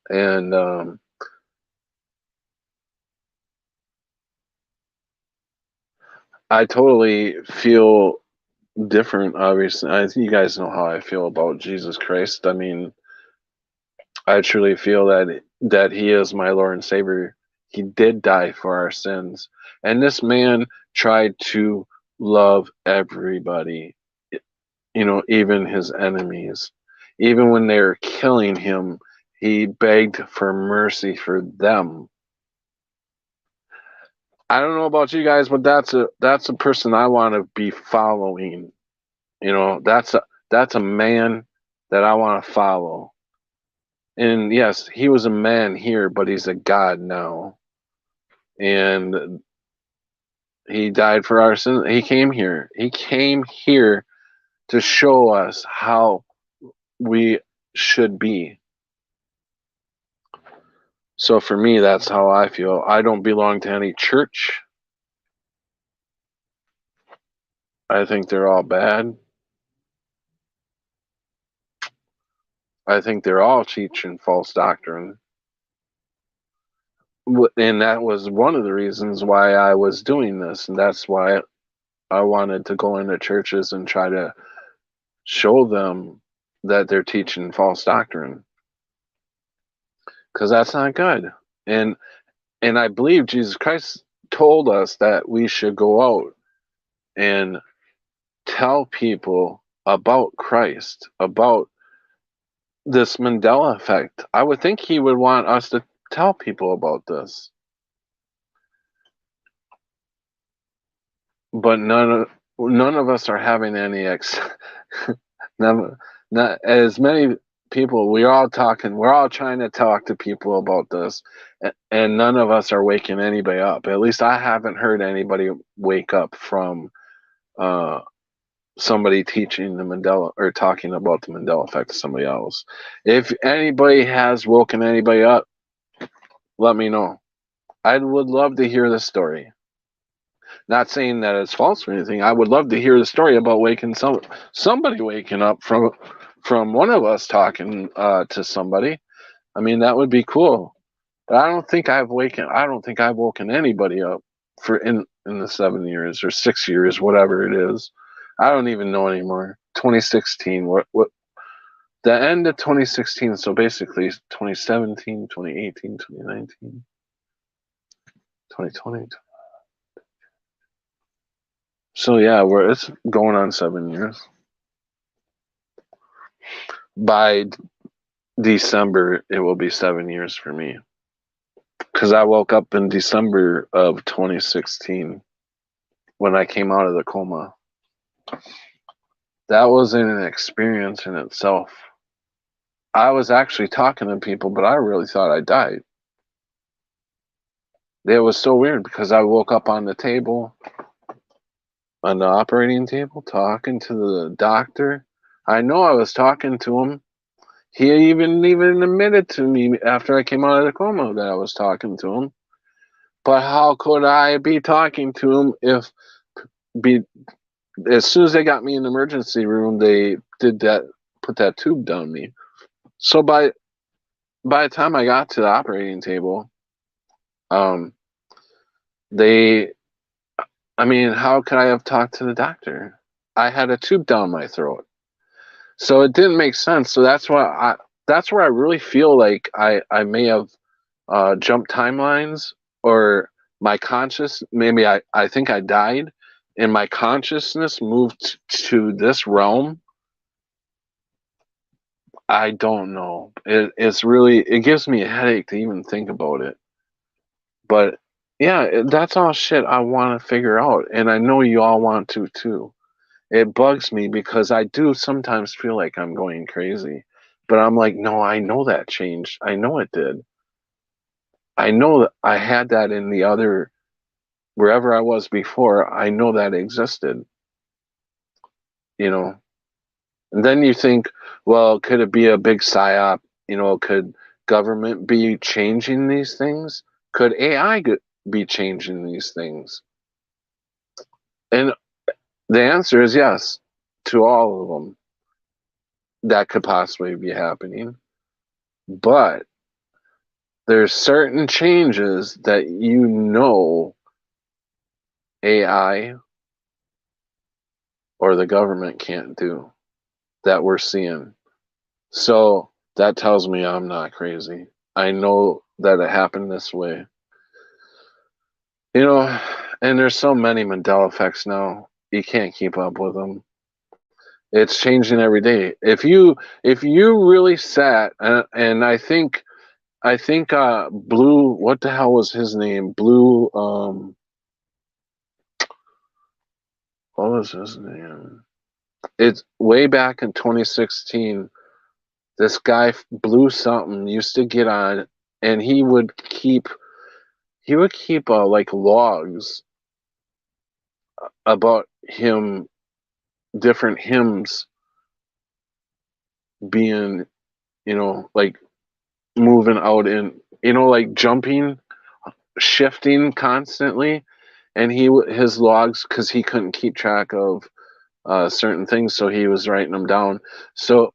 And I totally feel different, obviously. I think you guys know how I feel about Jesus Christ. I mean, I truly feel that he is my Lord and Savior. He did die for our sins. And this man tried to love everybody, even his enemies. Even when they were killing him, he begged for mercy for them. I don't know about you guys, but that's a person I want to be following. That's a man that I want to follow. And yes, he was a man here, but he's a God now. And he died for our sins. He came here. He came here to show us how we should be. So for me, that's how I feel. I don't belong to any church. I think they're all bad. I think they're all teaching false doctrine. And that was one of the reasons why I was doing this. And that's why I wanted to go into churches and try to show them that they're teaching false doctrine. Because that's not good. And I believe Jesus Christ told us that we should go out and tell people about Christ, about this Mandela effect. I would think he would want us to tell people about this. But none of us are having any not as many people. We're all trying to talk to people about this, and none of us are waking anybody up. At least I haven't heard anybody wake up from somebody teaching the Mandela or talking about the Mandela effect to somebody else. If anybody has woken anybody up, let me know. I would love to hear the story. Not saying that it's false or anything. I would love to hear the story about somebody waking up from one of us talking to somebody. I mean, that would be cool. But I don't think I've woken anybody up for in the 7 years or 6 years, whatever it is. I don't even know anymore. 2016. What the end of 2016, so basically 2017, 2018, 2019, 2020. So yeah, it's going on 7 years. By December, it will be 7 years for me. Because I woke up in December of 2016 when I came out of the coma. That was an experience in itself. I was actually talking to people, but I really thought I died. It was so weird because I woke up on the table, on the operating table, talking to the doctor. I know I was talking to him. He even admitted to me after I came out of the coma that I was talking to him. But how could I be talking to him as soon as they got me in the emergency room, they put that tube down me. So by the time I got to the operating table, how could I have talked to the doctor? I had a tube down my throat. So it didn't make sense. So that's where I really feel like I may have jumped timelines, or my maybe I think I died and my consciousness moved to this realm. I don't know. It gives me a headache to even think about it. But yeah, that's all shit I want to figure out, and I know you all want to too. it bugs me because I do sometimes feel like I'm going crazy. But I'm like, no, I know that changed. I know it did. I know that I had that in the other, wherever I was before. I know that existed, you know. And then you think, well, could it be a big psyop? Could government be changing these things? Could AI be changing these things? And the answer is yes to all of them. That could possibly be happening. But there's certain changes that AI or the government can't do that we're seeing. So that tells me I'm not crazy. I know that it happened this way. And there's so many Mandela effects now. You can't keep up with them. It's changing every day. If you really sat and I think Blue, what the hell was his name? Blue what was his name? It's way back in 2016. This guy Blue something used to get on, and he would keep like logs about him, different hymns being, like moving out in, like jumping, shifting constantly, and his logs, because he couldn't keep track of certain things, so he was writing them down. So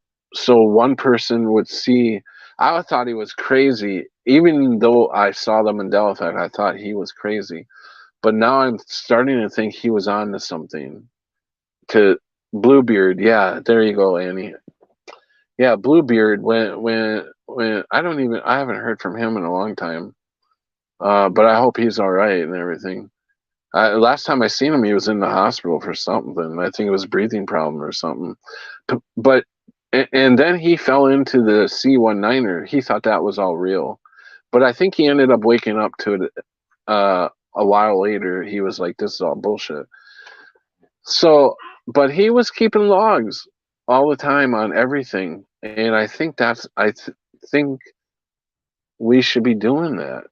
one person would see. I thought he was crazy, even though I saw the Mandela effect. I thought he was crazy, but now I'm starting to think he was on to something. To Bluebeard, yeah, there you go, Annie. Yeah, Bluebeard. When I haven't heard from him in a long time. But I hope he's all right and everything. Last time I seen him, he was in the hospital for something. I think it was a breathing problem or something. But and then he fell into the C-19er. He thought that was all real, but I think he ended up waking up to it a while later. He was like, "This is all bullshit." So, but he was keeping logs all the time on everything, and I think think we should be doing that.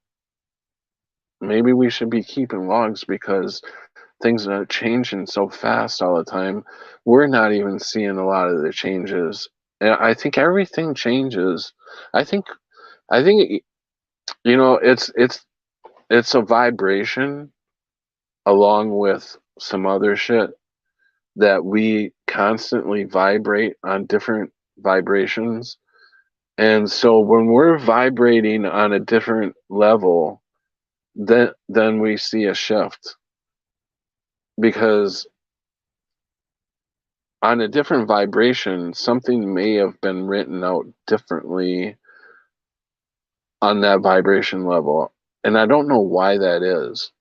Maybe we should be keeping logs because things are changing so fast all the time. We're not even seeing a lot of the changes. And I think everything changes. I think it's a vibration along with some other shit that we constantly vibrate on different vibrations. And so when we're vibrating on a different level, then we see a shift, because on a different vibration, something may have been written out differently on that vibration level. And I don't know why that is.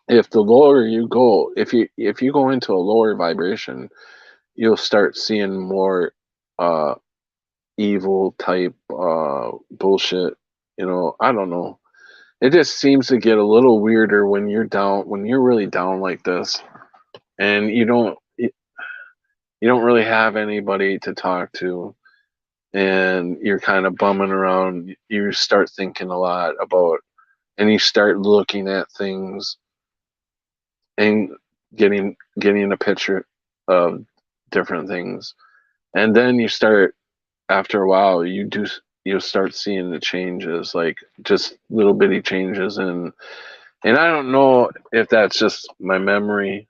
If the lower you go, if you go into a lower vibration, you'll start seeing more evil type bullshit. I don't know. It just seems to get a little weirder when you're down, when you're really down like this, and you don't really have anybody to talk to, and you're kind of bumming around. You start thinking a lot about, and you start looking at things and getting a picture of different things, and then you start, after a while, you'll start seeing the changes, like just little bitty changes. And I don't know if that's just my memory.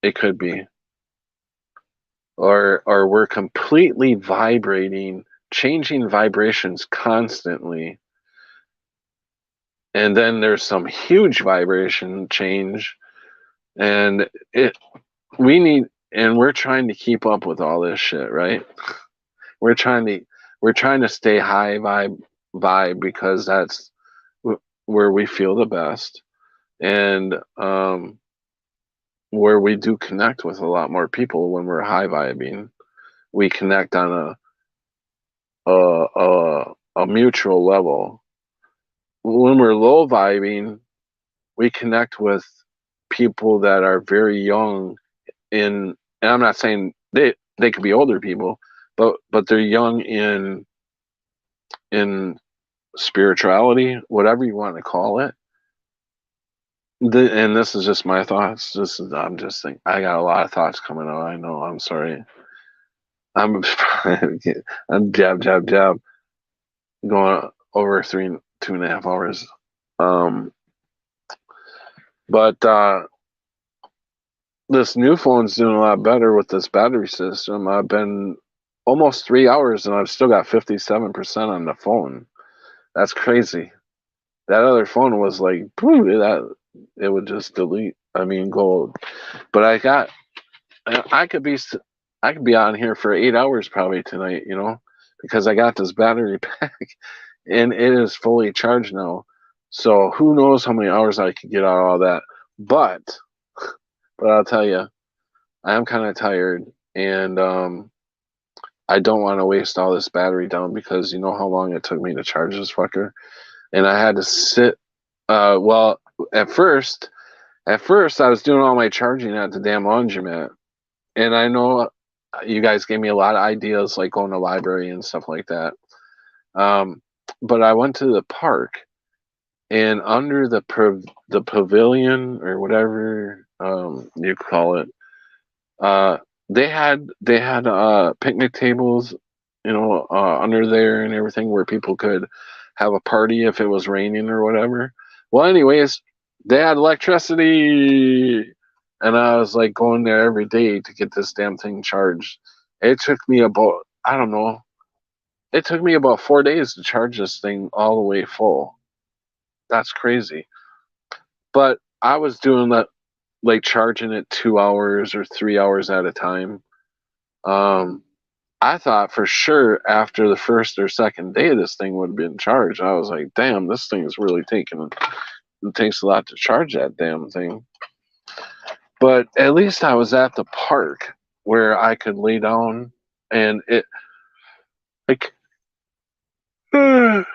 It could be, or we're completely vibrating, changing vibrations constantly, and then there's some huge vibration change, and we're trying to keep up with all this shit, right? we're trying to we're trying to stay high vibe because that's where we feel the best, and where we do connect with a lot more people. When we're high vibing, we connect on a mutual level. When we're low vibing, we connect with people that are very young in and I'm not saying they could be older people, but they're young in spirituality, whatever you want to call it. And this is just my thoughts. I'm just thinking. I got a lot of thoughts coming out. I know. I'm sorry. I'm I'm jab going over 2.5 hours. But this new phone's doing a lot better with this battery system. I've been almost 3 hours and I've still got 57% on the phone. That's crazy. That other phone was like, that it would just delete. I mean, gold. But I could be on here for 8 hours probably tonight, because I got this battery pack and it is fully charged now. So who knows how many hours I could get out of all that. But I'll tell you, I am kind of tired, and I don't want to waste all this battery down because you know how long it took me to charge this fucker, and I had to sit. Well, at first I was doing all my charging at the damn laundromat, and I know you guys gave me a lot of ideas like going to the library and stuff like that. But I went to the park, and under the pavilion or whatever you call it, they had picnic tables, under there and everything where people could have a party if it was raining or whatever. Well, anyways, they had electricity, and I was like going there every day to get this damn thing charged. It took me about, I don't know, it took me about 4 days to charge this thing all the way full. That's crazy. But I was doing that, like charging it 2 hours or 3 hours at a time. I thought for sure after the first or second day this thing would have been charged. I was like, damn, this thing is really it takes a lot to charge that damn thing. But at least I was at the park where I could lay down and it like I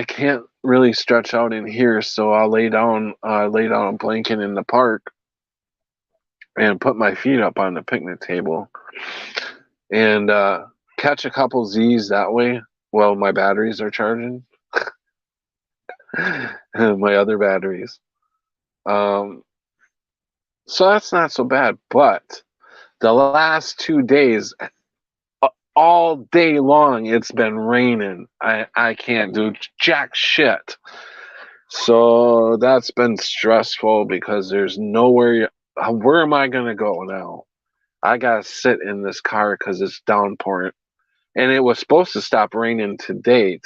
can't really stretch out in here, so I'll lay down a blanket in the park and put my feet up on the picnic table and catch a couple Z's that way while my batteries are charging. My other batteries. So that's not so bad, but the last 2 days, all day long, it's been raining. I can't do jack shit. So that's been stressful because there's nowhere. Where am I gonna go now? I gotta sit in this car because it's downpouring, and it was supposed to stop raining today.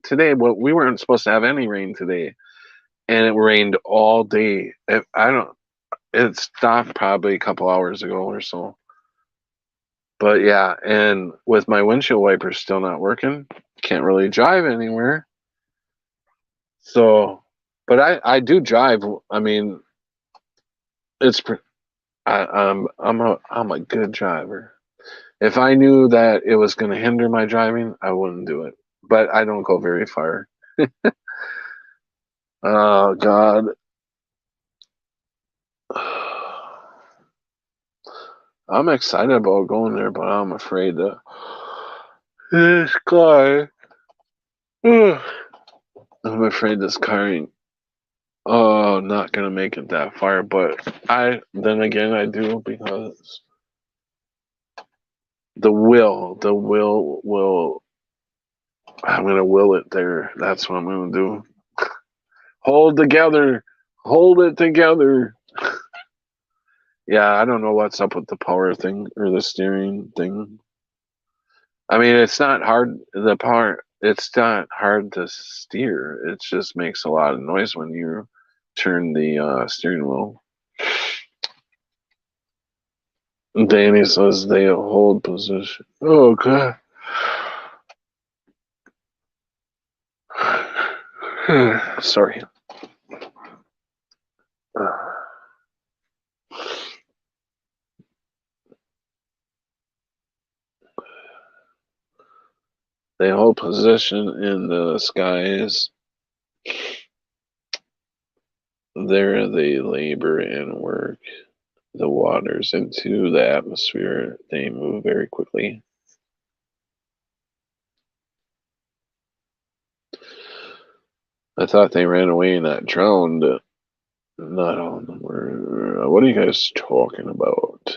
Today, we weren't supposed to have any rain today, and it rained all day. It stopped probably a couple hours ago or so. But yeah, and with my windshield wipers still not working, can't really drive anywhere. So, but I do drive. I mean, I'm a good driver. If I knew that it was going to hinder my driving, I wouldn't do it. But I don't go very far. Oh God. I'm excited about going there, but I'm afraid that this car. I'm afraid this car ain't. Oh, not gonna make it that far. But then again, I do because the will will. I'm gonna will it there. That's what I'm gonna do. Hold together. Hold it together. Yeah, I don't know what's up with the power thing or the steering thing. I mean, it's not hard. It's not hard to steer. It just makes a lot of noise when you turn the steering wheel. Danny says they hold position. Oh God. Sorry. They hold position in the skies. There they labor and work. the waters into the atmosphere, they move very quickly. I thought they ran away and not drowned. Not all of them were. What are you guys talking about?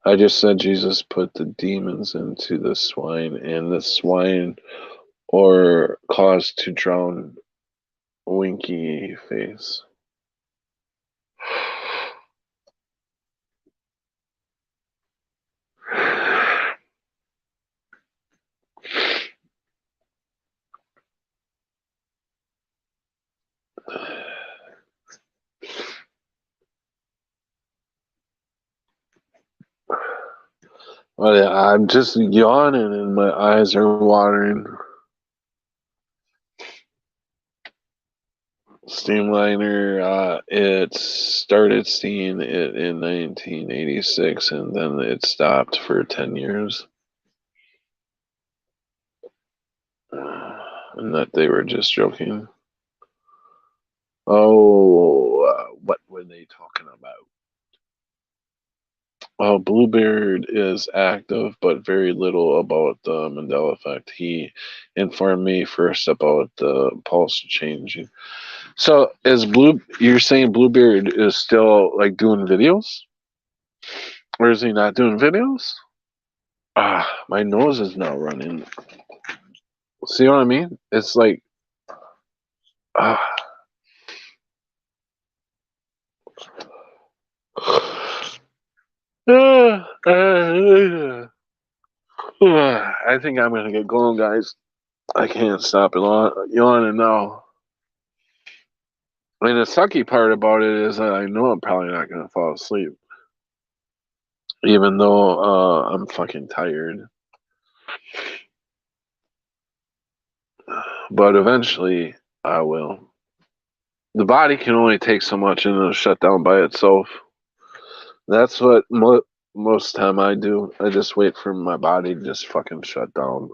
I just said Jesus put the demons into the swine, and the swine or caused to drown Winky Face. I'm just yawning and my eyes are watering. Steamliner, it started seeing it in 1986 and then it stopped for 10 years. And that they were just joking. Oh, what were they talking about? Oh, Bluebeard is active, but very little about the Mandela effect. He informed me first about the pulse changing. So, you're saying Bluebeard is still like doing videos? Or is he not doing videos? My nose is now running. See what I mean? It's like, I think I'm gonna get going, guys. I can't stop yawning now. I mean, the sucky part about it is that I know I'm probably not gonna fall asleep, even though I'm fucking tired. But eventually, I will. The body can only take so much and it'll shut down by itself. That's what most time I do. I just wait for my body to just fucking shut down.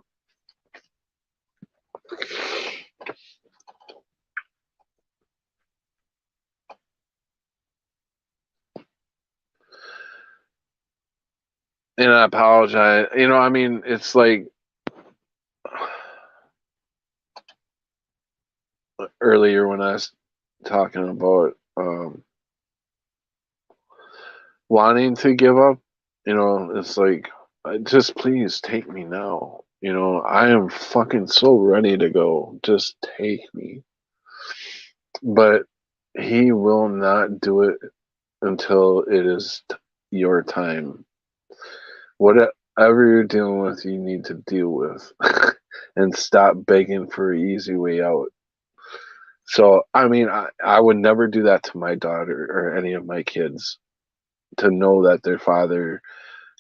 And I apologize. I mean, it's like earlier when I was talking about wanting to give up, it's like, just please take me now. I am fucking so ready to go. Just take me. But he will not do it until it is your time. Whatever you're dealing with, you need to deal with. And stop begging for an easy way out. So, I mean, I would never do that to my daughter or any of my kids. To know that their father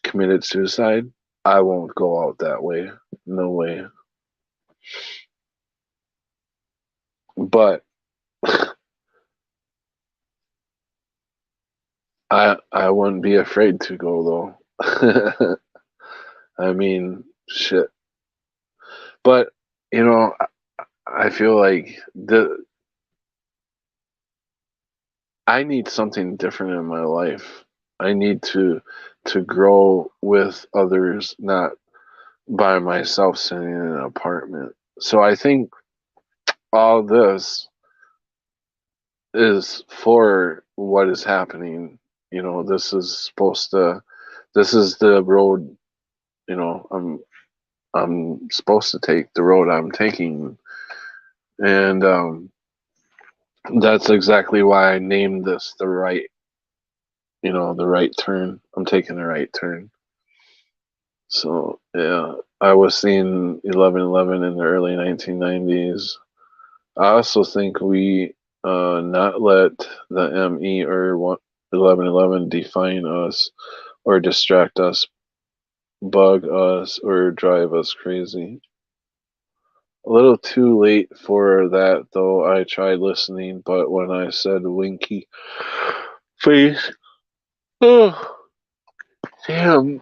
committed suicide, I won't go out that way. No way. But I wouldn't be afraid to go though. I mean, shit. But I feel like I need something different in my life. I need to grow with others, not by myself sitting in an apartment. So I think all this is for what is happening. This is the road, I'm supposed to take the road I'm taking. And that's exactly why I named this the right turn. I'm taking the right turn. So yeah, I was seeing 11/11 in the early 1990s. I also think we not let the ME or 11/11 define us or distract us, bug us, or drive us crazy. A little too late for that, though. I tried listening, but when I said Winky Face, oh, damn.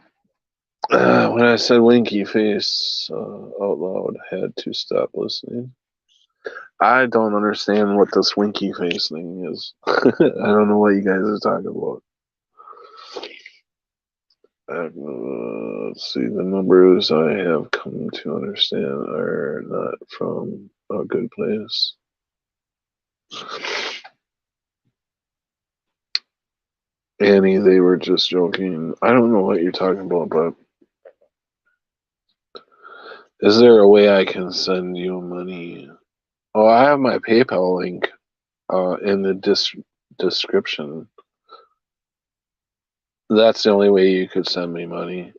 When I said Winky Face out loud, I had to stop listening. I don't understand what this winky face thing is. I don't know what you guys are talking about. Let's see, the numbers I have come to understand are not from a good place. Annie, they were just joking. I don't know what you're talking about, but is there a way I can send you money? Oh, I have my PayPal link in the description. That's the only way you could send me money.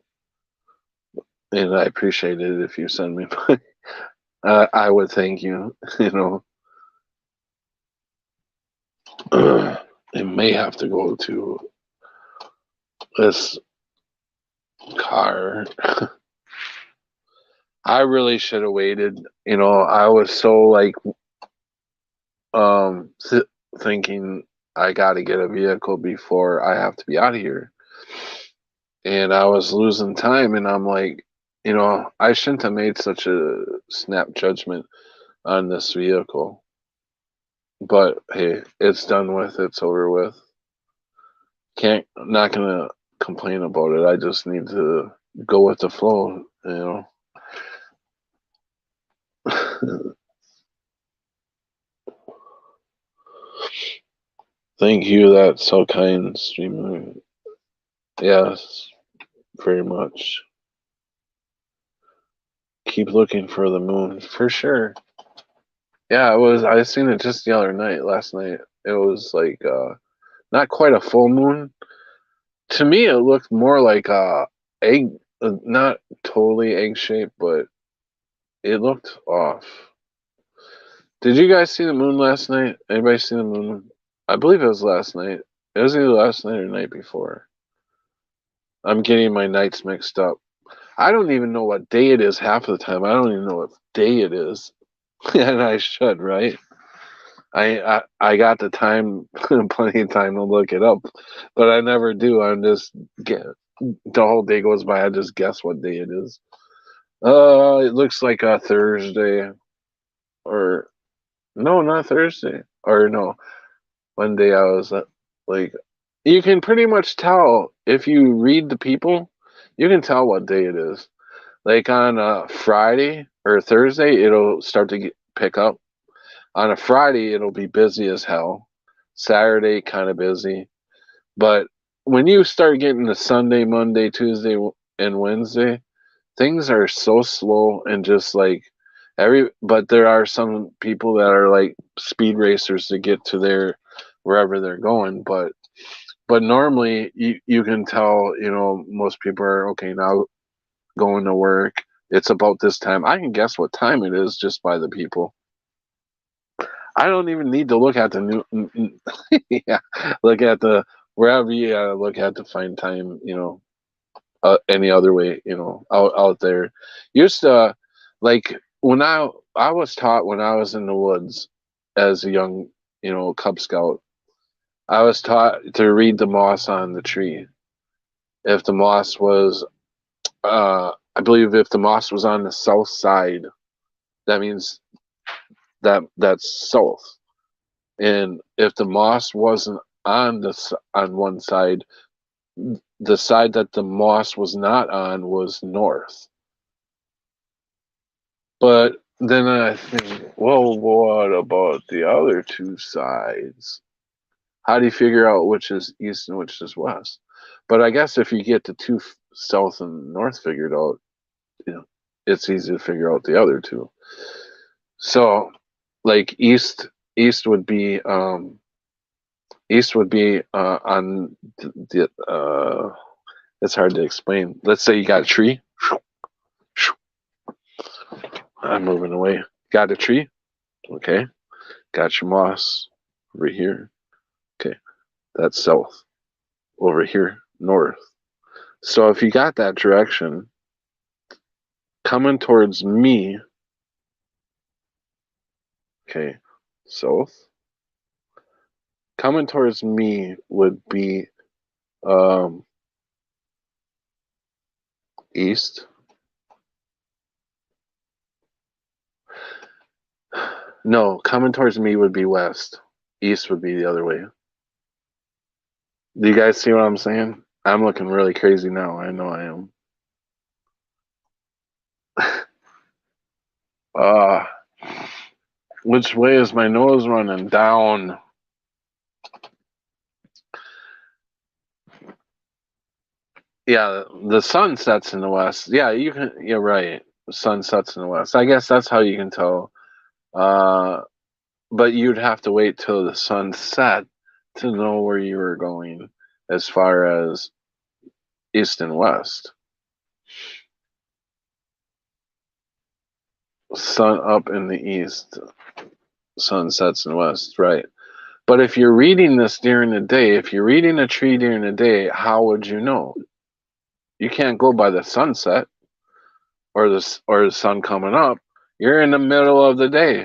And I appreciate it if you send me money. I would thank you, you know. It may have to go to this car. I really should have waited. You know, I was so like thinking I got to get a vehicle before I have to be out of here. And I was losing time, and I'm like, you know, I shouldn't have made such a snap judgment on this vehicle. But hey, it's done with, it's over with. Not gonna complain about it. I just need to go with the flow, you know. Thank you, that's so kind, streamer. Yes, very much. Keep looking for the moon, for sure. Yeah, I seen it just the other night, last night. It was like not quite a full moon. To me it looked more like a egg, not totally egg shaped, but it looked off. Did you guys see the moon last night? Anybody see the moon? I believe it was last night. It was either last night or the night before. I'm getting my nights mixed up. I don't even know what day it is half of the time. I don't even know what day it is. And I should, right? I got the time, plenty of time to look it up, but I never do. I'm just the whole day goes by. I just guess what day it is. It looks like a Thursday, or no, not Thursday, or no. One day I was like, you can pretty much tell if you read the people, you can tell what day it is. Like on a Friday or Thursday, it'll start to pick up. On a Friday, it'll be busy as hell. Saturday, kind of busy. But when you start getting to Sunday, Monday, Tuesday, and Wednesday, things are so slow and just like but there are some people that are like speed racers to get to wherever they're going. But normally you can tell, you know, most people are okay now going to work. It's about this time. I can guess what time it is just by the people. I don't even need to look at the new, yeah, look at the wherever you gotta look at to find time. You know, any other way. You know, out there. Used to like when I was taught when I was in the woods as a young, you know, Cub Scout. I was taught to read the moss on the tree. If the moss was, I believe, if the moss was on the south side, that means that's south. And if the moss wasn't on one side, the side that the moss was not on was north. But then I think, well, what about the other two sides? How do you figure out which is east and which is west? But I guess if you get the two south and north figured out, you know, it's easy to figure out the other two. So, like east would be on the it's hard to explain. Let's say you got a tree. I'm moving away. Got a tree. Okay. Got your moss over here. Okay. That's south. Over here, north. So if you got that direction coming towards me, okay, south. Coming towards me would be east. No, coming towards me would be west. East would be the other way. Do you guys see what I'm saying? I'm looking really crazy now. I know I am. Uh, which way is my nose running? Down. Yeah, the sun sets in the west. Yeah, you're right. The sun sets in the west. I guess that's how you can tell. But you'd have to wait till the sun set to know where you were going as far as east and west. Sun up in the east, sun sets in the west, right. But if you're reading this during the day, if you're reading a tree during the day, how would you know? You can't go by the sunset or the sun coming up. You're in the middle of the day.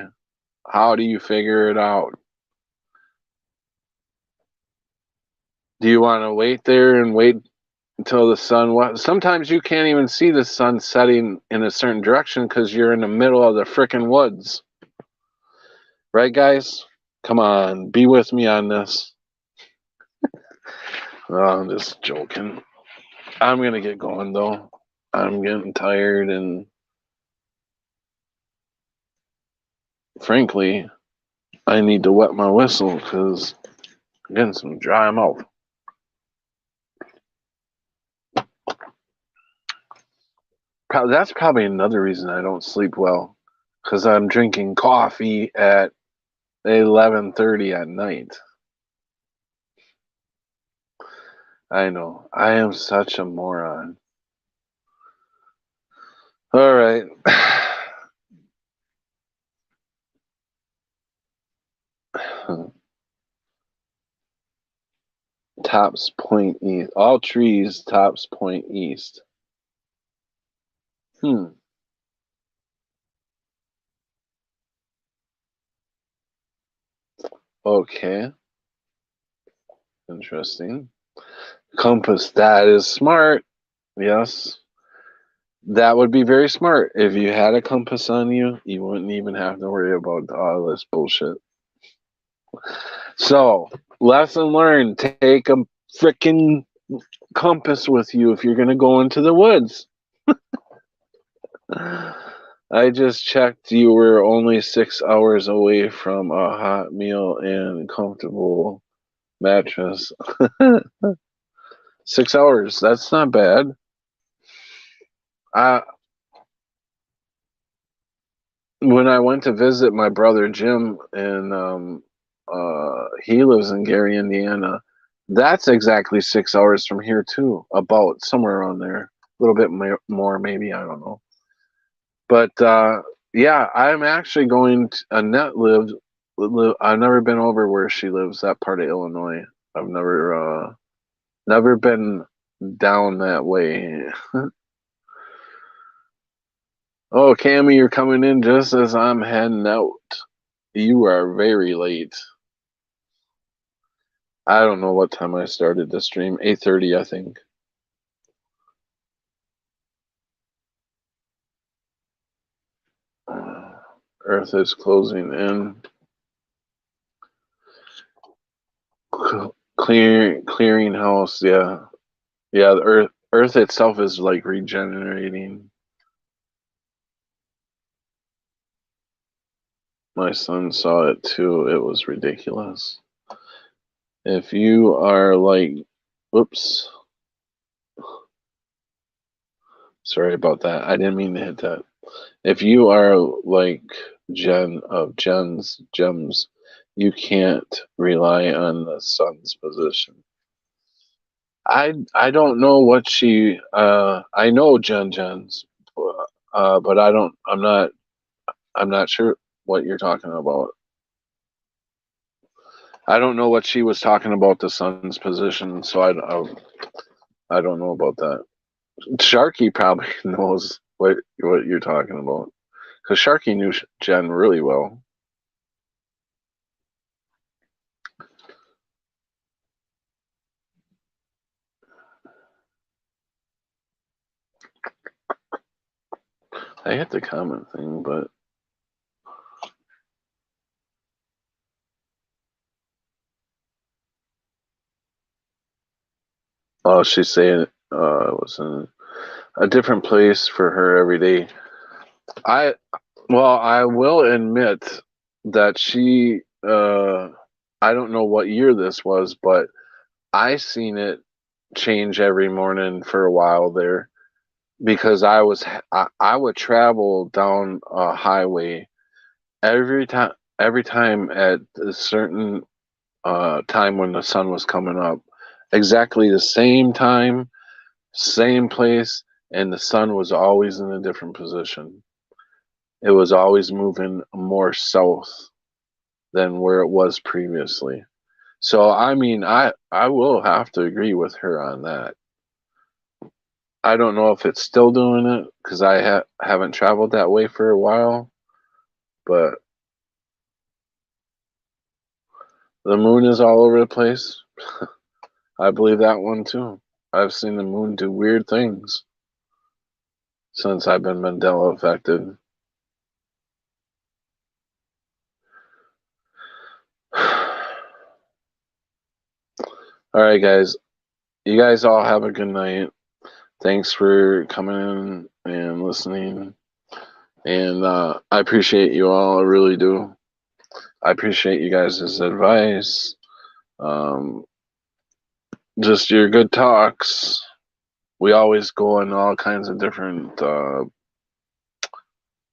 How do you figure it out? Do you want to wait there and wait until the sun? Sometimes you can't even see the sun setting in a certain direction because you're in the middle of the frickin' woods. Right, guys? Come on, be with me on this. Oh, I'm just joking. I'm gonna get going though. I'm getting tired and frankly, I need to wet my whistle because I'm getting some dry mouth. That's probably another reason I don't sleep well because I'm drinking coffee at 11:30 at night. I know. I am such a moron. All right. Tops point east. All trees tops point east. Okay. Interesting. Compass. That is smart. Yes. That would be very smart. If you had a compass on you, you wouldn't even have to worry about all this bullshit. So, lesson learned, take a freaking compass with you if you're going to go into the woods. I just checked. You were only 6 hours away from a hot meal and comfortable mattress. 6 hours. That's not bad. When I went to visit my brother Jim, and he lives in Gary, Indiana. That's exactly 6 hours from here too, about somewhere around there. A little bit more, maybe, I don't know. But yeah, I'm actually going to Annette I've never been over where she lives, that part of Illinois. I've never been down that way. Oh, Cammy, you're coming in just as I'm heading out. You are very late. I don't know what time I started the stream. 8:30, I think. Earth is closing in. Clearing house, yeah. Yeah, the Earth itself is like regenerating. My son saw it too. It was ridiculous. If you are like, whoops. Sorry about that. I didn't mean to hit that. If you are like Jen of Gems, you can't rely on the sun's position. I don't know what she I know Jen's, but I'm not sure what you're talking about. I don't know what she was talking about the sun's position, so I don't know about that. Sharky probably knows what you're talking about because Sharky knew Jen really well. I hit the comment thing, but Oh, she's saying it was in a different place for her every day. I Well, I will admit that I don't know what year this was, but I seen it change every morning for a while there because I would travel down a highway every time at a certain time when the sun was coming up, exactly the same time, same place, and the sun was always in a different position. It was always moving more south than where it was previously. So I mean, I will have to agree with her on that. I don't know if it's still doing it because haven't traveled that way for a while, but the moon is all over the place. I believe that one too. I've seen the moon do weird things since I've been Mandela affected. All right, guys. You guys all have a good night. Thanks for coming in and listening. And I appreciate you all. I really do. I appreciate you guys' advice. Um, just your good talks. We always go in all kinds of different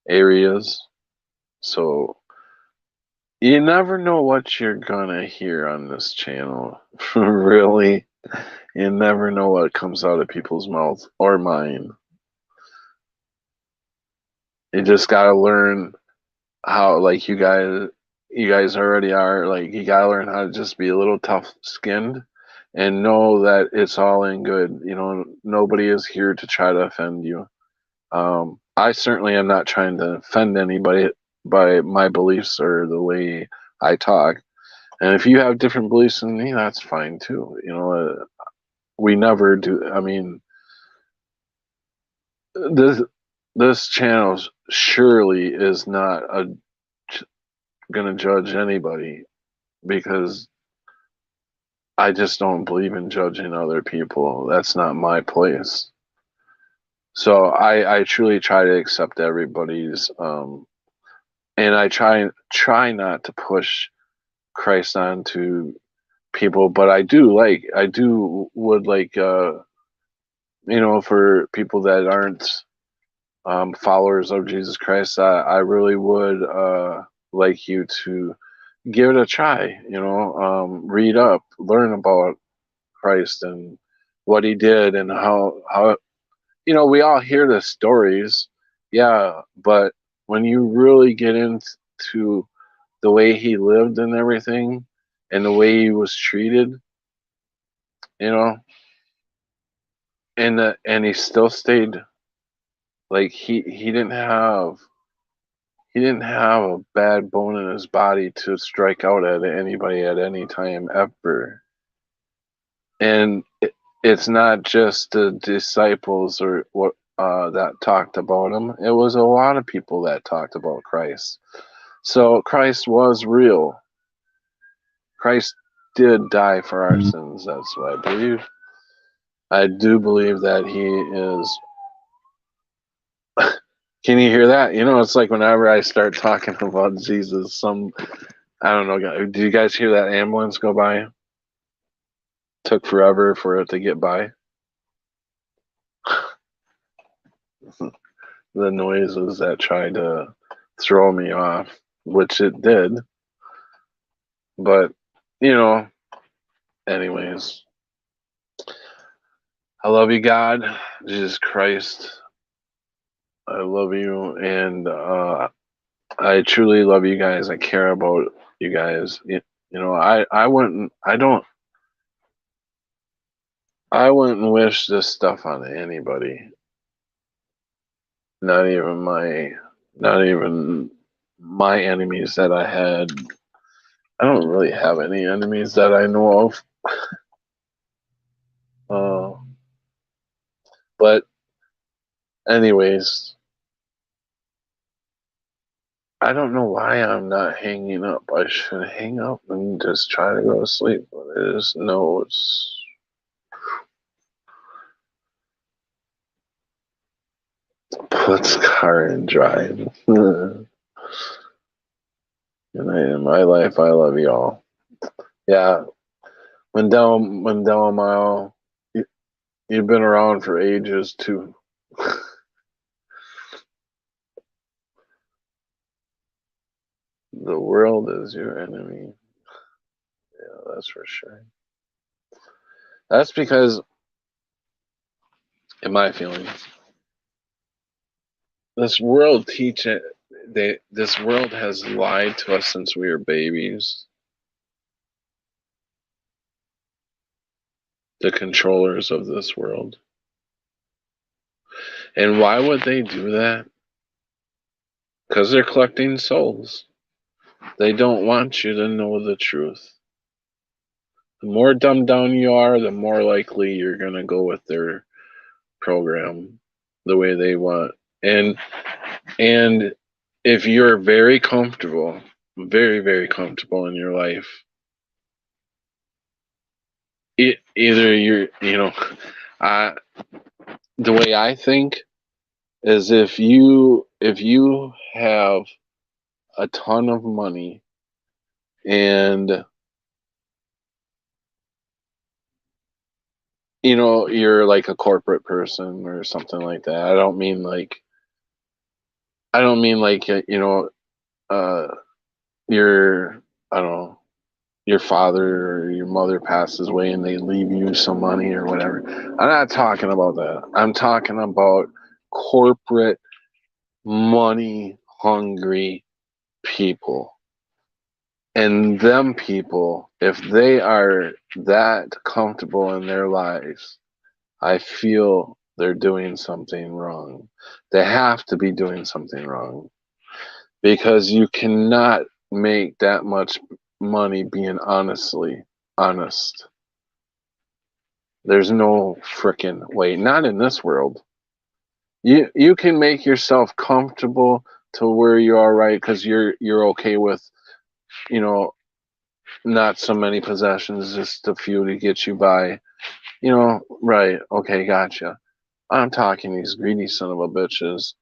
areas. So you never know what you're gonna hear on this channel. Really. You never know what comes out of people's mouths or mine. You just gotta learn how, like you guys already are, like you gotta learn how to just be a little tough skinned and know that it's all in good. Nobody is here to try to offend you. I certainly am not trying to offend anybody by my beliefs or the way I talk. And if you have different beliefs than me, that's fine too. We never do. I mean, this this channel surely is not gonna judge anybody because I just don't believe in judging other people. That's not my place. So I truly try to accept everybody's and I try not to push Christ onto people, but I do would like for people that aren't followers of Jesus Christ, I really would like you to give it a try. Read up, learn about Christ and what he did and how we all hear the stories, yeah, but when you really get into the way he lived and everything and the way he was treated, you know, and he still stayed like he didn't have a bad bone in his body to strike out at anybody at any time ever. And it's not just the disciples or what that talked about him. It was a lot of people that talked about Christ. So Christ was real. Christ did die for our sins. That's what I believe. I do believe that he is. Can you hear that? It's like whenever I start talking about Jesus, I don't know. Do you guys hear that ambulance go by? Took forever for it to get by. The noises that tried to throw me off, which it did. But, anyways, I love you, God, Jesus Christ. I love you, and I truly love you guys. I care about you guys. I wouldn't wish this stuff on anybody. Not even my enemies that I had. I don't really have any enemies that I know of. But anyways, I don't know why I'm not hanging up. I should hang up and just try to go to sleep. But I just know Puts car in drive. And in my life, I love y'all. Yeah, Mandela Mile, you've been around for ages too. The world is your enemy. Yeah, that's for sure. That's because, in my feelings, this world this world has lied to us since we were babies. The controllers of this world. And why would they do that? Because they're collecting souls. They don't want you to know the truth. The more dumbed down you are, the more likely you're going to go with their program the way they want. And if you're very comfortable, very, very comfortable in your life, either the way I think is if you have a ton of money and you're like a corporate person or something like that. I don't mean like uh your I don't know, your father or your mother passes away and they leave you some money or whatever. I'm not talking about that. I'm talking about corporate money hungry people. And them people, if they are that comfortable in their lives, I feel they're doing something wrong. They have to be doing something wrong because you cannot make that much money being honest. There's no freaking way. Not in this world. You can make yourself comfortable to where you are, right? Because you're okay with, not so many possessions, just a few to get you by. Right? Okay, gotcha. I'm talking these greedy son of a bitches.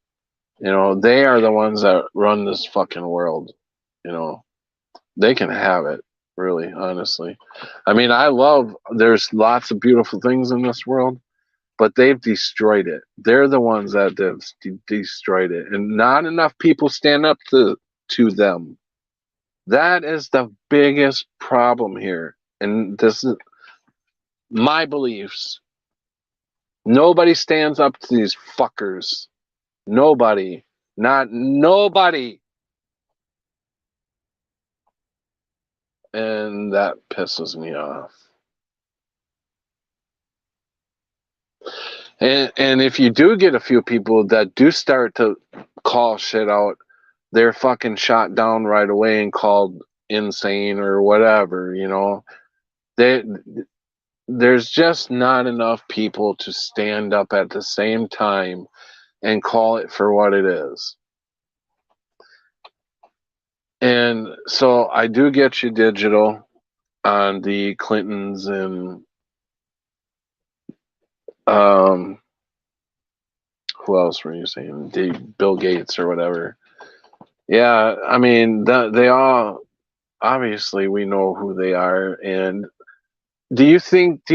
They are the ones that run this fucking world. They can have it, really, honestly. I mean, there's lots of beautiful things in this world, but they've destroyed it. They're the ones that have destroyed it. And not enough people stand up to them. That is the biggest problem here. And this is my beliefs. Nobody stands up to these fuckers. Nobody. Not nobody. And that pisses me off. And if you do get a few people that do start to call shit out, they're fucking shot down right away and called insane or whatever, There's just not enough people to stand up at the same time and call it for what it is. And so I do get you digital on the Clintons and who else were you saying? Bill Gates or whatever. Yeah, I mean, they all, obviously we know who they are. And do you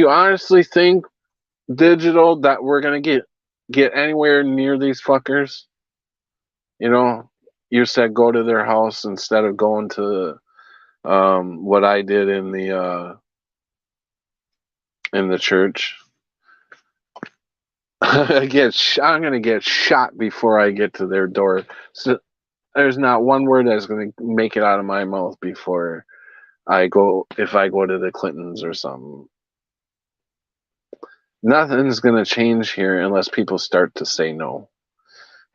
honestly think, digital, that we're going to get anywhere near these fuckers? You said go to their house instead of going to what I did in the church. I'm going to get shot before I get to their door. So there's not one word that's going to make it out of my mouth before if I go to the Clintons or something. Nothing's going to change here unless people start to say no.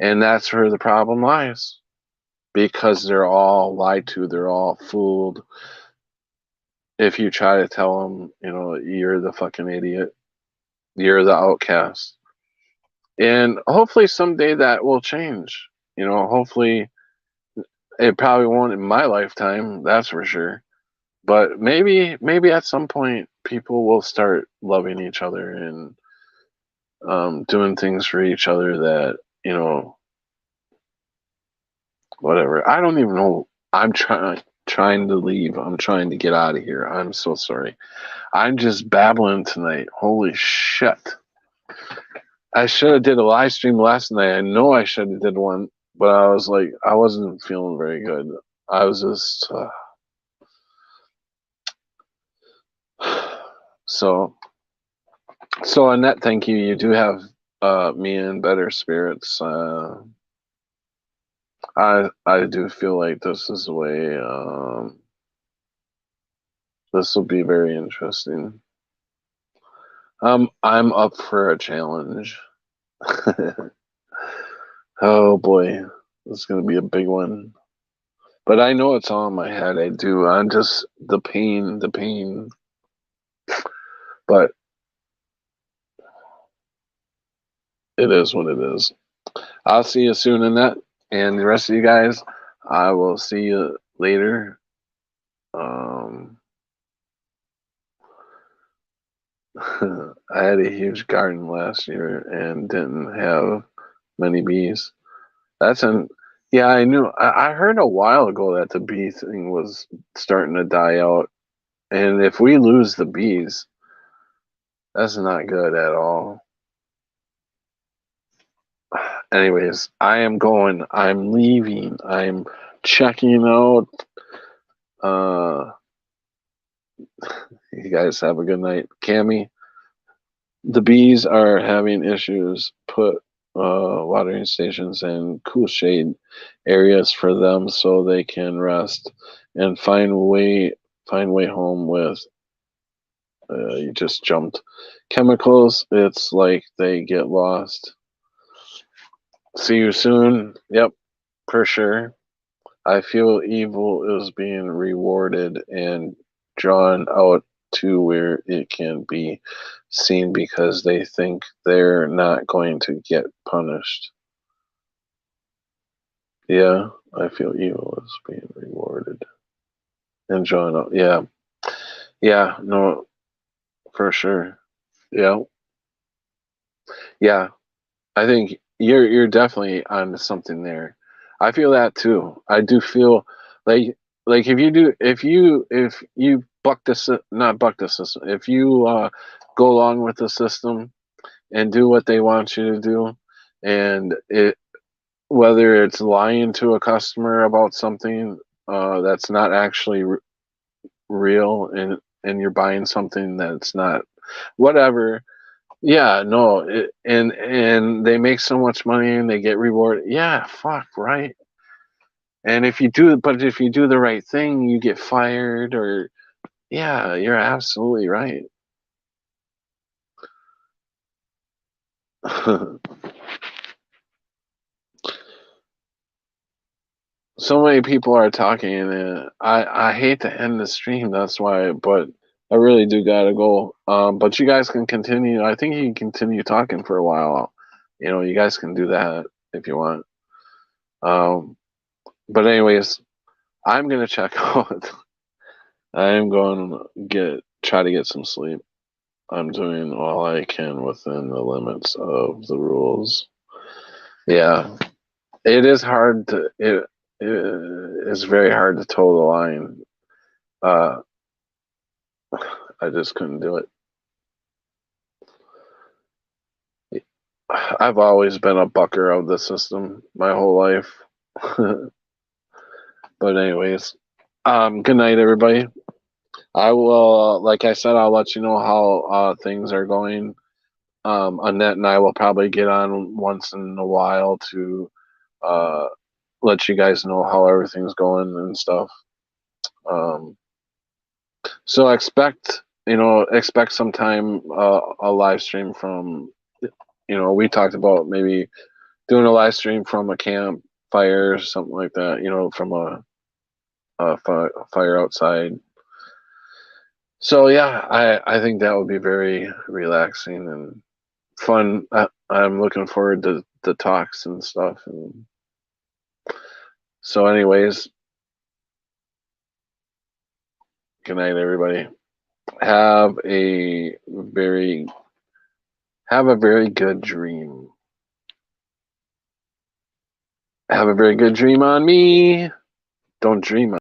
And that's where the problem lies. Because they're all lied to, they're all fooled. If you try to tell them, you're the fucking idiot, you're the outcast. And hopefully someday that will change. Hopefully it probably won't in my lifetime, that's for sure. But maybe at some point people will start loving each other and doing things for each other that you know, whatever. I don't even know. I'm trying to leave. I'm trying to get out of here. I'm so sorry. I'm just babbling tonight. Holy shit. I should have did a live stream last night. I know I should have did one, but I was like, I wasn't feeling very good. I was just so Annette, thank you. You do have me in better spirits. I do feel like this is the way. This will be very interesting. I'm up for a challenge. Oh boy, this is gonna be a big one. But I know it's all in my head. I do. I'm just the pain. But it is what it is. I'll see you soon, Annette, and the rest of you guys. I will see you later. I had a huge garden last year and didn't have many bees. That's an Yeah, I knew. I heard a while ago that the bee thing was starting to die out, and if we lose the bees, that's not good at all. Anyways, I am going. I'm leaving. I'm checking out. Uh, you guys have a good night, Cammy. The bees are having issues. Put watering stations and cool shade areas for them so they can rest and find way home with. You just jumped chemicals. It's like they get lost. See you soon. Yep, for sure. I feel evil is being rewarded and drawn out to where it can be seen because they think they're not going to get punished. Yeah, I feel evil is being rewarded and drawn out. Yeah, yeah, no, for sure. Yeah, yeah. I think you're definitely on something there. I feel that too. I do feel like if you buck not buck the system, if you go along with the system and do what they want you to do, and it whether it's lying to a customer about something that's not actually real, and you're buying something that's not whatever. Yeah, no, and they make so much money and they get rewarded. Yeah, fuck, right. And if you do the right thing, you get fired or yeah, you're absolutely right. So many people are talking, and I hate to end the stream. That's why, but I really do gotta go. But you guys can continue. I think you can continue talking for a while. You know, you guys can do that if you want. Um, but anyways, I'm gonna check out. I am going to try to get some sleep. I'm doing all I can within the limits of the rules. Yeah, it is hard to it is very hard to toe the line. Uh, I just couldn't do it. I've always been a bucker of the system my whole life. But anyways, good night, everybody. I will, like I said, I'll let you know how things are going. Annette and I will probably get on once in a while to uh, let you guys know how everything's going and stuff. Um, so expect sometime a live stream from, we talked about maybe doing a live stream from a campfire or something like that, from a fire outside. So yeah, I think that would be very relaxing and fun. I'm looking forward to the talks and stuff. And so, anyways, good night, everybody. Have a very good dream. Have a very good dream on me. Don't dream